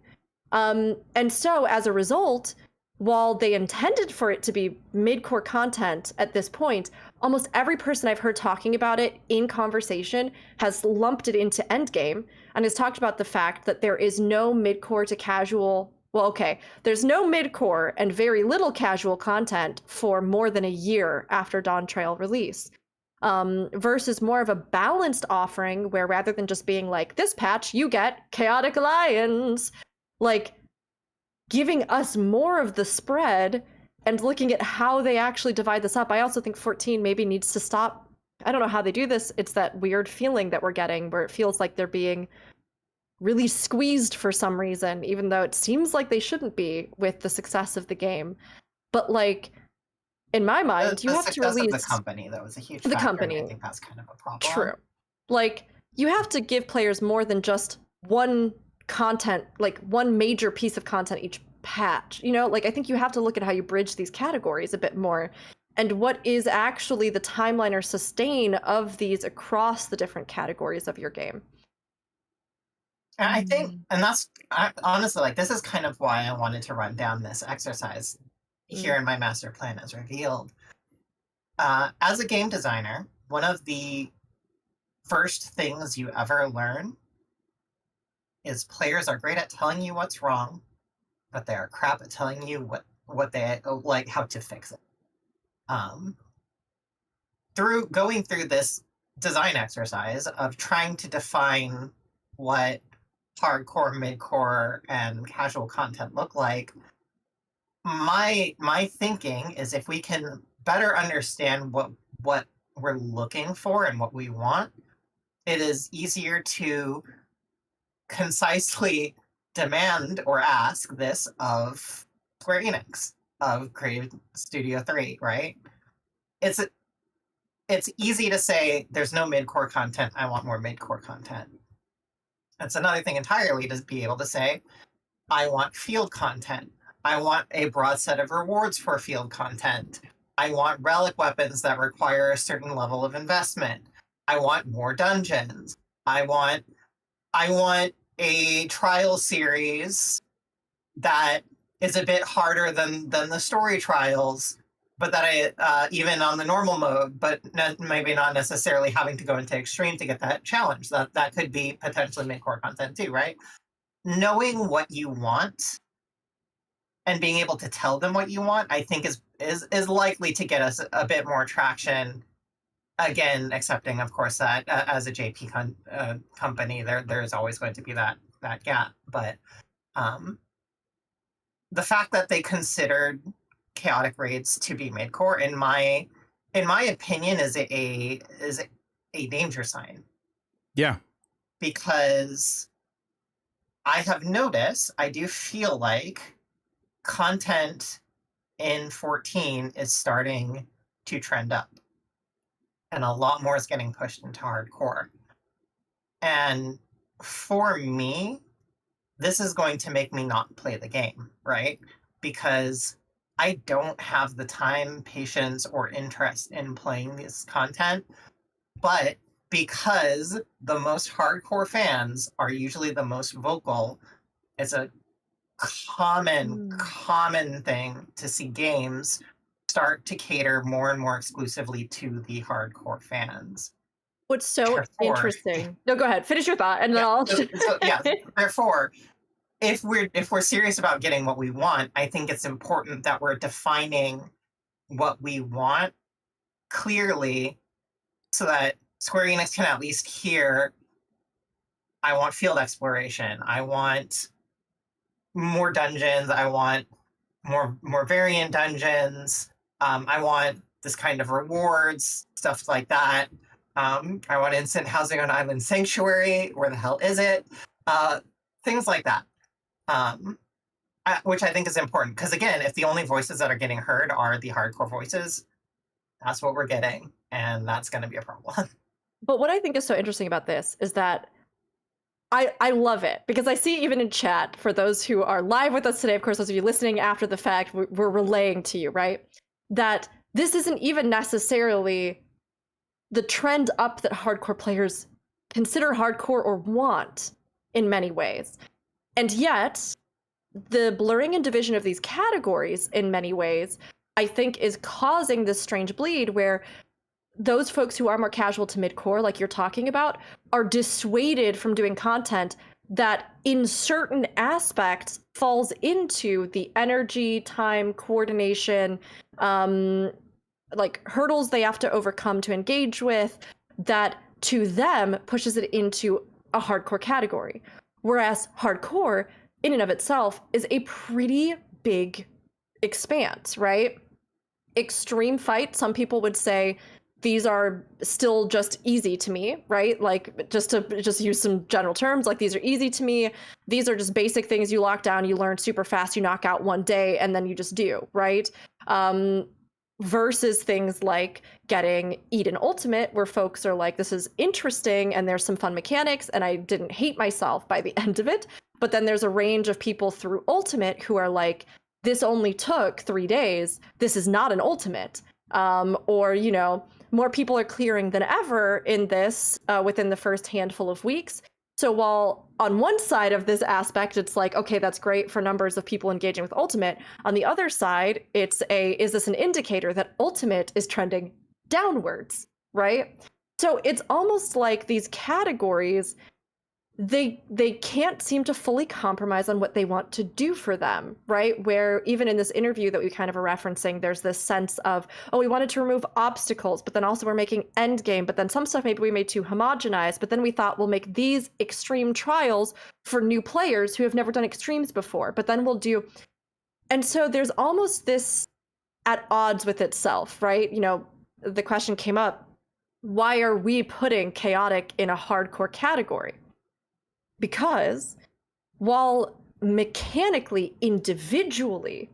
And so as a result, while they intended for it to be mid-core content at this point, almost every person I've heard talking about it in conversation has lumped it into endgame and has talked about the fact that there is no mid-core to casual. Well, okay, there's no mid-core and very little casual content for more than a year after Dawn Trail release. Versus more of a balanced offering where rather than just being like, this patch, you get Chaotic Alliance, like giving us more of the spread and looking at how they actually divide this up. I also think 14 maybe needs to stop. I don't know how they do this. It's that weird feeling that we're getting where it feels like they're being really squeezed for some reason, even though it seems like they shouldn't be with the success of the game. But like, in my mind, you have to release the company. That was a huge the factor, company. And I think that's kind of a problem. True. Like, you have to give players more than just one content, like one major piece of content each patch. You know, like I think you have to look at how you bridge these categories a bit more, and what is actually the timeline or sustain of these across the different categories of your game. And I think, and that's honestly, like, this is kind of why I wanted to run down this exercise here in my master plan as revealed. As a game designer, one of the first things you ever learn is players are great at telling you what's wrong, but they are crap at telling you what they like, how to fix it. Through going through this design exercise of trying to define what hardcore, midcore, and casual content look like, my thinking is if we can better understand what we're looking for and what we want, it is easier to concisely demand or ask this of Square Enix, of Creative Studio 3, right? It's easy to say there's no mid-core content, I want more mid-core content. That's another thing entirely to be able to say, I want field content. I want a broad set of rewards for field content. I want relic weapons that require a certain level of investment. I want more dungeons. I want a trial series that is a bit harder than the story trials, but that I even on the normal mode, but maybe not necessarily having to go into extreme to get that challenge. That could be potentially mid-core content too, right? Knowing what you want and being able to tell them what you want, I think is likely to get us a bit more traction. Again, accepting, of course, that as a JP company, there's always going to be that gap. But the fact that they considered chaotic raids to be midcore, in my opinion, is a danger sign. Yeah, because I have noticed, I do feel like content in 14 is starting to trend up, and a lot more is getting pushed into hardcore. And for me, this is going to make me not play the game, right? Because I don't have the time, patience, or interest in playing this content. But because the most hardcore fans are usually the most vocal, it's a common thing to see games start to cater more and more exclusively to the hardcore fans. What's so interesting? No, go ahead. Finish your thought, and then I'll. Therefore, if we're serious about getting what we want, I think it's important that we're defining what we want clearly, so that Square Enix can at least hear, I want field exploration, I want more dungeons, I want more variant dungeons, I want this kind of rewards, stuff like that. I want instant housing on Island Sanctuary. Where the hell is it? Things like that. Which I think is important. Because again, if the only voices that are getting heard are the hardcore voices, that's what we're getting. And that's going to be a problem. But what I think is so interesting about this is that I love it. Because I see even in chat, for those who are live with us today, of course, those of you listening after the fact, we're relaying to you, right? That this isn't even necessarily the trend up that hardcore players consider hardcore or want. in many ways. And yet, the blurring and division of these categories in many ways, I think, is causing this strange bleed where those folks who are more casual to midcore, like you're talking about, are dissuaded from doing content that in certain aspects falls into the energy, time, coordination, like hurdles they have to overcome to engage with, that to them pushes it into a hardcore category. Whereas hardcore in and of itself is a pretty big expanse, right? Extreme fight, some people would say these are still just easy to me, right? Like, just to use some general terms, like, these are easy to me. These are just basic things you lock down, you learn super fast, you knock out one day, and then you just do, right? Versus things like getting Eden Ultimate, where folks are like, this is interesting, and there's some fun mechanics, and I didn't hate myself by the end of it. But then there's a range of people through Ultimate who are like, this only took 3 days, this is not an Ultimate. Or, you know, more people are clearing than ever in this within the first handful of weeks. So while on one side of this aspect, it's like, okay, that's great for numbers of people engaging with Ultimate. On the other side, is this an indicator that Ultimate is trending downwards, right? So it's almost like these categories, they can't seem to fully compromise on what they want to do for them, right? Where even in this interview that we kind of are referencing, there's this sense of, oh, we wanted to remove obstacles, but then also we're making endgame, but then some stuff maybe we made too homogenized, but then we thought we'll make these extreme trials for new players who have never done extremes before, but then we'll do... And so there's almost this at odds with itself, right? You know, the question came up, why are we putting chaotic in a hardcore category? Because while mechanically, individually,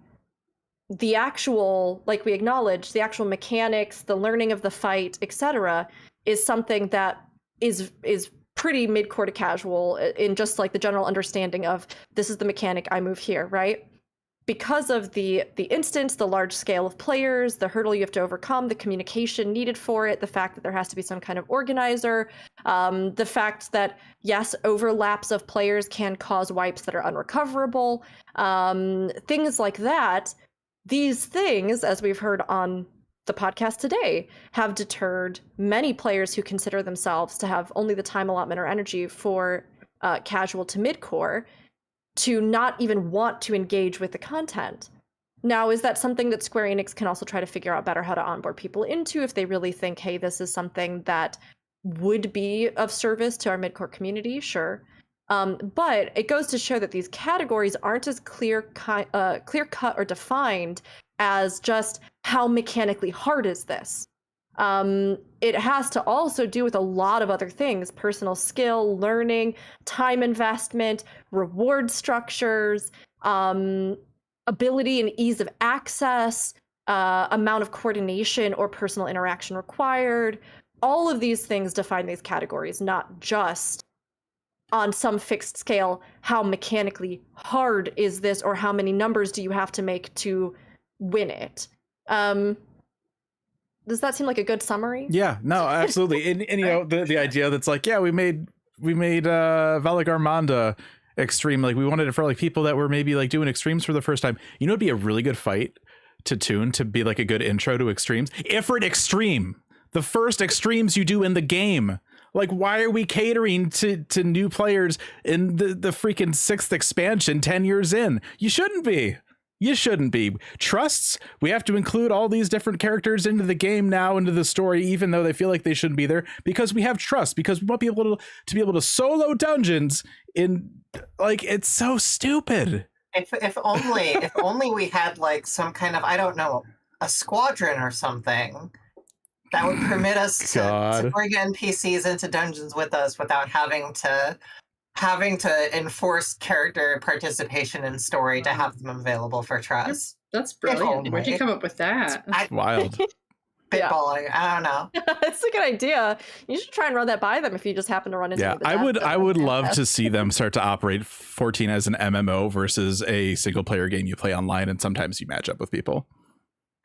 the actual, like we acknowledge, the actual mechanics, the learning of the fight, etc., is something that is pretty midcore to casual in just like the general understanding of this is the mechanic, I move here, right? Because of the instance, the large scale of players, the hurdle you have to overcome, the communication needed for it, the fact that there has to be some kind of organizer, the fact that, yes, overlaps of players can cause wipes that are unrecoverable, things like that. These things, as we've heard on the podcast today, have deterred many players who consider themselves to have only the time allotment or energy for casual to midcore to not even want to engage with the content. Now, is that something that Square Enix can also try to figure out better how to onboard people into if they really think, hey, this is something that would be of service to our midcore community? Sure. But it goes to show that these categories aren't as clear-cut or defined as just how mechanically hard is this. It has to also do with a lot of other things: personal skill, learning, time investment, reward structures, ability and ease of access, amount of coordination or personal interaction required. All of these things define these categories, not just on some fixed scale, how mechanically hard is this, or how many numbers do you have to make to win it. Does that seem like a good summary? Yeah, no, absolutely. And you know, the idea that's like, yeah, we made Valak Armanda extreme. Like, we wanted it for like people that were maybe like doing extremes for the first time. You know, it'd be a really good fight to tune to be like a good intro to extremes. Ifrit Extreme, the first extremes you do in the game. Like, why are we catering to new players in the freaking 6th expansion 10 years in? You shouldn't be. You shouldn't be. Trusts, we have to include all these different characters into the game now, into the story, even though they feel like they shouldn't be there, because we have trust, because we want people to be able to solo dungeons in, like, it's so stupid. If only we had like some kind of, I don't know, a squadron or something that would permit us to bring NPCs into dungeons with us without having to enforce character participation in story to have them available for trust. That's brilliant. Where'd you come up with that? Wild. Spitballing. I don't know. It's a good idea. You should try and run that by them if you just happen to run into I would love to see them start to operate 14 as an MMO versus a single player game you play online, and sometimes you match up with people.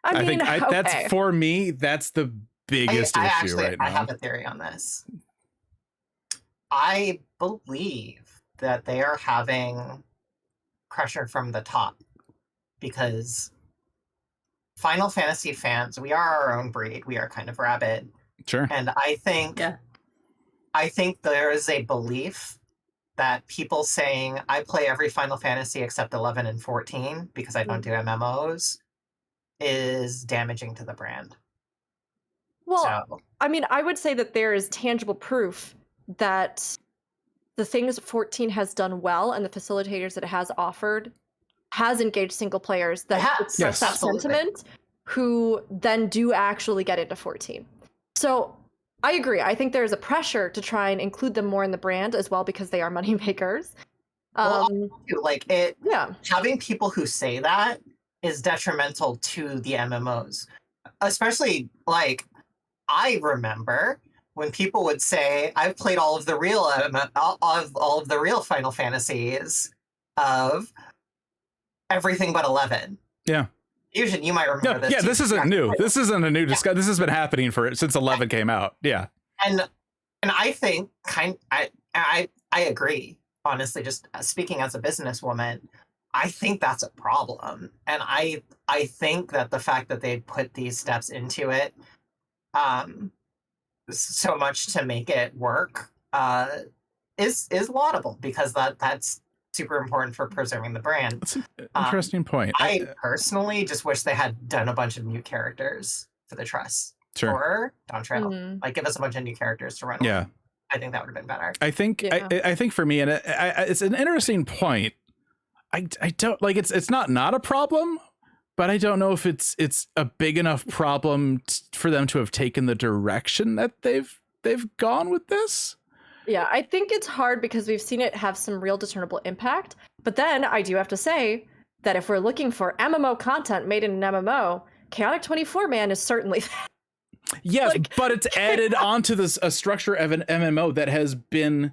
I think that's, for me, that's the biggest issue right now. I have a theory on this. I believe that they are having pressure from the top, because Final Fantasy fans, we are our own breed. We are kind of rabid. Sure. And I think there is a belief that people saying, I play every Final Fantasy except 11 and 14 because I don't do MMOs, is damaging to the brand. Well, So, I mean, I would say that there is tangible proof that the things 14 has done well and the facilitators that it has offered has engaged single players that Yes, express that absolutely. sentiment, who then do actually get into 14. So I agree. I think there is a pressure to try and include them more in the brand as well, because they are money makers. Yeah. Having people who say that is detrimental to the MMOs. Especially, like, I remember when people would say, I've played all of the real Final Fantasies of everything but 11. Yeah. Fusion, you might remember this. Yeah, this isn't new. This isn't a new discussion. This has been happening since 11 came out. Yeah. And I think I agree, honestly, just speaking as a businesswoman, I think that's a problem. And I think that the fact that they put these steps into it so much to make it work is laudable, because that's super important for preserving the brand. That's an interesting point. I personally just wish they had done a bunch of new characters for the Trust. Sure. Or Dawn Trail. Like, give us a bunch of new characters to run Yeah. with. I think that would have been better. I think I think for me, and it's an interesting point. I don't like it's not a problem, but I don't know if it's a big enough problem for them to have taken the direction that they've gone with this. Yeah, I think it's hard because we've seen it have some real discernible impact. But then I do have to say that if we're looking for MMO content made in an MMO, Chaotic 24 Man is certainly Yes, but it's added onto a structure of an MMO that has been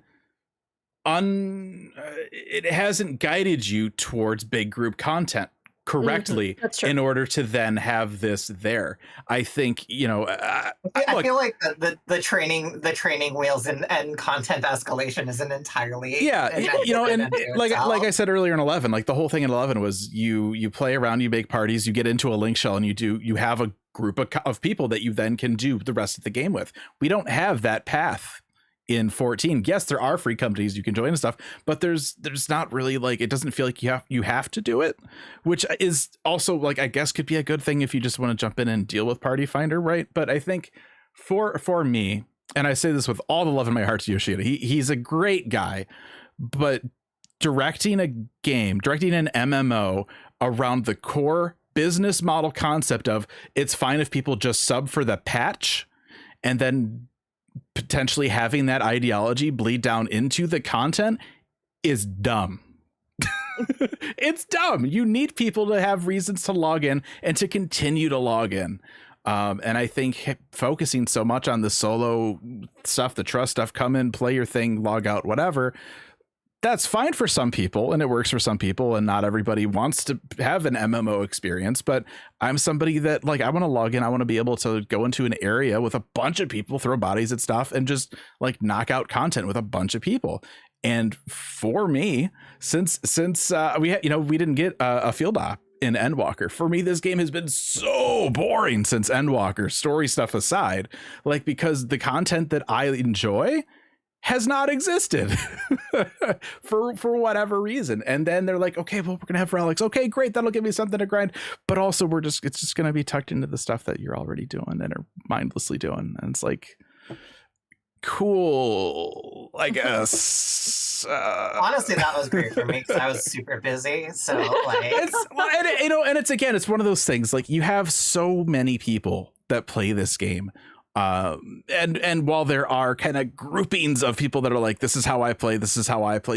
it hasn't guided you towards big group content correctly in order to then have this there. I think, I feel like the training wheels and content escalation is an entirely and like I said earlier in 11, like the whole thing in 11 was you play around, you make parties, you get into a link shell, and you have a group of people that you then can do the rest of the game with. We don't have that path in 14. Yes, there are free companies you can join and stuff, but there's not really, like, it doesn't feel like you have to do it, which is also, like, I guess could be a good thing if you just want to jump in and deal with Party Finder, right? But I think for me, and I say this with all the love in my heart to Yoshida, he's a great guy, but directing an MMO around the core business model concept of it's fine if people just sub for the patch, and then potentially having that ideology bleed down into the content is dumb. It's dumb. You need people to have reasons to log in and to continue to log in. And I think focusing so much on the solo stuff, the trust stuff, come in, play your thing, log out, whatever, that's fine for some people and it works for some people, and not everybody wants to have an MMO experience. But I'm somebody that, like, I want to log in, I want to be able to go into an area with a bunch of people, throw bodies at stuff, and just like knock out content with a bunch of people. And for me, since we didn't get a field op in Endwalker, for me this game has been so boring since Endwalker, story stuff aside, like, because the content that I enjoy has not existed for whatever reason. And then they're like, okay, well, we're gonna have relics. Okay, great, that'll give me something to grind. But also it's just gonna be tucked into the stuff that you're already doing and are mindlessly doing. And it's like, cool, I guess. Honestly, that was great for me because I was super busy. So like, it's one of those things, like, you have so many people that play this game. And while there are kind of groupings of people that are like, this is how I play,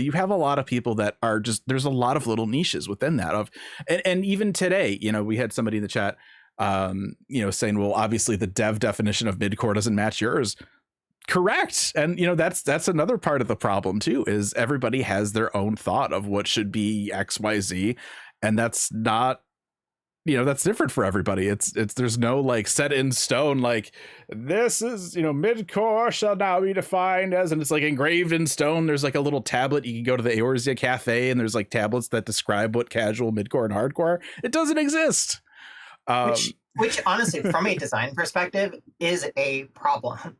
you have a lot of people that are just, there's a lot of little niches within that and even today, we had somebody in the chat, saying, well, obviously the dev definition of midcore doesn't match yours. Correct. And that's another part of the problem too, is everybody has their own thought of what should be XYZ, and that's not that's different for everybody. It's there's no like set in stone, like this is, midcore shall now be defined as, and it's like engraved in stone. There's like a little tablet. You can go to the Eorzea Cafe and there's like tablets that describe what casual, midcore, and hardcore. It doesn't exist. Which honestly, from a design perspective, is a problem.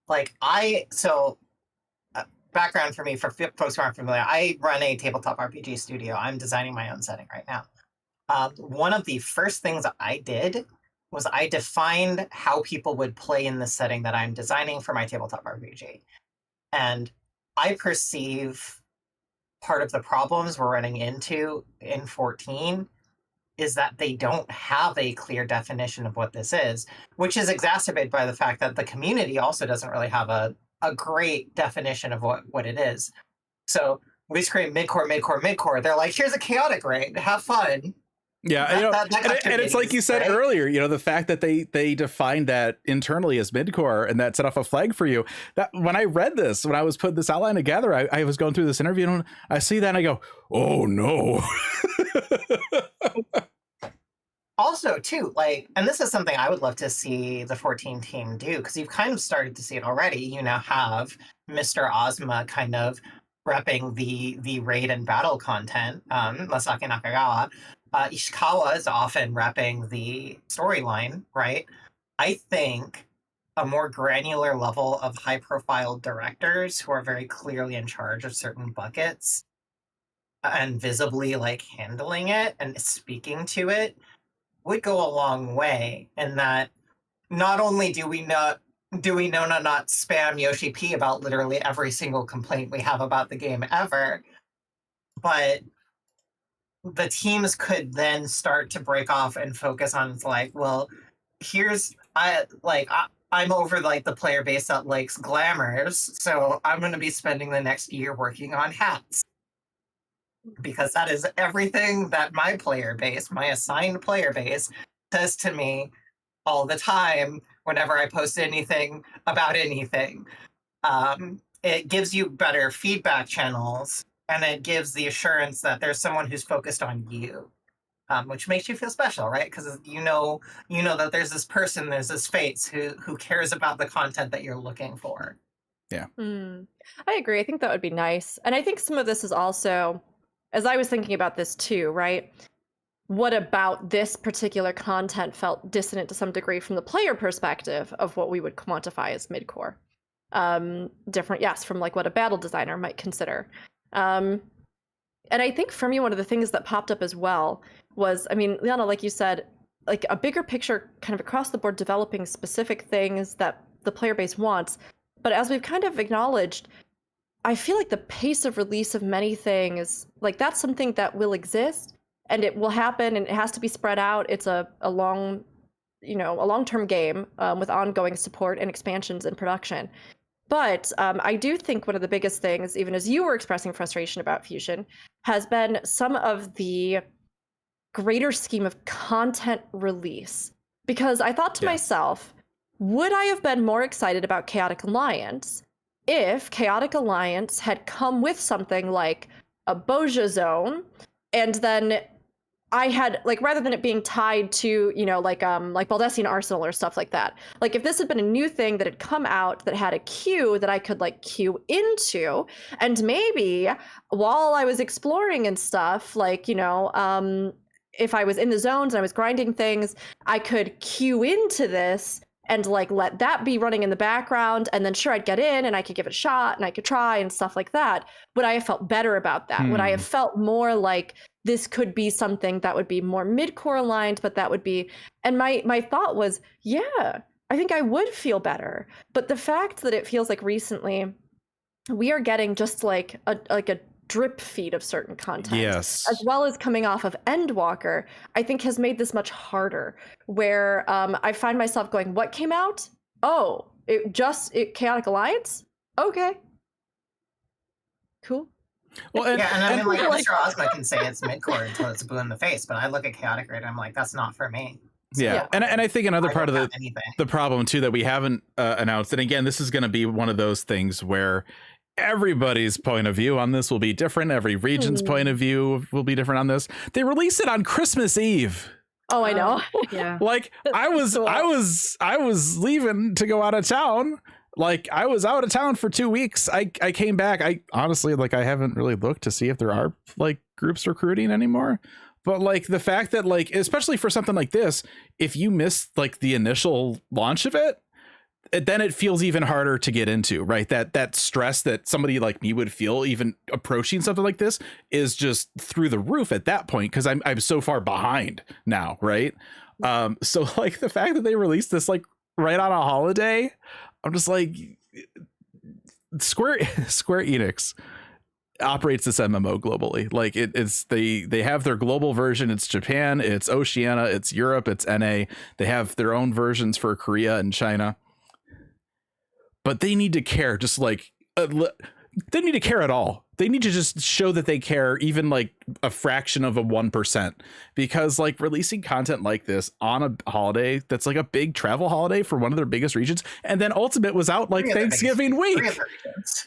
Like background for me, for folks who aren't familiar, I run a tabletop RPG studio. I'm designing my own setting right now. One of the first things I did was I defined how people would play in the setting that I'm designing for my tabletop RPG. And I perceive part of the problems we're running into in 14 is that they don't have a clear definition of what this is, which is exacerbated by the fact that the community also doesn't really have a great definition of what it is. So we just create midcore. They're like, here's a chaotic raid, have fun. Yeah, and it's like you said earlier, the fact that they defined that internally as midcore and that set off a flag for you. That when I read this, when I was putting this outline together, I was going through this interview and I see that and I go, oh no. Also, too, and this is something I would love to see the 14 team do, because you've kind of started to see it already. You now have Mr. Ozma kind of repping the raid and battle content, Masaki Nakagawa. Ishikawa is often repping the storyline, right? I think a more granular level of high-profile directors who are very clearly in charge of certain buckets and visibly handling it and speaking to it would go a long way. In that, not only do we know not spam Yoshi-P about literally every single complaint we have about the game ever, but the teams could then start to break off and focus on here's I'm over the player base that likes glamours, so I'm going to be spending the next year working on hats, because that is everything that my player base, my assigned player base, says to me all the time whenever I post anything about anything. It gives you better feedback channels. And it gives the assurance that there's someone who's focused on you, which makes you feel special, right? Because you know that there's this person, there's this face who cares about the content that you're looking for. Yeah. I agree. I think that would be nice. And I think some of this is also, as I was thinking about this too, right? What about this particular content felt dissonant to some degree from the player perspective of what we would quantify as midcore? Different, yes, from what a battle designer might consider. And I think for me, one of the things that popped up as well was, Liana, like you said, a bigger picture kind of across the board, developing specific things that the player base wants. But as we've kind of acknowledged, I feel like the pace of release of many things, that's something that will exist and it will happen and it has to be spread out. It's a long-term game with ongoing support and expansions in production. But I do think one of the biggest things, even as you were expressing frustration about Fusion, has been some of the greater scheme of content release. Because I thought to myself, would I have been more excited about Chaotic Alliance if Chaotic Alliance had come with something like a Boja Zone, and then I had, rather than it being tied to, Baldessian Arsenal or stuff like that. If this had been a new thing that had come out that had a queue that I could, queue into, and maybe while I was exploring and stuff, if I was in the zones and I was grinding things, I could queue into this and, let that be running in the background, and then sure, I'd get in and I could give it a shot and I could try and stuff like that. Would I have felt better about that? Would I have felt more like this could be something that would be more midcore aligned, but that would be, and my thought was, yeah, I think I would feel better. But the fact that it feels like recently we are getting just a drip feed of certain content, yes, as well as coming off of Endwalker, I think has made this much harder, where I find myself going, what came out? Oh, Chaotic Alliance? Okay. Cool. Well, and Mr. Ozma can say it's midcore until it's blue in the face, but I look at Chaotic Raid and I'm like, that's not for me. So, yeah. And I think another part of the problem too that we haven't announced, and again, this is going to be one of those things where everybody's point of view on this will be different. Every region's point of view will be different on this. They release it on Christmas Eve. Oh, I know. Yeah. Like I was leaving to go out of town. Like I was out of town for 2 weeks. I came back. I honestly, like, I haven't really looked to see if there are like groups recruiting anymore. But like the fact that, like, especially for something like this, if you miss like the initial launch of it, then it feels even harder to get into, right? That stress that somebody like me would feel even approaching something like this is just through the roof at that point, because I'm so far behind now, right? So like the fact that they released this like right on a holiday, I'm just like, Square Enix operates this MMO globally. Like it's they have their global version. It's Japan, it's Oceania, it's Europe, it's NA. They have their own versions for Korea and China. But they need to care, just like they need to care at all. They need to just show that they care, even like a fraction of a 1%, because like releasing content like this on a holiday that's like a big travel holiday for one of their biggest regions, and then Ultimate was out like Thanksgiving week.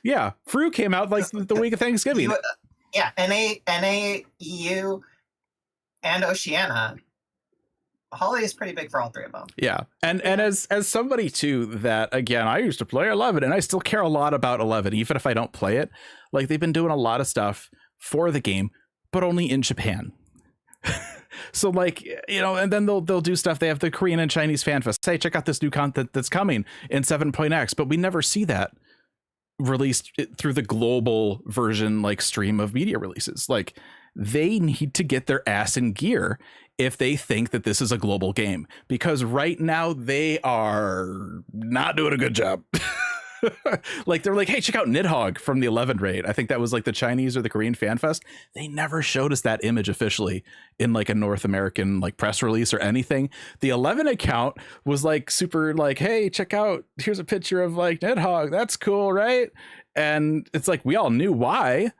Yeah, Fru came out like the week of Thanksgiving. Yeah, NA, EU, and Oceania. Holiday is pretty big for all three of them. Yeah. And as somebody too, that again, I used to play 11 and I still care a lot about 11, even if I don't play it. Like they've been doing a lot of stuff for the game, but only in Japan. So like, you know, and then they'll do stuff. They have the Korean and Chinese fan fest. Say, check out this new content that's coming in 7.x, but we never see that released through the global version, like stream of media releases. Like they need to get their ass in gear if they think that this is a global game, because right now they are not doing a good job. Like they're like, hey, check out Nidhogg from the 11 raid. I think that was like the Chinese or the Korean fan fest. They never showed us that image officially in like a North American like press release or anything. The 11 account was like super like, hey, check out, here's a picture of like Nidhogg. That's cool, right? And it's like, we all knew why,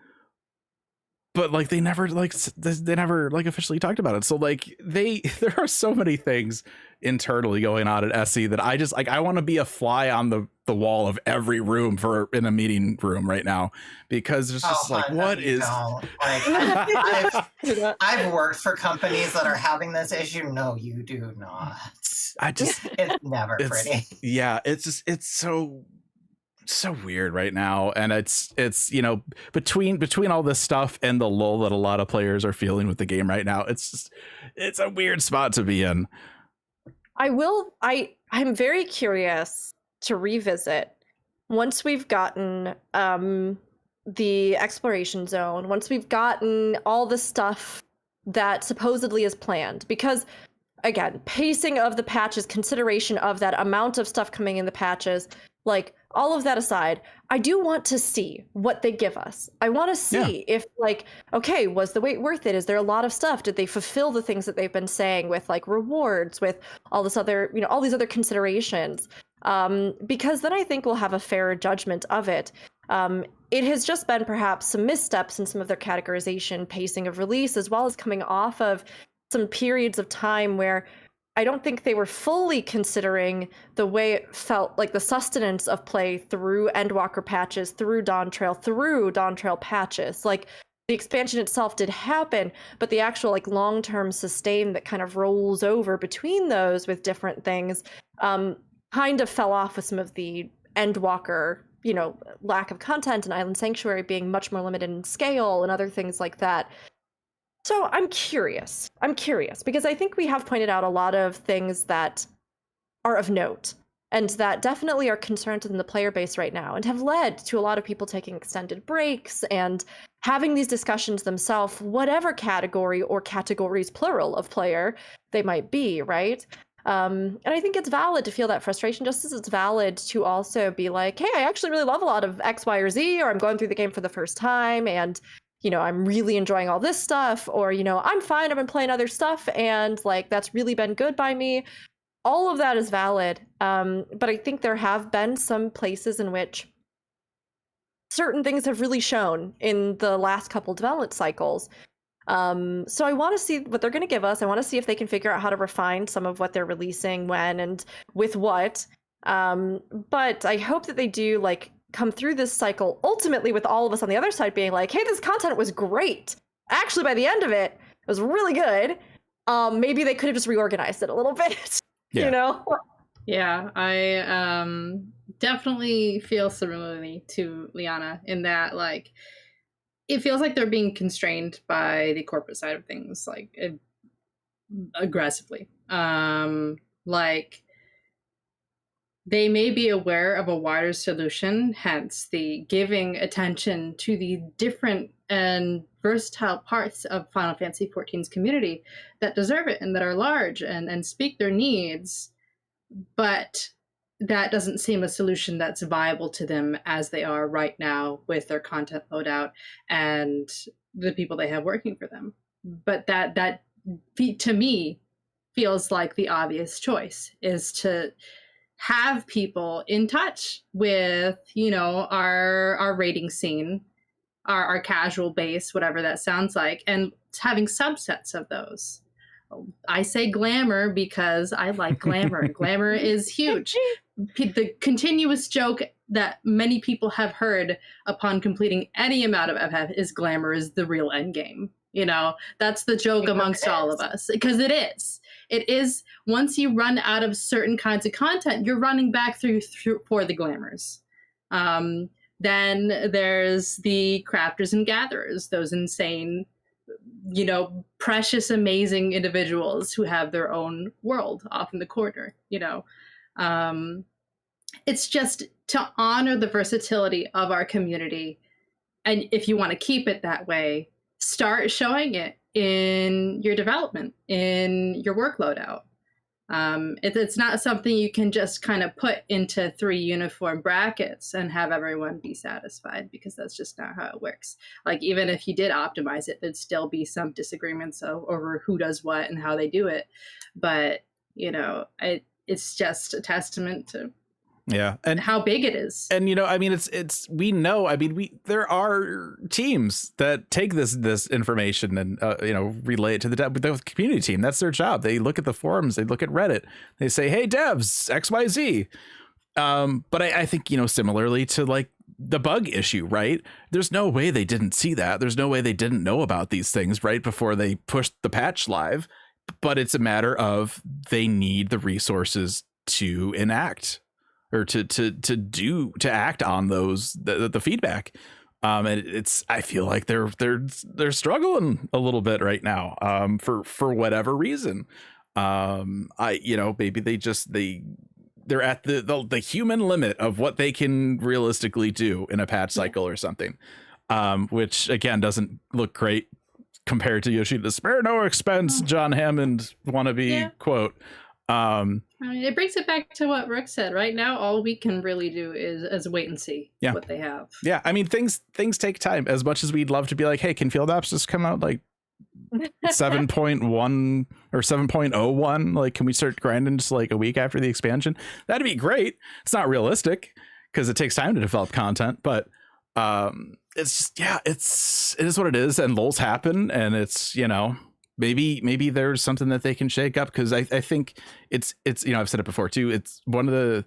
but like they never officially talked about it. So like there are so many things internally going on at SE that I just like, I want to be a fly on the wall of every room in a meeting room right now, because it's just like, what is like I've worked for companies that are having this issue. No, you do not. It's never pretty. Yeah, it's so weird right now, and it's you know, between all this stuff and the lull that a lot of players are feeling with the game right now, it's a weird spot to be in. I'm very curious to revisit once we've gotten the exploration zone, once we've gotten all the stuff that supposedly is planned, because again, pacing of the patches, consideration of that amount of stuff coming in the patches, like all of that aside, I do want to see what they give us. I want to see if like, okay, was the wait worth it? Is there a lot of stuff? Did they fulfill the things that they've been saying with like rewards, with all this other, you know, all these other considerations? Because then I think we'll have a fairer judgment of it. It has just been perhaps some missteps in some of their categorization, pacing of release, as well as coming off of some periods of time where I don't think they were fully considering the way it felt like the sustenance of play through Endwalker patches, through Dawn Trail patches. Like the expansion itself did happen, but the actual like long-term sustain that kind of rolls over between those with different things kind of fell off with some of the Endwalker, you know, lack of content, and Island Sanctuary being much more limited in scale and other things like that. So I'm curious because I think we have pointed out a lot of things that are of note and that definitely are concerns in the player base right now and have led to a lot of people taking extended breaks and having these discussions themselves, whatever category or categories plural of player they might be, right? And I think it's valid to feel that frustration, just as it's valid to also be like, hey, I actually really love a lot of X, Y, or Z, or I'm going through the game for the first time and you know, I'm really enjoying all this stuff, or, you know, I'm fine, I've been playing other stuff, and, like, that's really been good by me. All of that is valid, but I think there have been some places in which certain things have really shown in the last couple development cycles. So I want to see what they're going to give us. I want to see if they can figure out how to refine some of what they're releasing, when, and with what. But I hope that they do, like, come through this cycle ultimately with all of us on the other side being like, hey, this content was great. Actually, by the end of it, it was really good. maybe they could have just reorganized it a little bit. Yeah. You know? Yeah, I definitely feel similarly to Liana in that, like, it feels like they're being constrained by the corporate side of things, like, aggressively. Like, they may be aware of a wider solution, hence the giving attention to the different and versatile parts of Final Fantasy XIV's community that deserve it and that are large and speak their needs, but that doesn't seem a solution that's viable to them as they are right now with their content loadout and the people they have working for them. But that to me feels like the obvious choice, is to have people in touch with, you know, our rating scene, our casual base, whatever that sounds like, and having subsets of those. I say glamour because I like glamour. Glamour is huge. The continuous joke that many people have heard upon completing any amount of FF is glamour is the real end game. You know, that's the joke amongst all of us, because it is. It is. Once you run out of certain kinds of content, you're running back through for the glamours. Then there's the crafters and gatherers, those insane, you know, precious, amazing individuals who have their own world off in the corner, you know. It's just to honor the versatility of our community. And if you want to keep it that way, start showing it in your development, in your workload out. It's not something you can just kind of put into 3 uniform brackets and have everyone be satisfied, because that's just not how it works. Like, even if you did optimize it, there'd still be some disagreements over who does what and how they do it. But, you know, it's just a testament to and how big it is. And, you know, I mean, it's we know, I mean, there are teams that take this information and, you know, relay it to the community team. That's their job. They look at the forums, they look at Reddit, they say, hey, devs, XYZ. But I think, you know, similarly to like the bug issue, right? There's no way they didn't see that. There's no way they didn't know about these things right before they pushed the patch live. But it's a matter of they need the resources to enact, or to act on those the feedback. And it's, I feel like they're struggling a little bit right now, for whatever reason. You know, maybe they're at the human limit of what they can realistically do in a patch cycle or something, which again doesn't look great compared to Yoshi, the spare no expense John Hammond wannabe quote. I mean, it brings it back to what Rook said. Right now, all we can really do is wait and see what they have. Yeah, I mean, things take time. As much as we'd love to be like, hey, can field apps just come out like 7.1 or 7.01? Like, can we start grinding just like a week after the expansion? That'd be great. It's not realistic because it takes time to develop content, but it's just, it is what it is, and lulls happen, and it's, you know, maybe there's something that they can shake up, because I think it's you know, I've said it before too, it's one of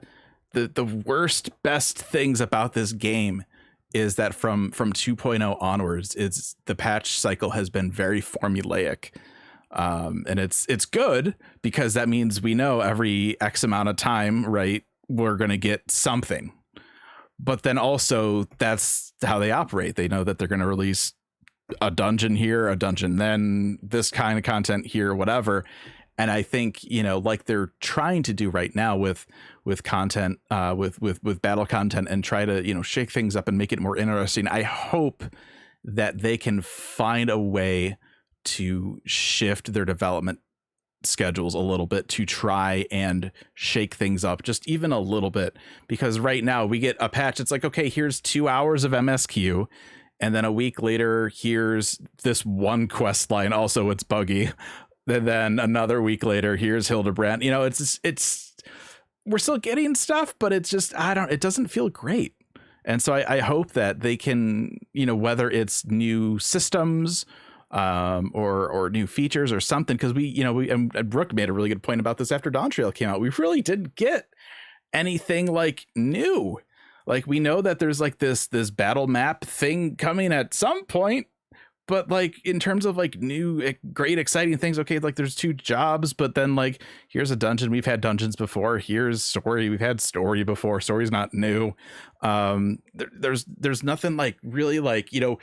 the worst best things about this game is that from 2.0 onwards, it's the patch cycle has been very formulaic, and it's good because that means we know every X amount of time, right, we're gonna get something. But then also that's how they operate. They know that they're going to release a dungeon here, a dungeon then, this kind of content here, whatever. And I think, you know, like they're trying to do right now with content, with battle content, and try to, you know, shake things up and make it more interesting. I hope that they can find a way to shift their development schedules a little bit to try and shake things up just even a little bit, because right now we get a patch, it's like, okay, here's 2 hours of MSQ, and then a week later here's this one quest line, also it's buggy, and then another week later here's Hildebrand. You know, it's we're still getting stuff, but it's just, it doesn't feel great. And so I hope that they can, you know, whether it's new systems or new features or something, because and Brooke made a really good point about this after Dawn Trail came out. We really didn't get anything like new. Like, we know that there's like this battle map thing coming at some point, but like in terms of like new great exciting things, okay, like there's 2 jobs, but then like here's a dungeon. We've had dungeons before. Here's story. We've had story before. Story's not new. There's nothing like really like, you know,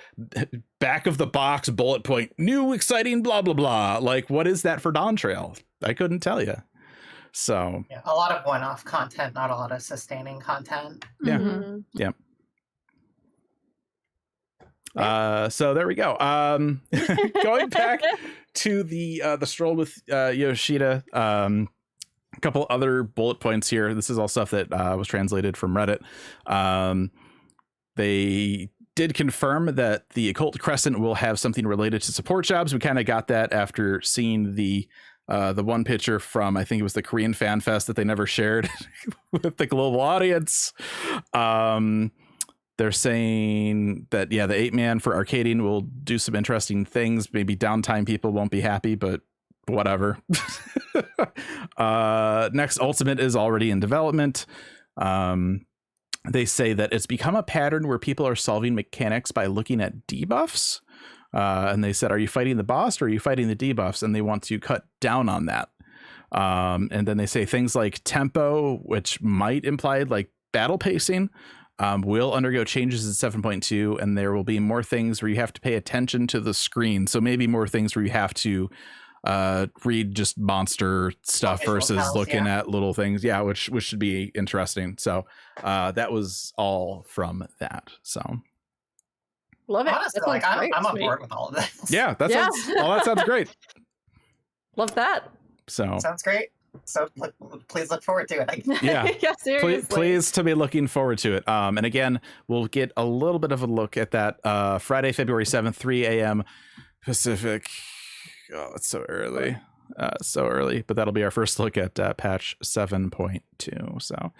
back of the box bullet point, new exciting blah blah blah. Like what is that for Dawn Trail? I couldn't tell you. So yeah, a lot of one-off content, not a lot of sustaining content. yeah. Mhm. Yeah. So there we go. Going back to the stroll with Yoshida, a couple other bullet points here. This is all stuff that was translated from Reddit. They did confirm that the Occult Crescent will have something related to support jobs. We kind of got that after seeing the one picture from, I think it was the Korean Fan Fest that they never shared with the global audience. They're saying that, yeah, the 8-man for Arcadian will do some interesting things. Maybe downtime people won't be happy, but whatever. Next Ultimate is already in development. They say that it's become a pattern where people are solving mechanics by looking at debuffs. And they said, are you fighting the boss or are you fighting the debuffs? And they want to cut down on that. And then they say things like tempo, which might imply like battle pacing, will undergo changes in 7.2, and there will be more things where you have to pay attention to the screen. So maybe more things where you have to read just monster stuff Visual versus tells, looking yeah. at little things. Yeah, which should be interesting. So that was all from that. So Love it. Honestly, That like sounds I'm, great. I'm on Sweet. board with all of this. yeah, that Yeah. sounds great. Love that. So Sounds great. So please look forward to it. yeah. Yeah, seriously. Please to be looking forward to it. And again, we'll get a little bit of a look at that Friday, February 7th, 3 a.m. Pacific. Oh, it's so early. So early, but that'll be our first look at patch 7.2. So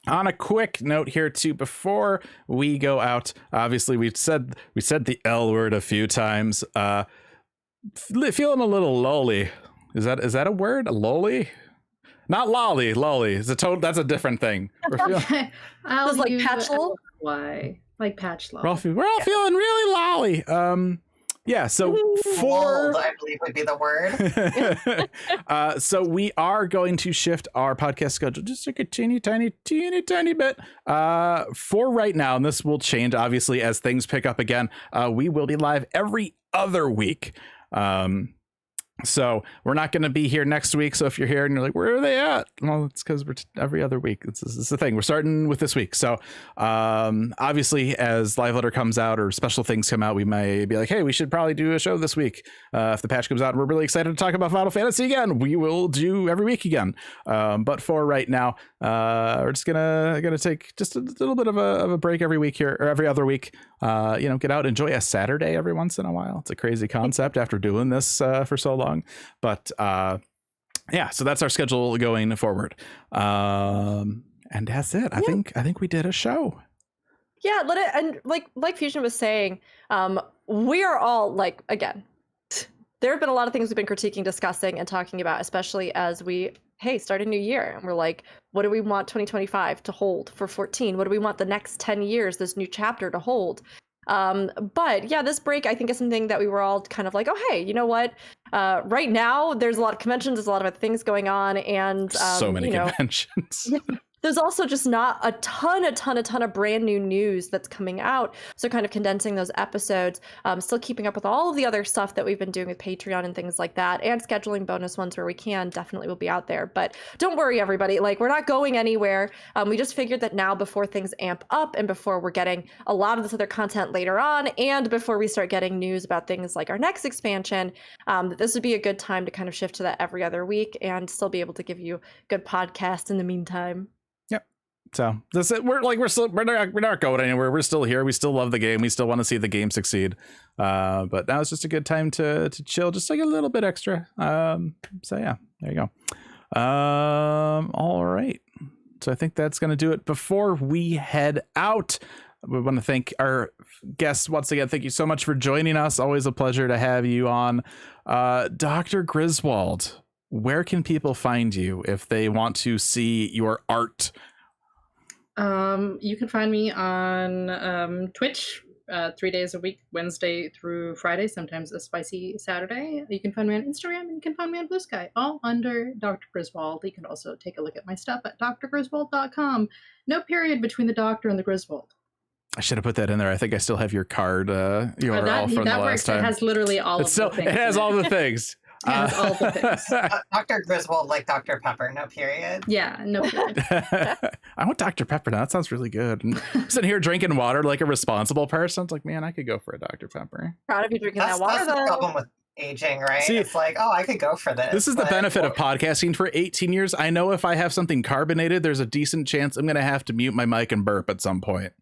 on a quick note here too, before we go out, obviously we said the L word a few times. Feeling a little lolly. Is that a word? Lolly? Not lolly. Lolly. That's a different thing. I'll Just like use Patchel? Why? Like Patchel. We're all feeling really lolly. Yeah, so Mold, I believe would be the word. so we are going to shift our podcast schedule just a teeny tiny bit for right now, and this will change obviously as things pick up again. We will be live every other week. So we're not going to be here next week. So if you're here and you're like, where are they at? Well, it's because we're every other week. It's the thing. We're starting with this week. So obviously, as Live Letter comes out or special things come out, we may be like, hey, we should probably do a show this week. If the patch comes out, we're really excited to talk about Final Fantasy again. We will do every week again. But for right now, we're just gonna take just a little bit of a break every week here, or every other week. Get out, enjoy a Saturday every once in a while. It's a crazy concept after doing this for so long. But yeah, so that's our schedule going forward. And that's it. I think we did a show. Yeah, let it, and like Fusion was saying, we are all like, again, there have been a lot of things we've been critiquing, discussing, and talking about, especially as we start a new year, and we're like, what do we want 2025 to hold for 14? What do we want the next 10 years, this new chapter to hold? But yeah, this break I think is something that we were all kind of like, oh hey, you know what? Right now there's a lot of conventions, there's a lot of other things going on, and so many conventions. There's also just not a ton of brand new news that's coming out. So kind of condensing those episodes, still keeping up with all of the other stuff that we've been doing with Patreon and things like that, and scheduling bonus ones where we can, definitely will be out there. But don't worry, everybody, like we're not going anywhere. We just figured that now, before things amp up and before we're getting a lot of this other content later on, and before we start getting news about things like our next expansion, that this would be a good time to kind of shift to that every other week and still be able to give you good podcasts in the meantime. So that's it. We're not going anywhere. We're still here. We still love the game. We still want to see the game succeed. But now it's just a good time to chill, just like a little bit extra. So yeah, there you go. All right. So I think that's going to do it. Before we head out, we want to thank our guests once again. Thank you so much for joining us. Always a pleasure to have you on. Dr. Griswold, where can people find you if they want to see your art? You can find me on Twitch 3 days a week, Wednesday through Friday, sometimes a spicy Saturday. You can find me on Instagram and you can find me on Blue Sky, all under Dr. Griswold. You can also take a look at my stuff at drgriswold.com. No period between the doctor and the Griswold. I should have put that in there. I think I still have your card URL from the last time. It has literally all of the things. It has all the things. It has all the things. Dr. Griswold, like Dr. Pepper, no period. Yeah, no period. I want Dr. Pepper now. That sounds really good. And I'm sitting here drinking water like a responsible person. It's like, man, I could go for a Dr. Pepper. Proud of you drinking that water, That's the problem with aging, right? See, it's like, oh, I could go for this. This is the benefit of podcasting for 18 years. I know if I have something carbonated, there's a decent chance I'm going to have to mute my mic and burp at some point.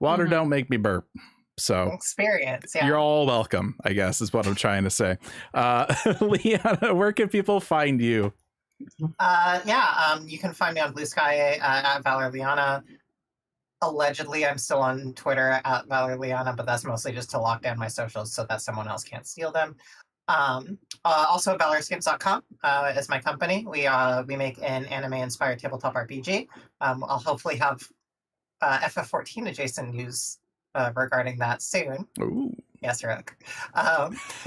Water don't make me burp. So experience, yeah. You're all welcome, I guess, is what I'm trying to say. Liana, where can people find you? You can find me on Blue Sky at Valor Liana. Allegedly, I'm still on Twitter at Valor Liana, but that's mostly just to lock down my socials so that someone else can't steal them. Also, valorscapes.com is my company. We make an anime-inspired tabletop RPG. I'll hopefully have FF14 adjacent news regarding that soon. Ooh. Yes, Rook. If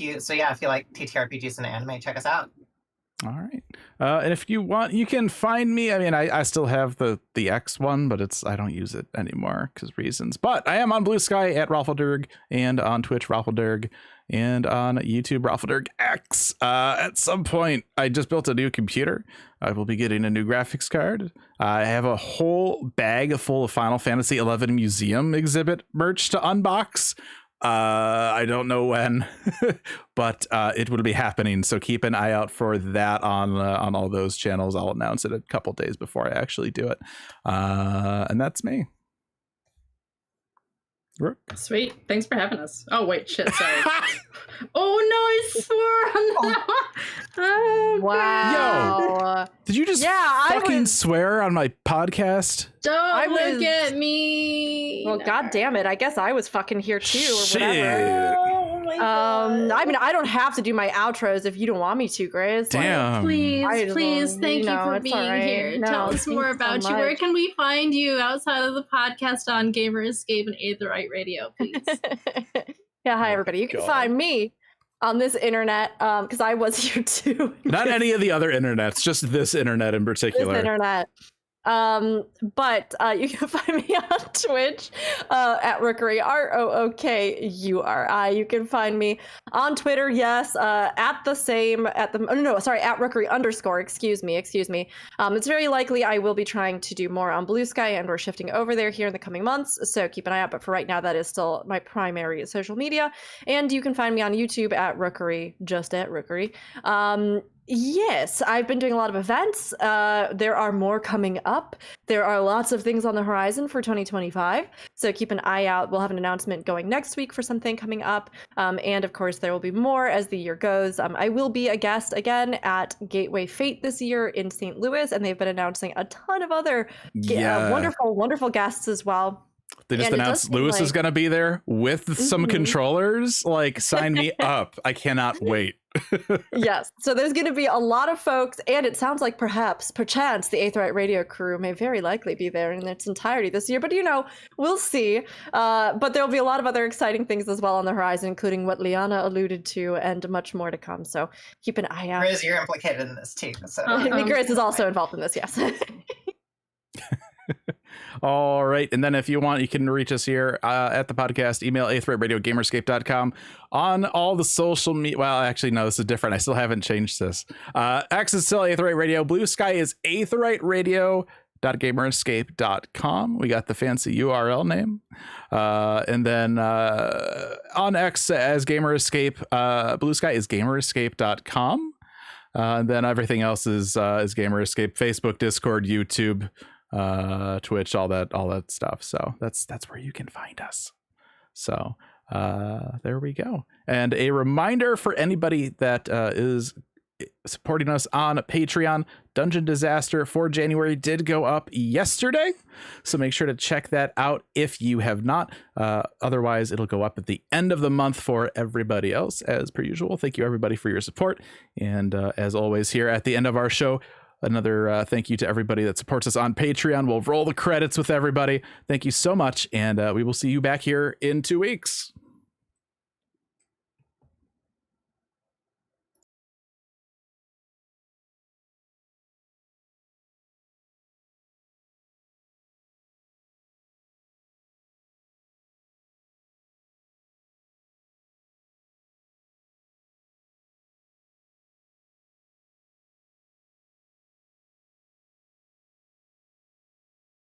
you like TTRPGs and anime, check us out. All right. And if you want, you can find me. I mean, I still have the X one, but I don't use it anymore because reasons. But I am on Blue Sky at Ralphalderg and on Twitch Ralphalderg and on YouTube Ralphalderg X. At some point, I just built a new computer. I will be getting a new graphics card. I have a whole bag full of Final Fantasy XI Museum exhibit merch to unbox. I don't know when, but it will be happening. So keep an eye out for that on all those channels. I'll announce it a couple days before I actually do it. And that's me. Rook. Sweet. Thanks for having us. Oh, wait. Shit. Sorry. Oh, no. I swore on that one. Oh, wow. Yo, did you just fucking swear on my podcast? Don't look at me. Well, God damn it. I guess I was fucking here too, or Shit. whatever. Oh, my God. I mean, I don't have to do my outros if you don't want me to, Grace. Damn. Please, thank you for it's being all right. here. No, Tell us thank more you so about you. Where much. can we find you outside of the podcast on Gamer Escape and Aetheryte Radio, please? Yeah, hi everybody. You can find me on this internet because I was here too. Not any of the other internets, just this internet in particular. This internet. But you can find me on Twitch at Rookery, ROOKURI. You can find me on Twitter, yes, at Rookery _ excuse me. It's very likely I will be trying to do more on Blue Sky, and we're shifting over there here in the coming months, so keep an eye out. But for right now, that is still my primary social media. And you can find me on YouTube at Rookery, just at Rookery. Yes, I've been doing a lot of events. There are more coming up. There are lots of things on the horizon for 2025. So keep an eye out. We'll have an announcement going next week for something coming up. And of course, there will be more as the year goes. I will be a guest again at Gateway Fate this year in St. Louis. And they've been announcing a ton of other wonderful, wonderful guests as well. They just announced Lewis is going to be there with some controllers. Like, sign me up. I cannot wait. Yes. So there's going to be a lot of folks, and it sounds like perchance, the Aetheryte Radio crew may very likely be there in its entirety this year. But, we'll see. But there'll be a lot of other exciting things as well on the horizon, including what Liana alluded to and much more to come. So keep an eye out. Grizz, you're implicated in this too. So. Grizz is also involved in this, yes. All right. And then if you want, you can reach us here at the podcast, email aetheryteradiogamerscape.com on all the social media. Well, actually, no, this is different. I still haven't changed this. X is still Aetheryte Radio. Blue Sky is aetheryteradio.gamerscape.com. We got the fancy URL name. And then on X as Gamer Escape, Blue Sky is gamerescape.com. And then everything else is Gamer Escape, Facebook, Discord, YouTube, Twitch, all that stuff. So that's where you can find us. So there we go. And a reminder for anybody that is supporting us on Patreon, Dungeon Disaster for January did go up yesterday, so make sure to check that out if you have not. Otherwise, it'll go up at the end of the month for everybody else, as per usual. Thank you everybody for your support, and as always here at the end of our show, Another thank you to everybody that supports us on Patreon. We'll roll the credits with everybody. Thank you so much, and we will see you back here in 2 weeks.